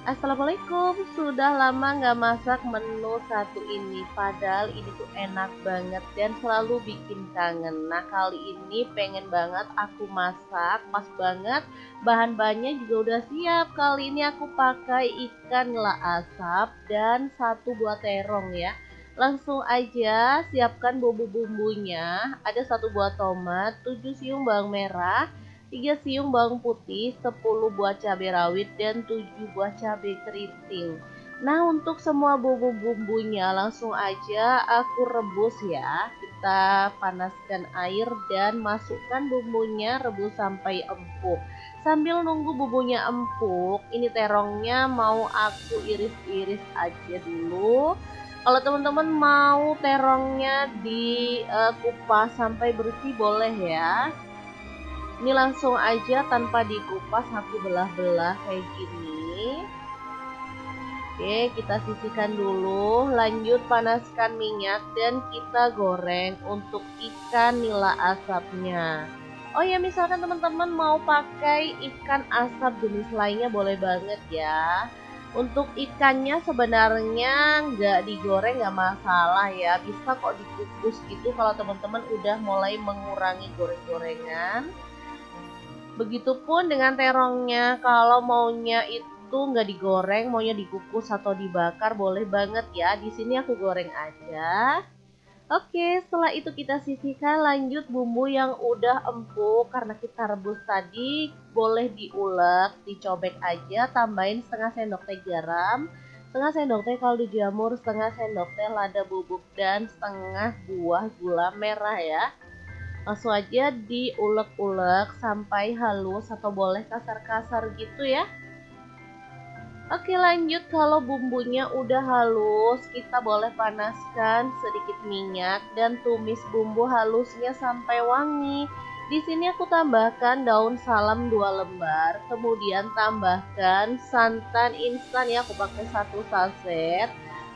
Assalamualaikum, sudah lama nggak masak menu satu ini, padahal ini tuh enak banget dan selalu bikin kangen. Nah, kali ini pengen banget aku masak, pas banget, bahan-bahannya juga udah siap. Kali ini aku pakai ikan nila asap dan 1 buah terong ya. Langsung aja siapkan bumbu-bumbunya. Ada 1 buah tomat, 7 siung bawang merah, 3 siung bawang putih, 10 buah cabai rawit, dan 7 buah cabai keriting. Nah, untuk semua bumbu-bumbunya langsung aja aku rebus ya. Kita panaskan air dan masukkan bumbunya, rebus sampai empuk. Sambil nunggu bumbunya empuk, ini terongnya mau aku iris-iris aja dulu. Kalau teman-teman mau terongnya dikupas sampai bersih boleh ya. Ini langsung aja tanpa dikupas aku belah-belah kayak gini. Oke, kita sisihkan dulu. Lanjut panaskan minyak dan kita goreng untuk ikan nila asapnya. Oh ya, misalkan teman-teman mau pakai ikan asap jenis lainnya boleh banget ya. Untuk ikannya sebenarnya nggak digoreng nggak masalah ya. Bisa kok dikukus gitu kalau teman-teman udah mulai mengurangi goreng-gorengan. Begitupun dengan terongnya, kalau maunya itu nggak digoreng, maunya dikukus atau dibakar boleh banget ya. Di sini aku goreng aja. Oke, setelah itu kita sisihkan. Lanjut bumbu yang udah empuk karena kita rebus tadi boleh diulek, dicobek aja. Tambahin setengah sendok teh garam, setengah sendok teh kaldu jamur, setengah sendok teh lada bubuk, dan setengah buah gula merah ya. Langsung aja diulek-ulek sampai halus atau boleh kasar-kasar gitu ya. Oke, lanjut. Kalau bumbunya udah halus, kita boleh panaskan sedikit minyak dan tumis bumbu halusnya sampai wangi. Di sini aku tambahkan daun salam 2 lembar, kemudian tambahkan santan instan ya, aku pakai 1 saset.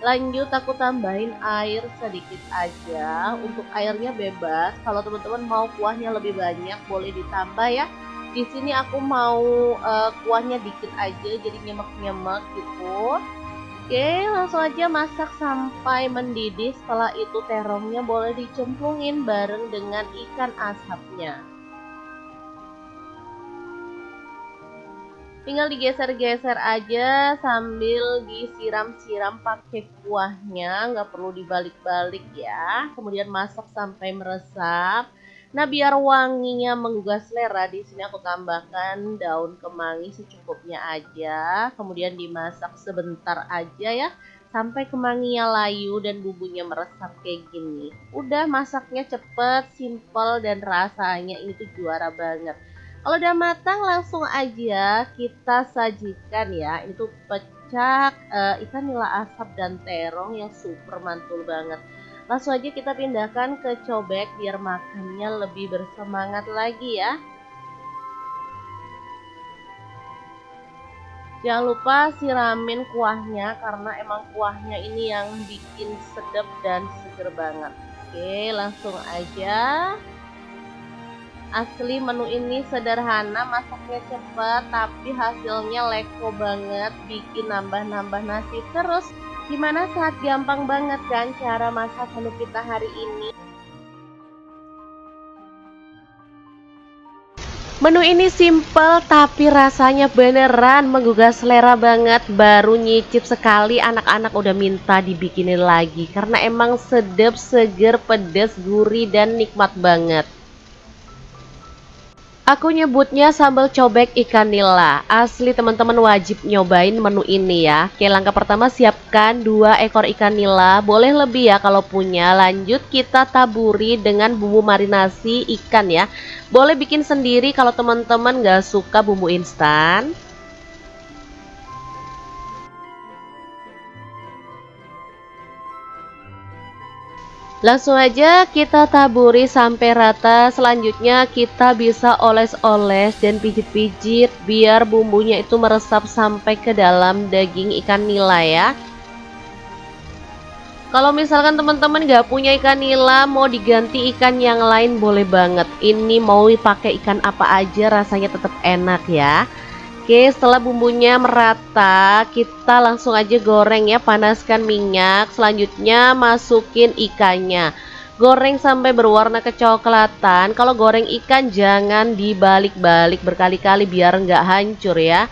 Lanjut aku tambahin air sedikit aja. Untuk airnya bebas. Kalau teman-teman mau kuahnya lebih banyak boleh ditambah ya. Di sini aku mau kuahnya dikit aja jadi nyemek-nyemek gitu. Oke, langsung aja masak sampai mendidih. Setelah itu terongnya boleh dicemplungin bareng dengan ikan asapnya. Tinggal digeser-geser aja sambil disiram-siram pakai kuahnya, nggak perlu dibalik-balik ya. Kemudian masak sampai meresap. Nah, biar wanginya menggugah selera, di sini aku tambahkan daun kemangi secukupnya aja. Kemudian dimasak sebentar aja ya, sampai kemanginya layu dan bumbunya meresap kayak gini. Udah, masaknya cepet, simple, dan rasanya ini tuh juara banget. Kalau udah matang langsung aja kita sajikan ya. Itu pecak ikan nila asap dan terong yang super mantul banget. Langsung aja kita pindahkan ke cobek biar makannya lebih bersemangat lagi ya. Jangan lupa siramin kuahnya karena emang kuahnya ini yang bikin sedap dan seger banget. Oke, langsung aja. Asli menu ini sederhana, masaknya cepat, tapi hasilnya leko banget, bikin nambah-nambah nasi terus. Gimana, sangat gampang banget kan cara masak menu kita hari ini? Menu ini simple tapi rasanya beneran menggugah selera banget. Baru nyicip sekali anak-anak udah minta dibikinin lagi karena emang sedep, seger, pedes, gurih, dan nikmat banget. Aku nyebutnya sambal cobek ikan nila. Asli teman-teman wajib nyobain menu ini ya. Oke, langkah pertama siapkan 2 ekor ikan nila. Boleh lebih ya kalau punya. Lanjut kita taburi dengan bumbu marinasi ikan ya. Boleh bikin sendiri kalau teman-teman gak suka bumbu instan. Langsung aja kita taburi sampai rata. Selanjutnya kita bisa oles-oles dan pijit-pijit biar bumbunya itu meresap sampai ke dalam daging ikan nila ya. Kalau misalkan teman-teman gak punya ikan nila, mau diganti ikan yang lain boleh banget. Ini mau pakai ikan apa aja rasanya tetap enak ya. Oke, setelah bumbunya merata, kita langsung aja goreng ya, panaskan minyak. Selanjutnya masukin ikannya. Goreng sampai berwarna kecoklatan. Kalau goreng ikan jangan dibalik-balik berkali-kali biar nggak hancur ya.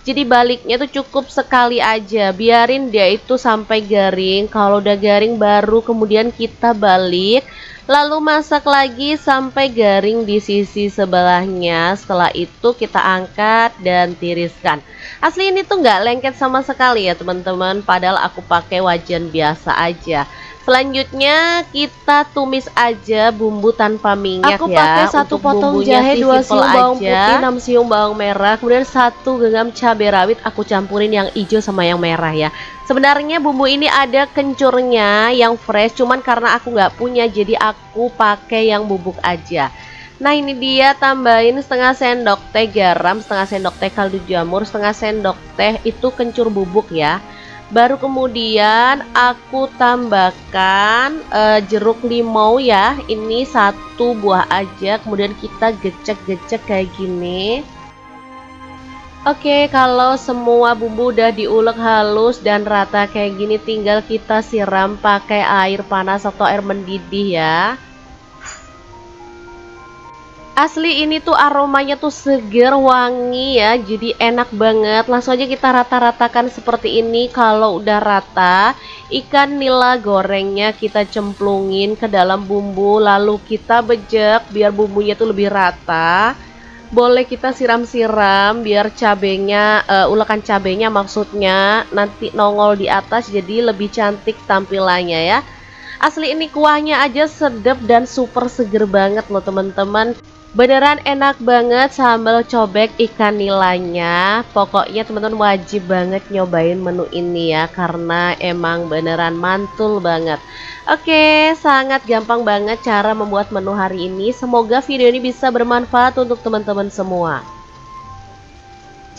Jadi baliknya tuh cukup sekali aja, biarin dia itu sampai garing. Kalau udah garing baru kemudian kita balik. Lalu masak lagi sampai garing di sisi sebelahnya. Setelah itu kita angkat dan tiriskan. Asli ini tuh nggak lengket sama sekali ya teman-teman. Padahal aku pakai wajan biasa aja. Selanjutnya kita tumis aja bumbu tanpa minyak Aku ya. pakai 1 Untuk potong bumbunya jahe, sih 2 simple siung bawang aja. putih, 6 siung bawang merah, kemudian 1 genggam cabai rawit aku campurin yang hijau sama yang merah ya. Sebenarnya bumbu ini ada kencurnya yang fresh, cuman karena aku nggak punya jadi aku pakai yang bubuk aja. Nah ini dia, tambahin setengah sendok teh garam, setengah sendok teh kaldu jamur, setengah sendok teh itu kencur bubuk ya. Baru kemudian aku tambahkan jeruk limau ya. Ini 1 buah aja. Kemudian kita gecek-gecek kayak gini. Oke, kalau semua bumbu udah diulek halus dan rata kayak gini, tinggal kita siram pakai air panas atau air mendidih ya. Asli ini tuh aromanya tuh seger, wangi ya, jadi enak banget. Langsung aja kita rata-ratakan seperti ini. Kalau udah rata, ikan nila gorengnya kita cemplungin ke dalam bumbu, lalu kita bejek biar bumbunya tuh lebih rata. Boleh kita siram-siram biar cabenya, ulekan cabenya maksudnya nanti nongol di atas jadi lebih cantik tampilannya ya. Asli ini kuahnya aja sedap dan super seger banget loh teman-teman. Beneran enak banget sambal cobek ikan nilanya. Pokoknya teman-teman wajib banget nyobain menu ini ya, karena emang beneran mantul banget. Oke, sangat gampang banget cara membuat menu hari ini. Semoga video ini bisa bermanfaat untuk teman-teman semua.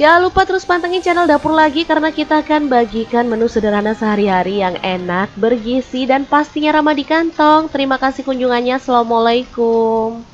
Jangan lupa terus pantengin channel Dapur Lagi karena kita akan bagikan menu sederhana sehari-hari yang enak, bergizi, dan pastinya ramah di kantong. Terima kasih kunjungannya. Assalamualaikum.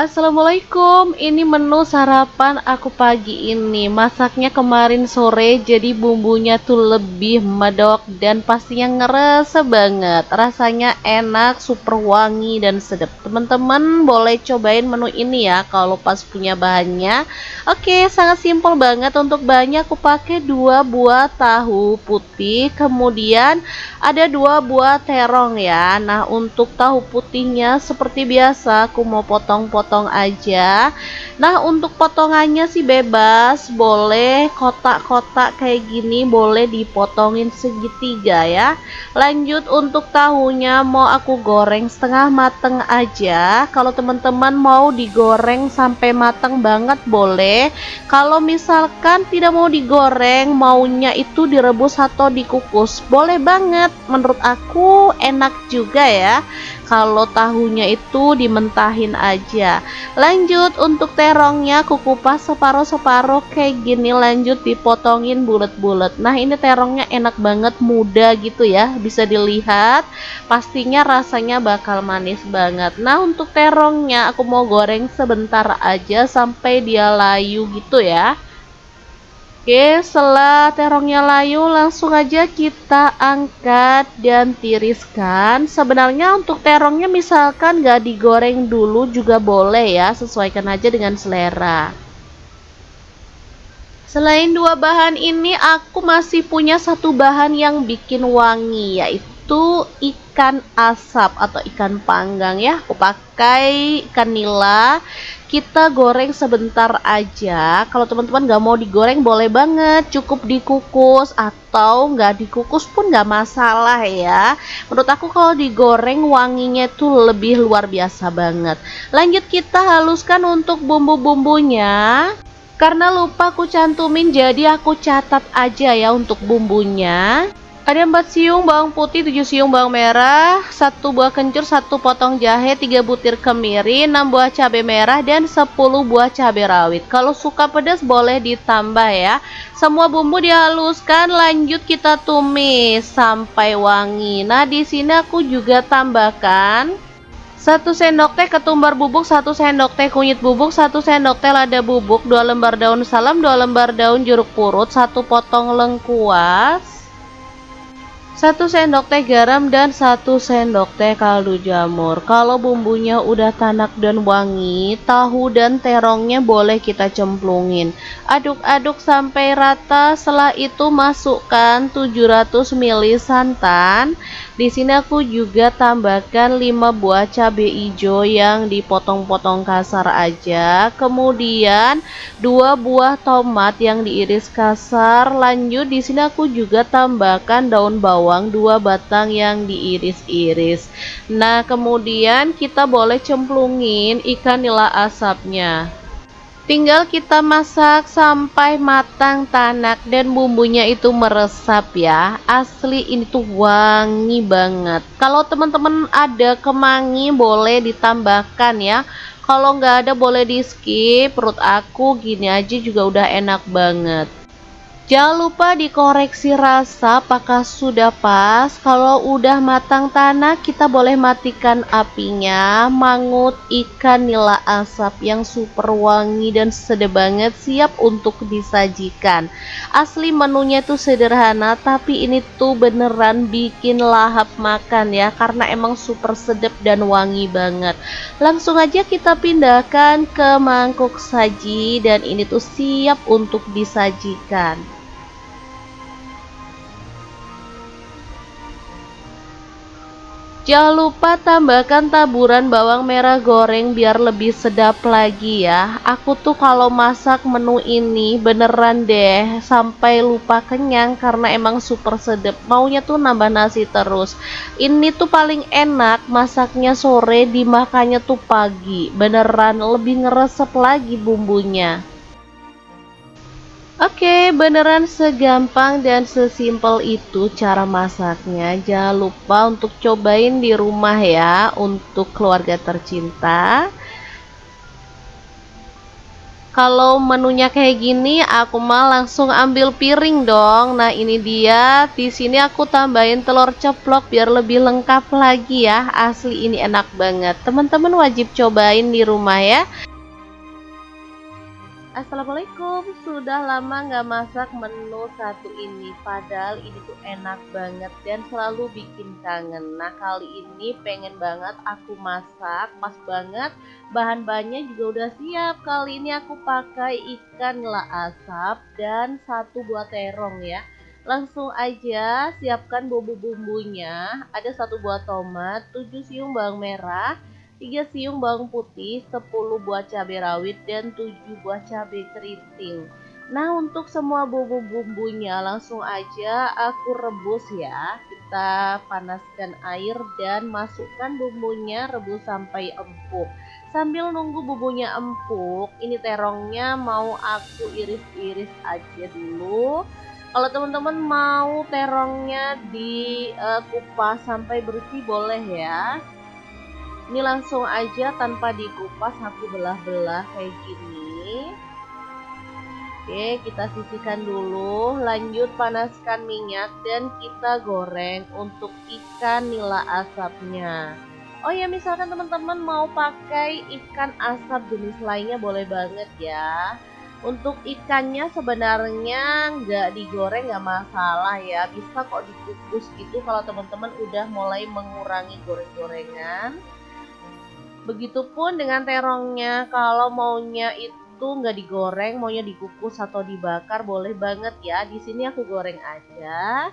Assalamualaikum, ini menu sarapan aku pagi ini. Masaknya kemarin sore, jadi bumbunya tuh lebih medok dan pastinya ngerasa banget. Rasanya enak, super wangi dan sedap. Teman-teman boleh cobain menu ini ya kalau pas punya bahannya. Oke, sangat simpel banget. Untuk bahannya aku pakai 2 buah tahu putih, kemudian ada 2 buah terong ya. Nah, untuk tahu putihnya seperti biasa aku mau potong-potong aja. Nah, untuk potongannya sih bebas, boleh kotak-kotak kayak gini, boleh dipotongin segitiga ya. Lanjut untuk tahunya mau aku goreng setengah mateng aja. Kalau teman-teman mau digoreng sampai mateng banget boleh. Kalau misalkan tidak mau digoreng, maunya itu direbus atau dikukus, boleh banget. Menurut aku enak juga ya kalau tahunya itu dimentahin aja. Lanjut untuk terongnya aku kupas separuh-separuh kayak gini, lanjut dipotongin bulat-bulat. Nah, ini terongnya enak banget, muda gitu ya, bisa dilihat. Pastinya rasanya bakal manis banget. Nah, untuk terongnya aku mau goreng sebentar aja sampai dia layu gitu ya. Oke, setelah terongnya layu langsung aja kita angkat dan tiriskan. Sebenarnya untuk terongnya misalkan gak digoreng dulu juga boleh ya, sesuaikan aja dengan selera. Selain 2 bahan ini, aku masih punya 1 bahan yang bikin wangi, yaitu ikan asap atau ikan panggang ya. Aku pakai ikan nila. Kita goreng sebentar aja. Kalau teman-teman nggak mau digoreng boleh banget, cukup dikukus atau nggak dikukus pun nggak masalah ya. Menurut aku kalau digoreng wanginya tuh lebih luar biasa banget. Lanjut kita haluskan untuk bumbu-bumbunya. Karena lupa aku cantumin, jadi aku catat aja ya untuk bumbunya. Ada 4 siung bawang putih, 7 siung bawang merah, 1 buah kencur, 1 potong jahe, 3 butir kemiri, 6 buah cabai merah, dan 10 buah cabai rawit. Kalau suka pedas boleh ditambah ya. Semua bumbu dihaluskan, lanjut kita tumis sampai wangi. Nah, di sini aku juga tambahkan 1 sendok teh ketumbar bubuk, 1 sendok teh kunyit bubuk, 1 sendok teh lada bubuk, 2 lembar daun salam, 2 lembar daun jeruk purut, 1 potong lengkuas, 1 sendok teh garam, dan 1 sendok teh kaldu jamur. Kalau bumbunya udah tanak dan wangi, tahu dan terongnya boleh kita cemplungin. Aduk-aduk sampai rata. Setelah itu masukkan 700 ml santan. Di sini aku juga tambahkan 5 buah cabai hijau yang dipotong-potong kasar aja. Kemudian 2 buah tomat yang diiris kasar. Lanjut di sini aku juga tambahkan daun bawang 2 batang yang diiris-iris. Nah, kemudian kita boleh cemplungin ikan nila asapnya. Tinggal kita masak sampai matang tanak dan bumbunya itu meresap ya. Asli ini tuh wangi banget. Kalau teman-teman ada kemangi boleh ditambahkan ya. Kalau nggak ada boleh di skip. Perut aku gini aja juga udah enak banget. Jangan lupa dikoreksi rasa apakah sudah pas. Kalau udah matang tanah, kita boleh matikan apinya. Mangut ikan nila asap yang super wangi dan sedap banget, siap untuk disajikan. Asli menunya tuh sederhana, tapi ini tuh beneran bikin lahap makan ya, karena emang super sedap dan wangi banget. Langsung aja kita pindahkan ke mangkuk saji dan ini tuh siap untuk disajikan. Jangan lupa tambahkan taburan bawang merah goreng biar lebih sedap lagi ya. Aku tuh kalau masak menu ini beneran deh sampai lupa kenyang karena emang super sedap. Maunya tuh nambah nasi terus. Ini tuh paling enak masaknya sore, dimakannya tuh pagi. Beneran lebih ngeresep lagi bumbunya. Oke, beneran segampang dan sesimpel itu cara masaknya. Jangan lupa untuk cobain di rumah ya untuk keluarga tercinta. Kalau menunya kayak gini, aku mah langsung ambil piring dong. Nah, ini dia. Di sini aku tambahin telur ceplok biar lebih lengkap lagi ya. Asli ini enak banget. Teman-teman wajib cobain di rumah ya. Assalamualaikum, sudah lama nggak masak menu satu ini. Padahal ini tuh enak banget dan selalu bikin kangen. Nah, kali ini pengen banget aku masak, pas banget. Bahan-bahannya juga udah siap. Kali ini aku pakai ikan nila asap dan satu buah terong ya. Langsung aja siapkan bumbu-bumbunya. Ada satu buah tomat, 7 siung bawang merah, 3 siung bawang putih, 10 buah cabai rawit, dan 7 buah cabai keriting. Nah, untuk semua bumbu-bumbunya langsung aja aku rebus ya. Kita panaskan air dan masukkan bumbunya, rebus sampai empuk. Sambil nunggu bumbunya empuk, ini terongnya mau aku iris-iris aja dulu. Kalau teman-teman mau terongnya dikupas sampai bersih boleh ya. Ini langsung aja tanpa dikupas aku belah-belah kayak gini. Oke, kita sisihkan dulu. Lanjut panaskan minyak dan kita goreng untuk ikan nila asapnya. Oh ya, misalkan teman-teman mau pakai ikan asap jenis lainnya boleh banget ya. Untuk ikannya sebenarnya nggak digoreng nggak masalah ya. Bisa kok dikukus gitu kalau teman-teman udah mulai mengurangi goreng-gorengan. Begitupun dengan terongnya, kalau maunya itu nggak digoreng, maunya dikukus atau dibakar boleh banget ya. Di sini aku goreng aja.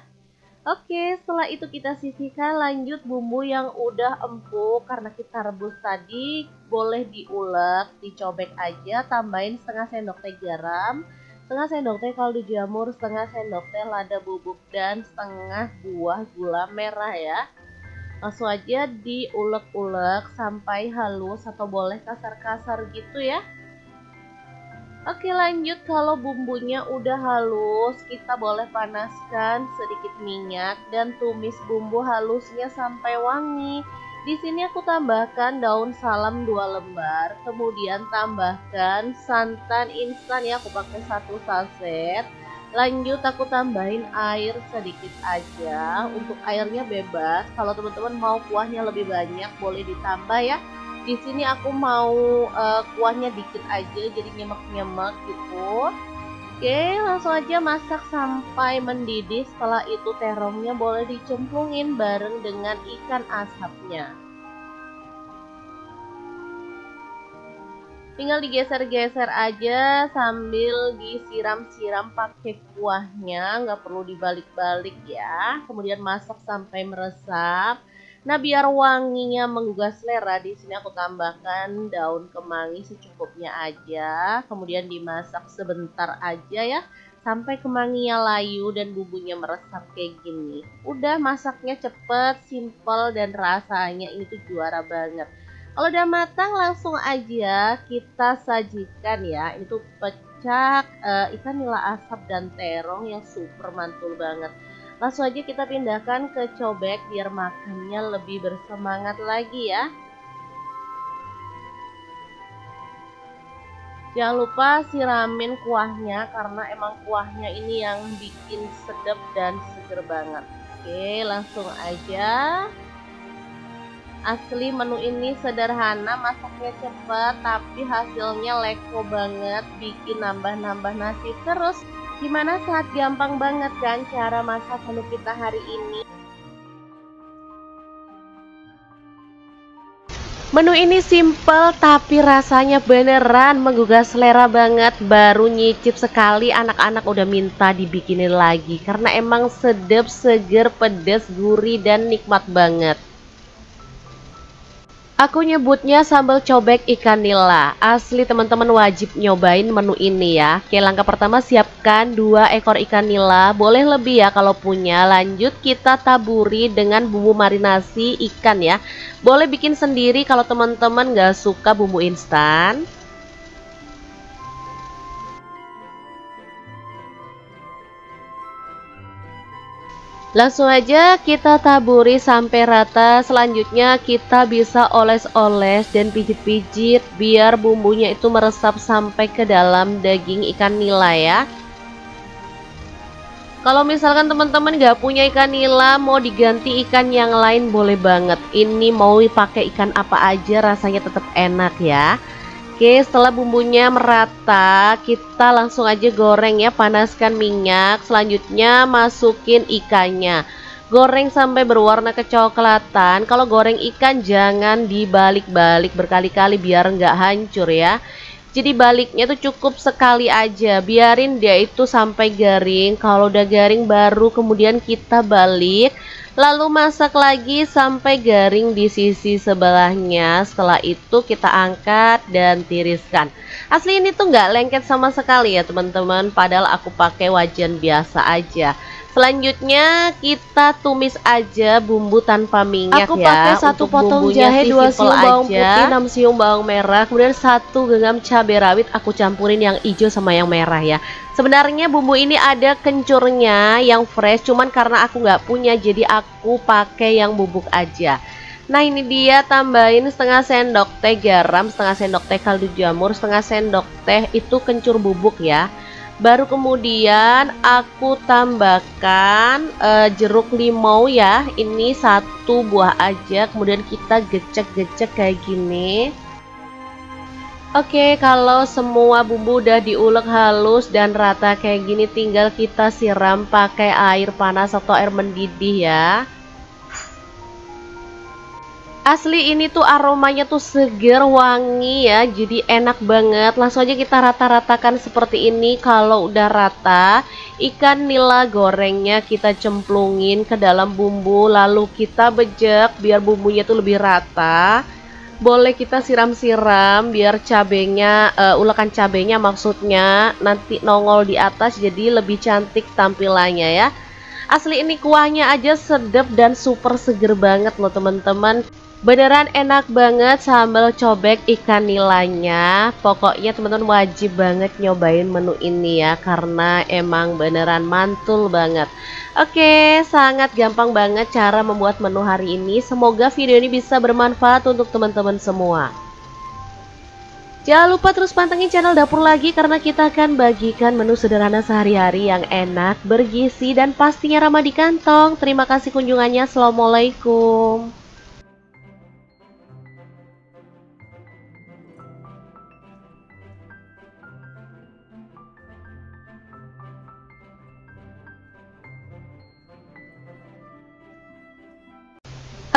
Oke, setelah itu kita sisihkan. Lanjut bumbu yang udah empuk karena kita rebus tadi, boleh diulek, dicobek aja. Tambahin setengah sendok teh garam, setengah sendok teh kaldu jamur, setengah sendok teh lada bubuk, dan setengah buah gula merah ya. Langsung aja diulek-ulek sampai halus atau boleh kasar-kasar gitu ya. Oke, lanjut. Kalau bumbunya udah halus, kita boleh panaskan sedikit minyak dan tumis bumbu halusnya sampai wangi. Di sini aku tambahkan daun salam 2 lembar, kemudian tambahkan santan instan ya, aku pakai 1 saset. Lanjut aku tambahin air sedikit aja. Untuk airnya bebas. Kalau teman-teman mau kuahnya lebih banyak boleh ditambah ya. Di sini aku mau kuahnya dikit aja jadi nyemek-nyemek gitu. Oke, langsung aja masak sampai mendidih. Setelah itu terongnya boleh dicemplungin bareng dengan ikan asapnya. Tinggal digeser-geser aja sambil disiram-siram pakai kuahnya, nggak perlu dibalik-balik ya. Kemudian masak sampai meresap. Nah, biar wanginya menggugah selera, di sini aku tambahkan daun kemangi secukupnya aja. Kemudian dimasak sebentar aja ya, sampai kemanginya layu dan bumbunya meresap kayak gini. Udah, masaknya cepet, simple, dan rasanya ini tuh juara banget. Kalau udah matang langsung aja kita sajikan ya. Itu pecak, ikan nila asap dan terong yang super mantul banget. Langsung aja kita pindahkan ke cobek biar makannya lebih bersemangat lagi ya. Jangan lupa siramin kuahnya karena emang kuahnya ini yang bikin sedap dan seger banget. Oke, langsung aja. Asli menu ini sederhana, masaknya cepat, tapi hasilnya leko banget, bikin nambah-nambah nasi terus. Gimana, sangat gampang banget kan cara masak menu kita hari ini? Menu ini simple tapi rasanya beneran menggugah selera banget. Baru nyicip sekali anak-anak udah minta dibikinin lagi karena emang sedap, seger, pedas, gurih, dan nikmat banget. Aku nyebutnya sambal cobek ikan nila. Asli teman-teman wajib nyobain menu ini ya. Oke, langkah pertama siapkan 2 ekor ikan nila. Boleh lebih ya kalau punya. Lanjut kita taburi dengan bumbu marinasi ikan ya. Boleh bikin sendiri kalau teman-teman gak suka bumbu instan. Langsung aja kita taburi sampai rata. Selanjutnya kita bisa oles-oles dan pijit-pijit biar bumbunya itu meresap sampai ke dalam daging ikan nila ya. Kalau misalkan teman-teman gak punya ikan nila, mau diganti ikan yang lain boleh banget. Ini mau pakai ikan apa aja rasanya tetap enak ya. Oke, setelah bumbunya merata, kita langsung aja goreng ya, panaskan minyak. Selanjutnya masukin ikannya. Goreng sampai berwarna kecoklatan. Kalau goreng ikan jangan dibalik-balik berkali-kali biar nggak hancur ya. Jadi baliknya tuh cukup sekali aja, biarin dia itu sampai garing. Kalau udah garing baru kemudian kita balik. Lalu masak lagi sampai garing di sisi sebelahnya. Setelah itu kita angkat dan tiriskan. Asli ini tuh nggak lengket sama sekali ya teman-teman. Padahal aku pakai wajan biasa aja. Selanjutnya kita tumis aja bumbu tanpa minyak Aku ya. pakai satu Untuk potong bumbunya jahe, sih 2 simple siung bawang aja. putih, 6 siung bawang merah, kemudian 1 genggam cabai rawit. Aku campurin yang hijau sama yang merah ya. Sebenarnya bumbu ini ada kencurnya yang fresh, cuman karena aku nggak punya jadi aku pakai yang bubuk aja. Nah ini dia, tambahin setengah sendok teh garam, setengah sendok teh kaldu jamur, setengah sendok teh itu kencur bubuk ya. Baru kemudian aku tambahkan jeruk limau ya. Ini 1 buah aja. Kemudian kita gecek-gecek kayak gini. Oke, kalau semua bumbu udah diulek halus dan rata kayak gini, tinggal kita siram pakai air panas atau air mendidih ya. Asli ini tuh aromanya tuh seger, wangi ya, jadi enak banget. Langsung aja kita rata-ratakan seperti ini. Kalau udah rata, ikan nila gorengnya kita cemplungin ke dalam bumbu, lalu kita bejek biar bumbunya tuh lebih rata. Boleh kita siram-siram biar cabenya, ulekan cabenya maksudnya nanti nongol di atas, jadi lebih cantik tampilannya ya. Asli ini kuahnya aja sedap dan super seger banget loh teman-teman. Beneran enak banget sambal cobek ikan nilanya. Pokoknya teman-teman wajib banget nyobain menu ini ya, karena emang beneran mantul banget. Oke, sangat gampang banget cara membuat menu hari ini. Semoga video ini bisa bermanfaat untuk teman-teman semua. Jangan lupa terus pantengin channel Dapur Lagi, karena kita akan bagikan menu sederhana sehari-hari yang enak, bergizi, dan pastinya ramah di kantong. Terima kasih kunjungannya. Assalamualaikum.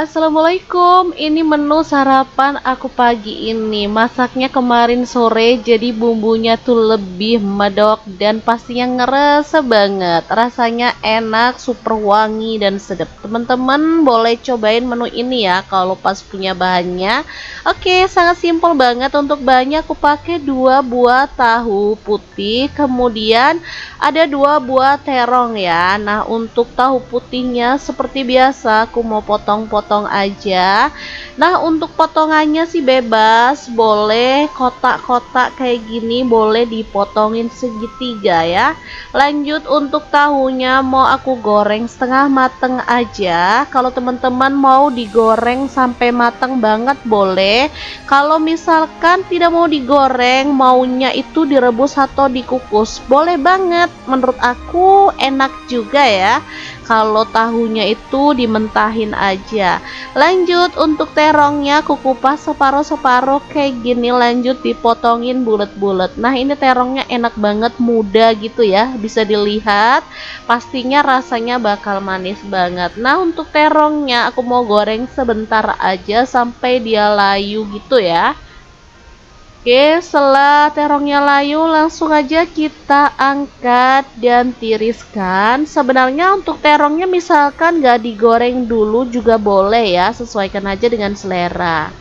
Assalamualaikum, ini menu sarapan aku pagi ini. Masaknya kemarin sore, jadi bumbunya tuh lebih medok dan pastinya ngerasa banget. Rasanya enak, super wangi dan sedap. Teman-teman boleh cobain menu ini ya kalau pas punya bahannya. Oke, sangat simpel banget. Untuk bahannya aku pakai 2 buah tahu putih, kemudian ada 2 buah terong ya. Nah, untuk tahu putihnya seperti biasa aku mau potong-potong aja. Nah, untuk potongannya sih bebas, boleh kotak-kotak kayak gini, boleh dipotongin segitiga ya. Lanjut untuk tahunya mau aku goreng setengah mateng aja. Kalau teman-teman mau digoreng sampai mateng banget boleh. Kalau misalkan tidak mau digoreng, maunya itu direbus atau dikukus, boleh banget. Menurut aku enak juga ya kalau tahunya itu dimentahin aja. Lanjut untuk terongnya aku kupas separuh-separuh kayak gini, lanjut dipotongin bulat-bulat. Nah ini terongnya enak banget, muda gitu ya, bisa dilihat, pastinya rasanya bakal manis banget. Nah untuk terongnya aku mau goreng sebentar aja sampai dia layu gitu ya. Oke, setelah terongnya layu langsung aja kita angkat dan tiriskan. Sebenarnya untuk terongnya misalkan gak digoreng dulu juga boleh ya, sesuaikan aja dengan selera.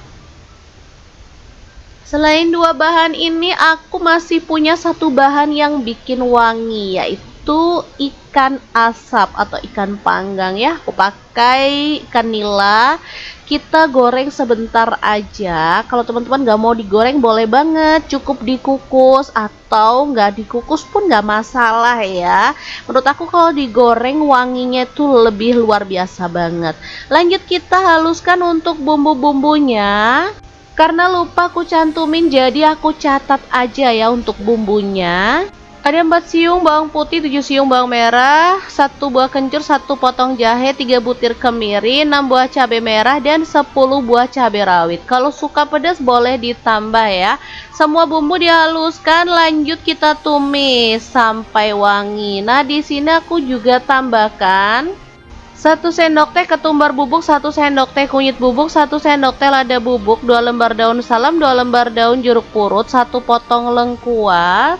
Selain 2 bahan ini, aku masih punya 1 bahan yang bikin wangi, yaitu ikan asap atau ikan panggang ya. Aku pakai ikan nila. kita goreng sebentar aja. Kalau teman-teman nggak mau digoreng boleh banget, cukup dikukus atau nggak dikukus pun nggak masalah ya. Menurut aku kalau digoreng wanginya tuh lebih luar biasa banget. Lanjut kita haluskan untuk bumbu-bumbunya. Karena lupa aku cantumin jadi aku catat aja ya untuk bumbunya. Ada 4 siung bawang putih, 7 siung bawang merah, 1 buah kencur, 1 potong jahe, 3 butir kemiri, 6 buah cabai merah, dan 10 buah cabai rawit. Kalau suka pedas boleh ditambah ya. Semua bumbu dihaluskan, lanjut kita tumis sampai wangi. Nah, di sini aku juga tambahkan 1 sendok teh ketumbar bubuk, 1 sendok teh kunyit bubuk, 1 sendok teh lada bubuk, 2 lembar daun salam, 2 lembar daun jeruk purut, 1 potong lengkuas,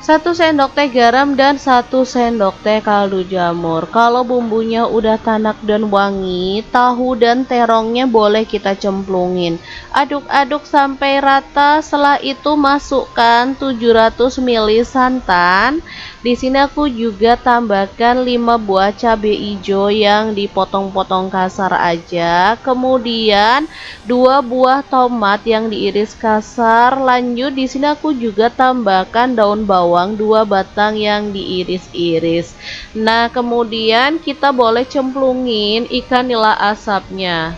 1 sendok teh garam, dan 1 sendok teh kaldu jamur. Kalau bumbunya udah tanak dan wangi, tahu dan terongnya boleh kita cemplungin. Aduk-aduk sampai rata. Setelah itu masukkan 700 ml santan. Di sini aku juga tambahkan 5 buah cabai hijau yang dipotong-potong kasar aja. Kemudian 2 buah tomat yang diiris kasar. Lanjut di sini aku juga tambahkan daun bawang 2 batang yang diiris-iris. Nah, kemudian kita boleh cemplungin ikan nila asapnya.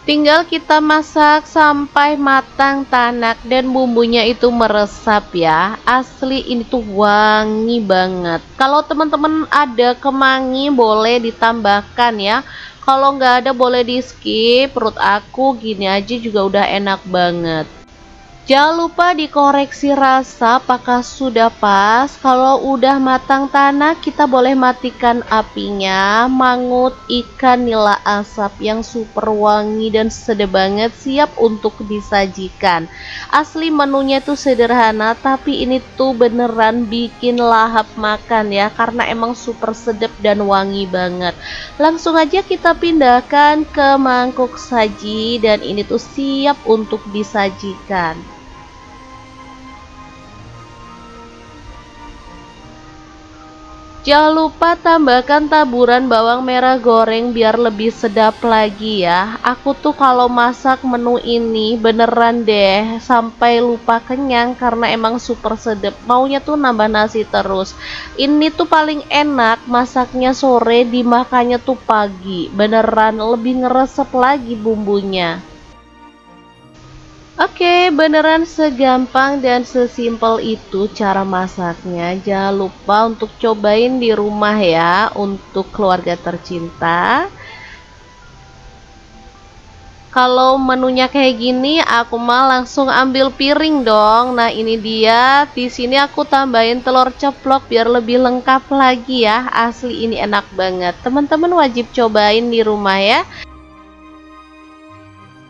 Tinggal kita masak sampai matang tanak dan bumbunya itu meresap ya. Asli ini tuh wangi banget. Kalau teman-teman ada kemangi boleh ditambahkan ya. Kalau nggak ada boleh di skip. Perut aku gini aja juga udah enak banget. Jangan lupa dikoreksi rasa apakah sudah pas. Kalau udah matang tanah, kita boleh matikan apinya. Mangut ikan nila asap yang super wangi dan sedap banget, siap untuk disajikan. Asli menunya tuh sederhana, tapi ini tuh beneran bikin lahap makan ya, karena emang super sedap dan wangi banget. Langsung aja kita pindahkan ke mangkuk saji dan ini tuh siap untuk disajikan. Jangan lupa tambahkan taburan bawang merah goreng biar lebih sedap lagi ya. Aku tuh kalau masak menu ini beneran deh sampai lupa kenyang karena emang super sedap. Maunya tuh nambah nasi terus. Ini tuh paling enak masaknya sore, dimakannya tuh pagi. Beneran lebih ngeresep lagi bumbunya. Oke, beneran segampang dan sesimpel itu cara masaknya. Jangan lupa untuk cobain di rumah ya untuk keluarga tercinta. Kalau menunya kayak gini, aku mah langsung ambil piring dong. Nah, ini dia. Di sini aku tambahin telur ceplok biar lebih lengkap lagi ya. Asli ini enak banget. Teman-teman wajib cobain di rumah ya.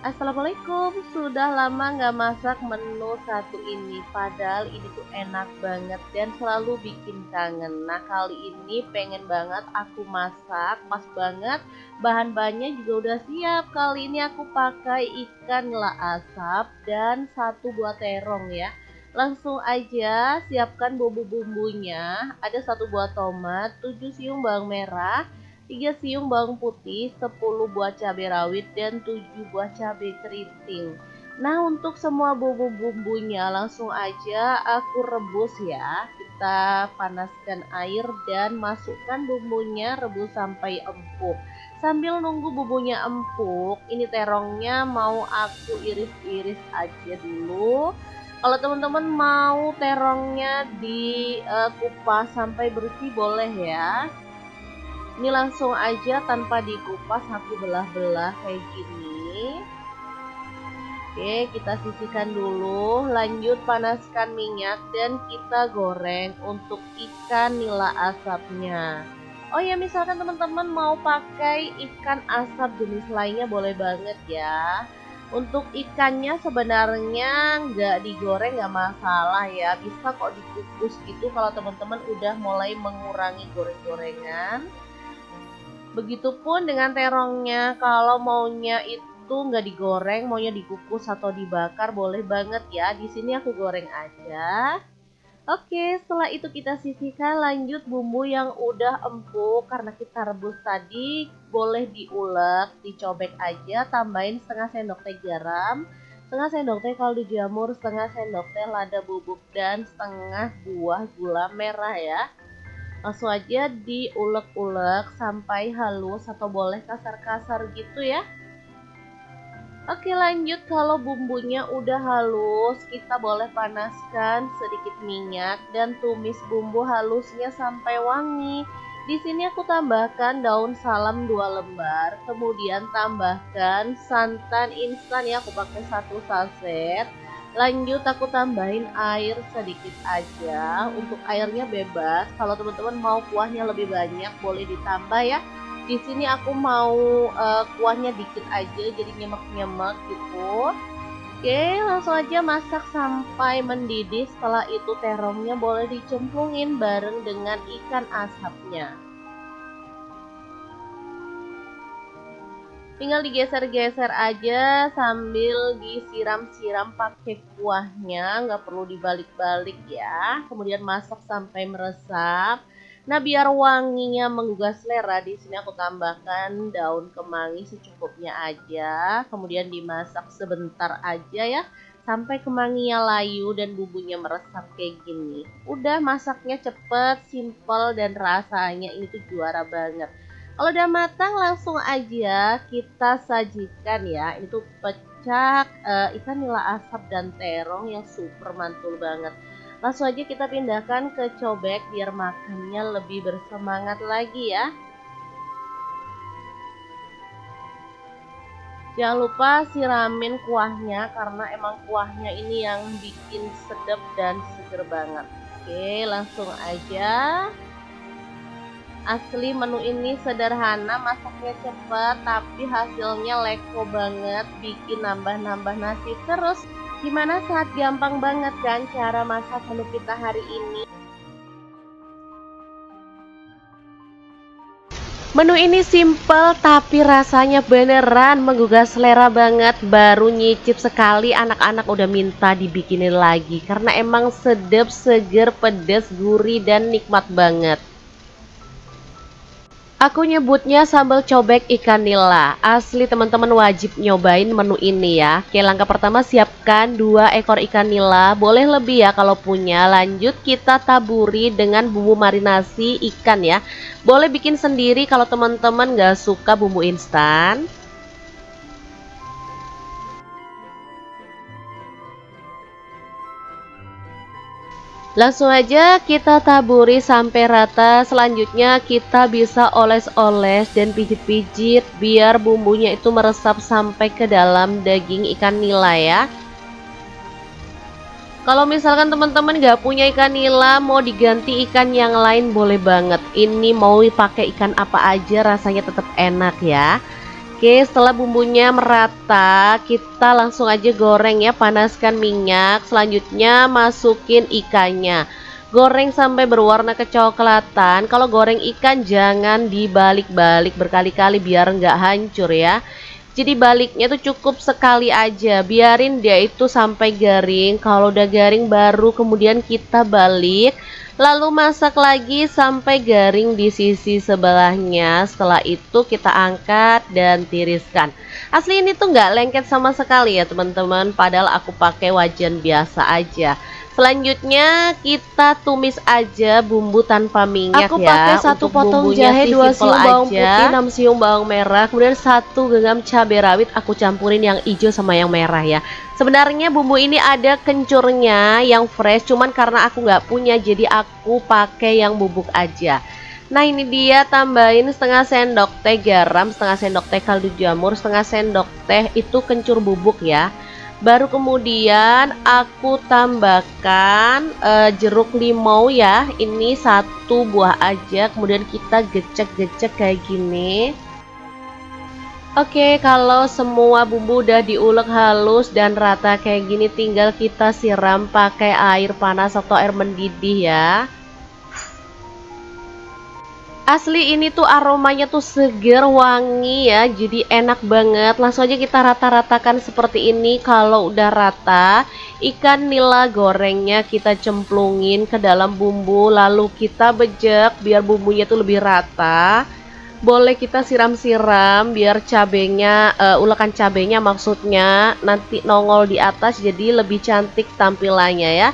Assalamualaikum, sudah lama nggak masak menu satu ini, padahal ini tuh enak banget dan selalu bikin kangen. Nah, kali ini pengen banget aku masak, pas banget, bahan-bahannya juga udah siap. Kali ini aku pakai ikan nila asap dan 1 buah terong ya. Langsung aja siapkan bumbu-bumbunya. Ada 1 buah tomat, 7 siung bawang merah, 3 siung bawang putih, 10 buah cabai rawit, dan 7 buah cabai keriting. Nah, untuk semua bumbu-bumbunya langsung aja aku rebus ya. Kita panaskan air dan masukkan bumbunya, rebus sampai empuk. Sambil nunggu bumbunya empuk, ini terongnya mau aku iris-iris aja dulu. Kalau teman-teman mau terongnya dikupas sampai bersih boleh ya. Ini langsung aja tanpa dikupas aku belah-belah kayak gini. Oke, kita sisihkan dulu. Lanjut panaskan minyak dan kita goreng untuk ikan nila asapnya. Oh ya, misalkan teman-teman mau pakai ikan asap jenis lainnya boleh banget ya. Untuk ikannya sebenarnya nggak digoreng nggak masalah ya. Bisa kok dikukus gitu kalau teman-teman udah mulai mengurangi goreng-gorengan. Begitupun dengan terongnya, kalau maunya itu nggak digoreng, maunya dikukus atau dibakar boleh banget ya. Di sini aku goreng aja. Oke, setelah itu kita sisihkan. Lanjut bumbu yang udah empuk karena kita rebus tadi, boleh diulek, dicobek aja. Tambahin setengah sendok teh garam, setengah sendok teh kaldu jamur, setengah sendok teh lada bubuk, dan setengah buah gula merah ya. Langsung aja diulek-ulek sampai halus atau boleh kasar-kasar gitu ya. Oke, lanjut. Kalau bumbunya udah halus, kita boleh panaskan sedikit minyak dan tumis bumbu halusnya sampai wangi. Di sini aku tambahkan daun salam 2 lembar, kemudian tambahkan santan instan ya, aku pakai 1 saset. Lanjut aku tambahin air sedikit aja. Untuk airnya bebas. Kalau teman-teman mau kuahnya lebih banyak boleh ditambah ya. Di sini aku mau kuahnya dikit aja jadi nyemek-nyemek gitu. Oke, langsung aja masak sampai mendidih. Setelah itu terongnya boleh dicemplungin bareng dengan ikan asapnya. Tinggal digeser-geser aja sambil disiram-siram pakai kuahnya, nggak perlu dibalik-balik ya. Kemudian masak sampai meresap. Nah, biar wanginya menggugah selera, di sini aku tambahkan daun kemangi secukupnya aja. Kemudian dimasak sebentar aja ya, sampai kemanginya layu dan bumbunya meresap kayak gini. Udah, masaknya cepet, simple, dan rasanya ini tuh juara banget. Kalau udah matang langsung aja kita sajikan ya. Ini tuh pecak ikan nila asap dan terong yang super mantul banget. Langsung aja kita pindahkan ke cobek biar makannya lebih bersemangat lagi ya. Jangan lupa siramin kuahnya karena emang kuahnya ini yang bikin sedap dan seger banget. Oke, langsung aja. Asli menu ini sederhana, masaknya cepat, tapi hasilnya leko banget, bikin nambah-nambah nasi terus. Gimana, sangat gampang banget kan cara masak menu kita hari ini? Menu ini simple tapi rasanya beneran menggugah selera banget. Baru nyicip sekali anak-anak udah minta dibikinin lagi karena emang sedap, seger, pedas, gurih, dan nikmat banget. Aku nyebutnya sambal cobek ikan nila. Asli teman-teman wajib nyobain menu ini ya. Oke, langkah pertama siapkan 2 ekor ikan nila. Boleh lebih ya kalau punya. Lanjut kita taburi dengan bumbu marinasi ikan ya. Boleh bikin sendiri kalau teman-teman gak suka bumbu instan. Langsung aja kita taburi sampai rata. Selanjutnya kita bisa oles-oles dan pijit-pijit biar bumbunya itu meresap sampai ke dalam daging ikan nila ya. Kalau misalkan teman-teman gak punya ikan nila, mau diganti ikan yang lain boleh banget. Ini mau pakai ikan apa aja rasanya tetap enak ya. Oke, setelah bumbunya merata, kita langsung aja goreng ya, panaskan minyak. Selanjutnya masukin ikannya. Goreng sampai berwarna kecoklatan. Kalau goreng ikan jangan dibalik-balik berkali-kali biar nggak hancur ya. Jadi baliknya tuh cukup sekali aja, biarin dia itu sampai garing. Kalau udah garing baru kemudian kita balik. Lalu masak lagi sampai garing di sisi sebelahnya. Setelah itu kita angkat dan tiriskan. Asli ini tuh nggak lengket sama sekali ya teman-teman. Padahal aku pakai wajan biasa aja. Selanjutnya kita tumis aja bumbu tanpa minyak Aku ya. pakai 1 Untuk potong bumbunya jahe, sih 2 simple siung bawang aja. putih, 6 siung bawang merah, kemudian 1 genggam cabai rawit. Aku campurin yang hijau sama yang merah ya. Sebenarnya bumbu ini ada kencurnya yang fresh, cuman karena aku nggak punya jadi aku pakai yang bubuk aja. Nah ini dia, tambahin setengah sendok teh garam, setengah sendok teh kaldu jamur, setengah sendok teh itu kencur bubuk ya. Baru kemudian aku tambahkan jeruk limau ya. Ini 1 buah aja. Kemudian kita gecek-gecek kayak gini. Oke, kalau semua bumbu udah diulek halus dan rata kayak gini, tinggal kita siram pakai air panas atau air mendidih ya. Asli ini tuh aromanya tuh seger, wangi ya, jadi enak banget. Langsung aja kita rata-ratakan seperti ini. Kalau udah rata, ikan nila gorengnya kita cemplungin ke dalam bumbu, lalu kita bejek biar bumbunya tuh lebih rata. Boleh kita siram-siram biar cabenya, ulekan cabenya maksudnya nanti nongol di atas, jadi lebih cantik tampilannya ya.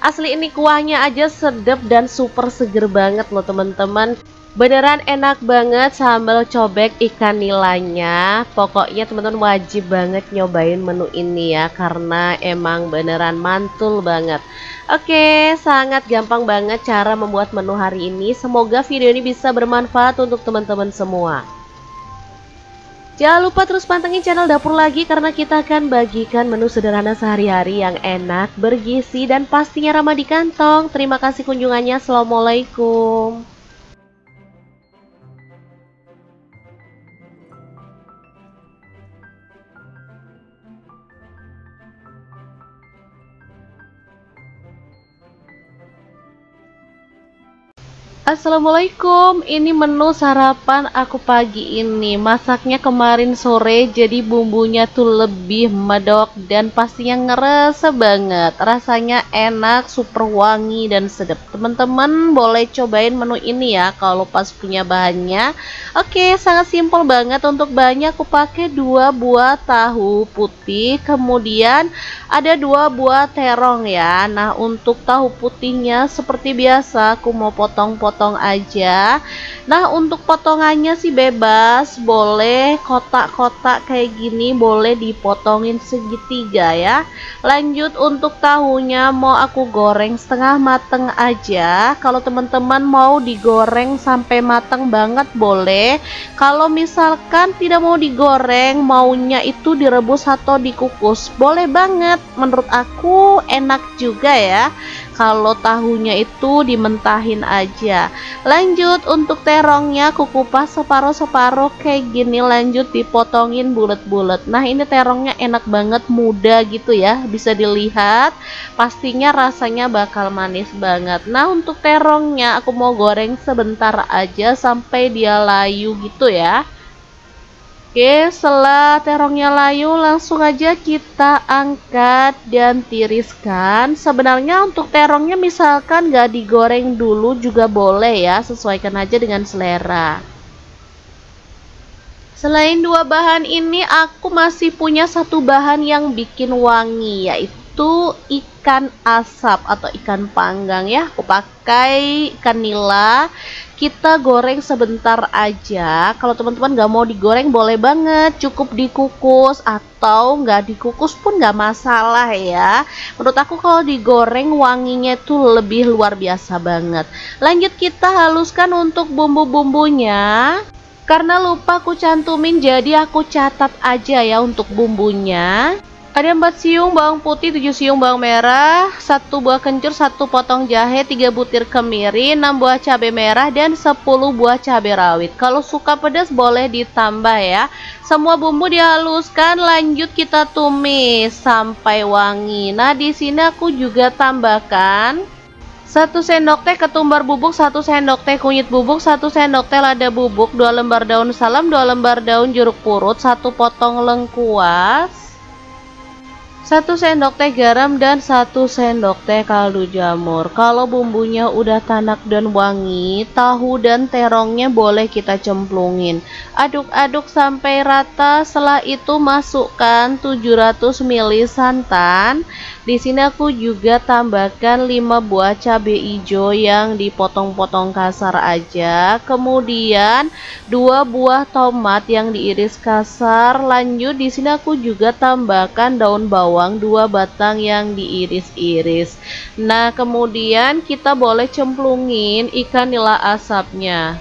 Asli ini kuahnya aja sedap dan super seger banget loh teman-teman. Beneran enak banget sambal cobek ikan nilanya. Pokoknya teman-teman wajib banget nyobain menu ini ya, karena emang beneran mantul banget. Oke, sangat gampang banget cara membuat menu hari ini. Semoga video ini bisa bermanfaat untuk teman-teman semua. Jangan lupa terus pantengin channel Dapur Lagi, karena kita akan bagikan menu sederhana sehari-hari yang enak, bergizi, dan pastinya ramah di kantong. Terima kasih kunjungannya. Assalamualaikum. Assalamualaikum, ini menu sarapan aku pagi ini. Masaknya kemarin sore, jadi bumbunya tuh lebih medok dan pastinya ngerasa banget. Rasanya enak, super wangi dan sedap. Teman-teman boleh cobain menu ini ya kalau pas punya bahannya. Oke, sangat simpel banget. Untuk bahannya aku pakai 2 buah tahu putih, kemudian ada 2 buah terong ya. Nah, untuk tahu putihnya seperti biasa aku mau potong-potong aja. Nah, untuk potongannya sih bebas, boleh kotak-kotak kayak gini, boleh dipotongin segitiga ya. Lanjut untuk tahunya mau aku goreng setengah mateng aja. Kalau teman-teman mau digoreng sampai mateng banget boleh. Kalau misalkan tidak mau digoreng, maunya itu direbus atau dikukus, boleh banget. Menurut aku enak juga ya kalau tahunya itu dimentahin aja. Lanjut untuk terongnya aku kupas separuh-separuh kayak gini, lanjut dipotongin bulat-bulat. Nah, ini terongnya enak banget, muda gitu ya, bisa dilihat. Pastinya rasanya bakal manis banget. Nah, untuk terongnya aku mau goreng sebentar aja sampai dia layu gitu ya. Oke, setelah terongnya layu langsung aja kita angkat dan tiriskan. Sebenarnya untuk terongnya misalkan gak digoreng dulu juga boleh ya, sesuaikan aja dengan selera. Selain 2 bahan ini, aku masih punya 1 bahan yang bikin wangi, yaitu ikan asap atau ikan panggang ya. Aku pakai ikan nila. Kita goreng sebentar aja. Kalau teman-teman gak mau digoreng boleh banget, cukup dikukus atau nggak dikukus pun nggak masalah ya. Menurut aku kalau digoreng wanginya tuh lebih luar biasa banget. Lanjut kita haluskan untuk bumbu-bumbunya. Karena lupa aku cantumin, jadi aku catat aja ya untuk bumbunya. Ada 4 siung bawang putih, 7 siung bawang merah, 1 buah kencur, 1 potong jahe, 3 butir kemiri, 6 buah cabai merah, dan 10 buah cabai rawit. Kalau suka pedas boleh ditambah ya. Semua bumbu dihaluskan, lanjut kita tumis sampai wangi. Nah, di sini aku juga tambahkan 1 sendok teh ketumbar bubuk, 1 sendok teh kunyit bubuk, 1 sendok teh lada bubuk, 2 lembar daun salam, 2 lembar daun jeruk purut, 1 potong lengkuas, 1 sendok teh garam, dan 1 sendok teh kaldu jamur. Kalau bumbunya udah tanak dan wangi, tahu dan terongnya boleh kita cemplungin. Aduk-aduk sampai rata. Setelah itu masukkan 700 ml santan. Di sini aku juga tambahkan 5 buah cabai hijau yang dipotong-potong kasar aja. Kemudian 2 buah tomat yang diiris kasar. Lanjut di sini aku juga tambahkan daun bawang 2 batang yang diiris-iris. Nah, kemudian kita boleh cemplungin ikan nila asapnya.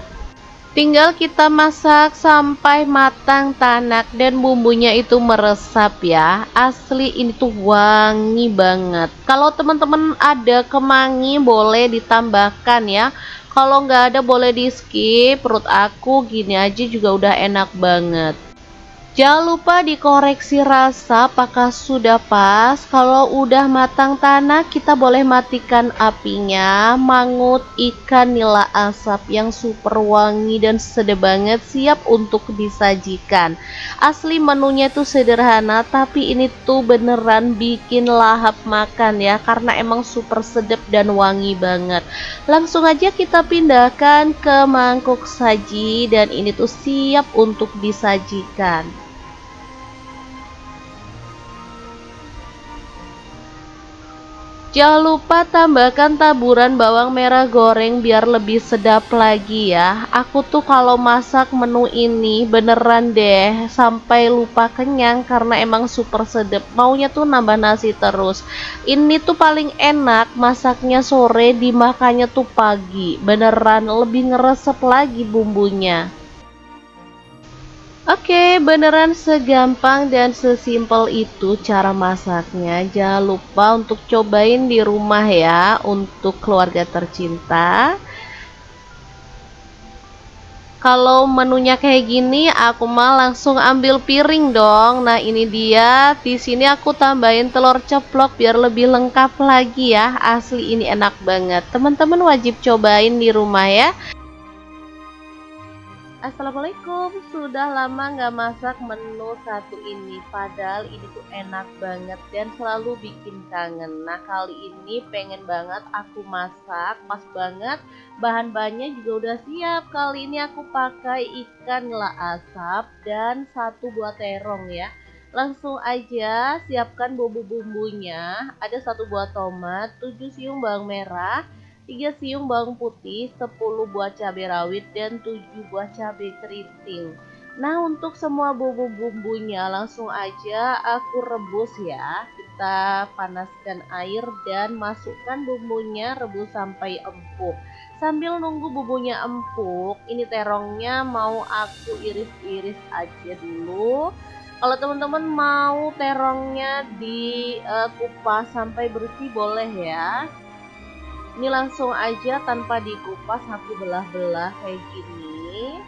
Tinggal kita masak sampai matang tanak dan bumbunya itu meresap ya. Asli ini tuh wangi banget. Kalau teman-teman ada kemangi boleh ditambahkan ya. Kalau nggak ada boleh di skip. Perut aku gini aja juga udah enak banget. Jangan lupa dikoreksi rasa apakah sudah pas. Kalau udah matang tanah, kita boleh matikan apinya. Mangut ikan nila asap yang super wangi dan sedap banget, siap untuk disajikan. Asli menunya tuh sederhana, tapi ini tuh beneran bikin lahap makan ya, karena emang super sedap dan wangi banget. Langsung aja kita pindahkan ke mangkuk saji dan ini tuh siap untuk disajikan. Jangan lupa tambahkan taburan bawang merah goreng biar lebih sedap lagi ya. Aku tuh kalau masak menu ini beneran deh sampai lupa kenyang karena emang super sedap. Maunya tuh nambah nasi terus. Ini tuh paling enak masaknya sore, dimakannya tuh pagi. Beneran lebih ngeresep lagi bumbunya. Oke, beneran segampang dan sesimpel itu cara masaknya. Jangan lupa untuk cobain di rumah ya untuk keluarga tercinta. Kalau menunya kayak gini, aku mah langsung ambil piring dong. Nah, ini dia. Di sini aku tambahin telur ceplok biar lebih lengkap lagi ya. Asli ini enak banget. Teman-teman wajib cobain di rumah ya. Assalamualaikum, sudah lama nggak masak menu satu ini, padahal ini tuh enak banget dan selalu bikin kangen. Nah, kali ini pengen banget aku masak, pas banget, bahan-bahannya juga udah siap. Kali ini aku pakai ikan nila asap dan satu buah terong ya. Langsung aja siapkan bumbu-bumbunya. Ada satu buah tomat, 7 siung bawang merah, 3 siung bawang putih, 10 buah cabai rawit, dan 7 buah cabai keriting. Nah, untuk semua bumbu-bumbunya langsung aja aku rebus ya. Kita panaskan air dan masukkan bumbunya, rebus sampai empuk. Sambil nunggu bumbunya empuk, ini terongnya mau aku iris-iris aja dulu. Kalau teman-teman mau terongnya dikupas sampai bersih boleh ya. Ini langsung aja tanpa dikupas aku belah-belah kayak gini.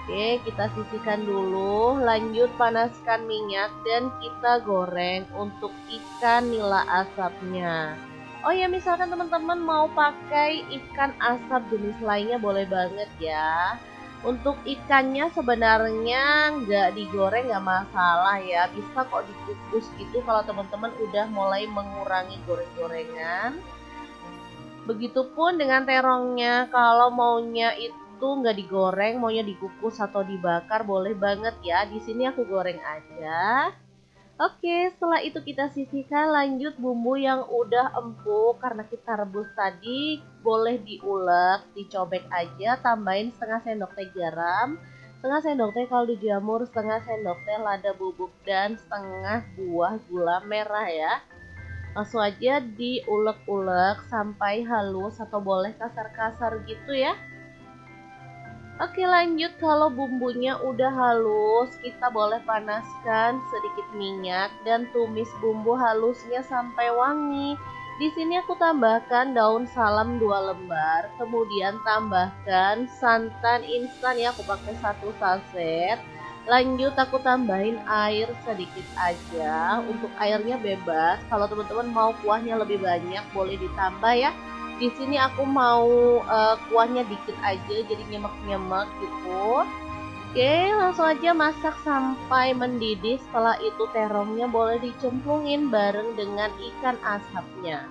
Oke, kita sisihkan dulu. Lanjut panaskan minyak dan kita goreng untuk ikan nila asapnya. Oh ya, misalkan teman-teman mau pakai ikan asap jenis lainnya boleh banget ya. Untuk ikannya sebenarnya nggak digoreng nggak masalah ya. Bisa kok dikukus gitu kalau teman-teman udah mulai mengurangi goreng-gorengan. Begitupun dengan terongnya, kalau maunya itu nggak digoreng, maunya dikukus atau dibakar, boleh banget ya. Di sini aku goreng aja. Oke, setelah itu kita sisihkan, lanjut bumbu yang udah empuk karena kita rebus tadi, boleh diulek, dicobek aja, tambahin setengah sendok teh garam, setengah sendok teh kaldu jamur, setengah sendok teh lada bubuk, dan setengah buah gula merah ya. Langsung aja diulek-ulek sampai halus atau boleh kasar-kasar gitu ya. Oke, lanjut, kalau bumbunya udah halus, kita boleh panaskan sedikit minyak dan tumis bumbu halusnya sampai wangi. Di sini aku tambahkan daun salam 2 lembar, kemudian tambahkan santan instan ya, aku pakai 1 saset. Lanjut aku tambahin air sedikit aja. Untuk airnya bebas. Kalau teman-teman mau kuahnya lebih banyak boleh ditambah ya. Di sini aku mau kuahnya dikit aja jadi nyemek-nyemek gitu. Oke, langsung aja masak sampai mendidih. Setelah itu terongnya boleh dicemplungin bareng dengan ikan asapnya.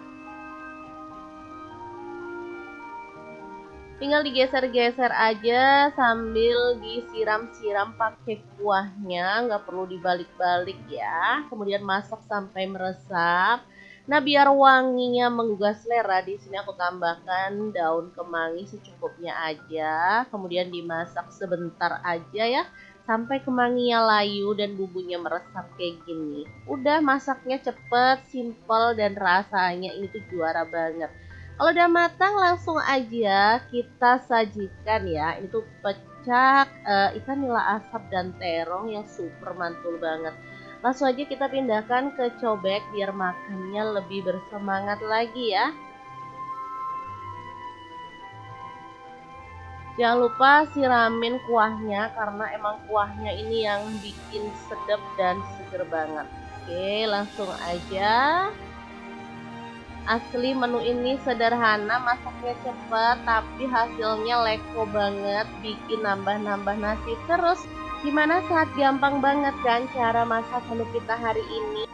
Tinggal digeser-geser aja sambil disiram-siram pakai kuahnya, nggak perlu dibalik-balik ya. Kemudian masak sampai meresap. Nah, biar wanginya menggugah selera, di sini aku tambahkan daun kemangi secukupnya aja. Kemudian dimasak sebentar aja ya, sampai kemanginya layu dan bumbunya meresap kayak gini. Udah, masaknya cepet, simple, dan rasanya ini tuh juara banget. Kalau udah matang langsung aja kita sajikan ya. Ini tuh pecak ikan nila asap dan terong yang super mantul banget. Langsung aja kita pindahkan ke cobek biar makannya lebih bersemangat lagi ya. Jangan lupa siramin kuahnya karena emang kuahnya ini yang bikin sedap dan seger banget. Oke, langsung aja. Asli menu ini sederhana, masaknya cepat, tapi hasilnya leko banget, bikin nambah-nambah nasi terus. Gimana, sangat gampang banget kan cara masak menu kita hari ini?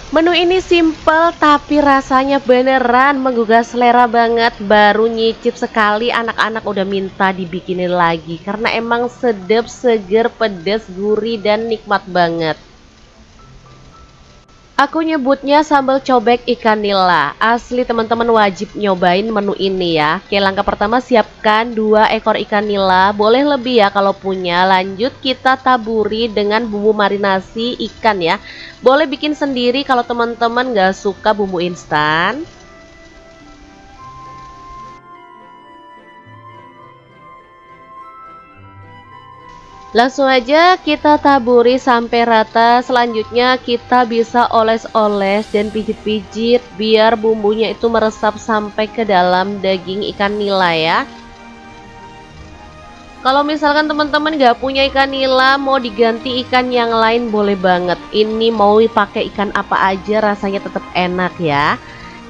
Menu ini simple tapi rasanya beneran menggugah selera banget. Baru nyicip sekali anak-anak udah minta dibikinin lagi karena emang sedap, seger, pedas, gurih, dan nikmat banget. Aku nyebutnya sambal cobek ikan nila. Asli teman-teman wajib nyobain menu ini ya. Oke, langkah pertama siapkan 2 ekor ikan nila. Boleh lebih ya kalau punya. Lanjut kita taburi dengan bumbu marinasi ikan ya. Boleh bikin sendiri kalau teman-teman gak suka bumbu instan. Langsung aja kita taburi sampai rata. Selanjutnya kita bisa oles-oles dan pijit-pijit biar bumbunya itu meresap sampai ke dalam daging ikan nila ya. Kalau misalkan teman-teman gak punya ikan nila, mau diganti ikan yang lain boleh banget. Ini mau pakai ikan apa aja rasanya tetap enak ya.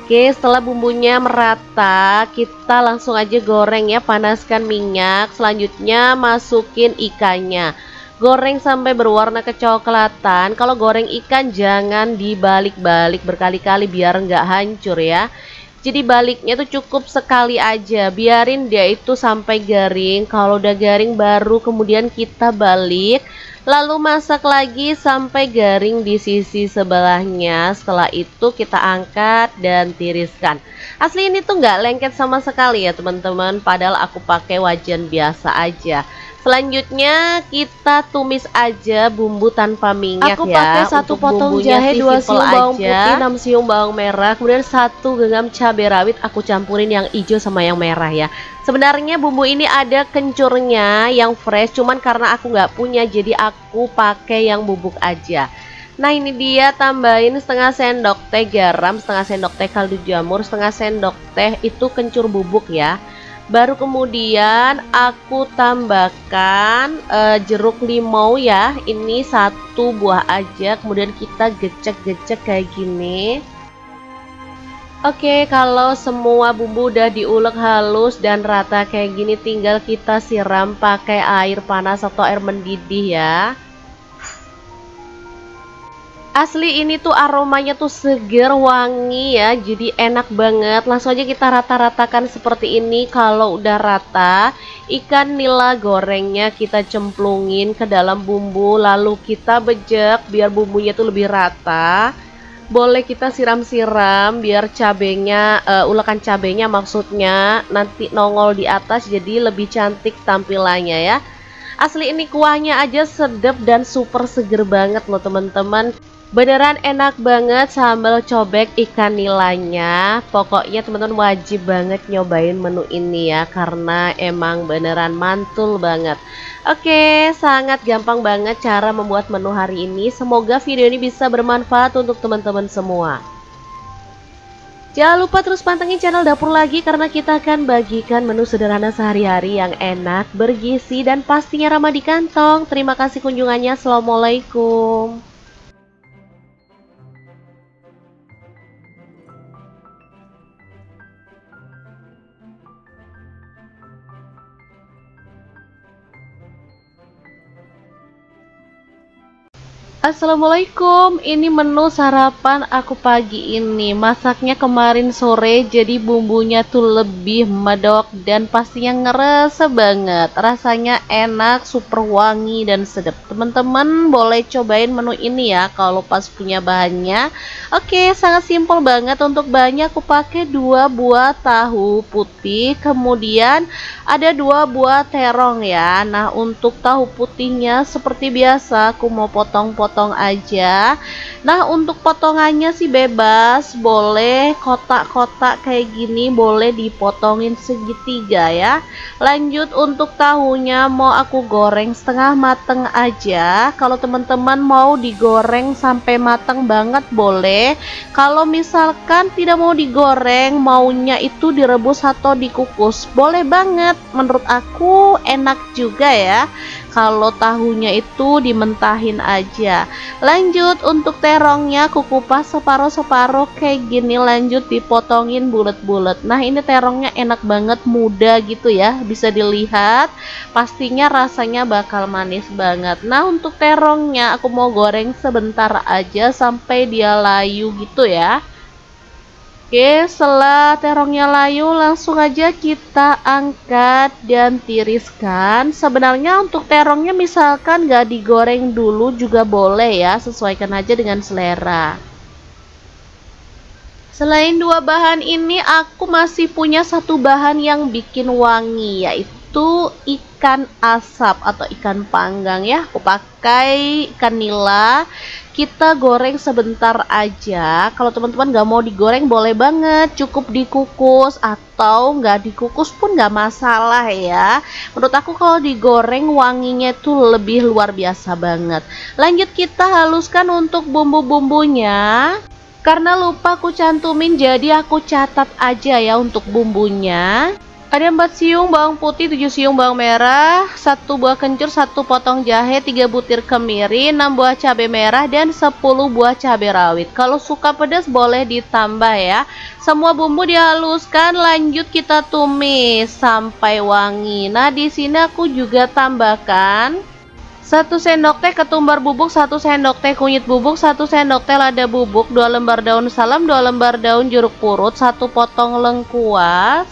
Oke, setelah bumbunya merata, kita langsung aja goreng ya, panaskan minyak. Selanjutnya masukin ikannya. Goreng sampai berwarna kecoklatan. Kalau goreng ikan jangan dibalik-balik berkali-kali biar nggak hancur ya. Jadi baliknya tuh cukup sekali aja, biarin dia itu sampai garing. Kalau udah garing baru kemudian kita balik. Lalu masak lagi sampai garing di sisi sebelahnya. Setelah itu kita angkat dan tiriskan. Asli ini tuh nggak lengket sama sekali ya teman-teman. Padahal aku pakai wajan biasa aja. Selanjutnya kita tumis aja bumbu tanpa minyak. Aku pakai 1 potong jahe, 2 siung bawang putih, 6 siung bawang merah, kemudian 1 genggam cabai rawit. Aku campurin yang hijau sama yang merah ya. Sebenarnya bumbu ini ada kencurnya yang fresh, cuman karena aku nggak punya jadi aku pakai yang bubuk aja. Nah ini dia, tambahin setengah sendok teh garam, setengah sendok teh kaldu jamur, setengah sendok teh itu kencur bubuk ya. Baru kemudian aku tambahkan jeruk limau ya. Ini 1 buah aja. Kemudian kita gecek-gecek kayak gini. Oke, kalau semua bumbu udah diulek halus dan rata kayak gini, tinggal kita siram pakai air panas atau air mendidih ya. Asli ini tuh aromanya tuh seger, wangi ya, jadi enak banget. Langsung aja kita rata-ratakan seperti ini. Kalau udah rata, ikan nila gorengnya kita cemplungin ke dalam bumbu, lalu kita bejek biar bumbunya tuh lebih rata. Boleh kita siram-siram biar cabenya, ulekan cabenya maksudnya nanti nongol di atas, jadi lebih cantik tampilannya ya. Asli ini kuahnya aja sedap dan super seger banget loh teman-teman. Beneran enak banget sambal cobek ikan nilanya. Pokoknya teman-teman wajib banget nyobain menu ini ya, karena emang beneran mantul banget. Oke, sangat gampang banget cara membuat menu hari ini. Semoga video ini bisa bermanfaat untuk teman-teman semua. Jangan lupa terus pantengin channel Dapur Lagi karena kita akan bagikan menu sederhana sehari-hari yang enak, bergizi, dan pastinya ramah di kantong. Terima kasih kunjungannya. Assalamualaikum. Assalamualaikum, ini menu sarapan aku pagi ini. Masaknya kemarin sore jadi bumbunya tuh lebih medok dan pastinya ngerasa banget. Rasanya enak, super wangi dan sedap. Teman-teman boleh cobain menu ini ya kalau pas punya bahannya. Oke, sangat simpel banget. Untuk bahannya aku pakai 2 buah tahu putih, kemudian ada 2 buah terong ya. Nah, untuk tahu putihnya seperti biasa aku mau potong-potong potong aja. Nah, untuk potongannya sih bebas, boleh kotak-kotak kayak gini, boleh dipotongin segitiga ya. Lanjut untuk tahunya mau aku goreng setengah mateng aja. Kalau teman-teman mau digoreng sampai mateng banget boleh. Kalau misalkan tidak mau digoreng, maunya itu direbus atau dikukus, boleh banget. Menurut aku enak juga ya kalau tahunya itu dimentahin aja. Lanjut untuk terongnya aku kupas separuh-separuh kayak gini, lanjut dipotongin bulat-bulat. Nah, ini terongnya enak banget, muda gitu ya, bisa dilihat, pastinya rasanya bakal manis banget. Nah, untuk terongnya aku mau goreng sebentar aja sampai dia layu gitu ya. Oke, setelah terongnya layu langsung aja kita angkat dan tiriskan. Sebenarnya untuk terongnya misalkan gak digoreng dulu juga boleh ya, sesuaikan aja dengan selera. Selain dua bahan ini, aku masih punya satu bahan yang bikin wangi, yaitu ikan asap atau ikan panggang ya. Aku pakai ikan nila. Kita goreng sebentar aja. Kalau teman-teman gak mau digoreng boleh banget, cukup dikukus atau nggak dikukus pun nggak masalah ya. Menurut aku kalau digoreng wanginya tuh lebih luar biasa banget. Lanjut kita haluskan untuk bumbu-bumbunya. Karena lupa aku cantumin, jadi aku catat aja ya untuk bumbunya. Ada 4 siung bawang putih, 7 siung bawang merah, 1 buah kencur, 1 potong jahe, 3 butir kemiri, 6 buah cabai merah, dan 10 buah cabai rawit. Kalau suka pedas boleh ditambah ya. Semua bumbu dihaluskan, lanjut kita tumis sampai wangi. Nah, di sini aku juga tambahkan 1 sendok teh ketumbar bubuk, 1 sendok teh kunyit bubuk, 1 sendok teh lada bubuk, 2 lembar daun salam, 2 lembar daun jeruk purut, 1 potong lengkuas,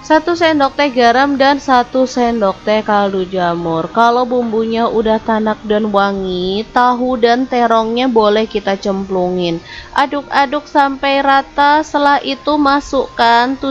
1 sendok teh garam, dan 1 sendok teh kaldu jamur. Kalau bumbunya udah tanak dan wangi, tahu dan terongnya boleh kita cemplungin. Aduk-aduk sampai rata, setelah itu masukkan 700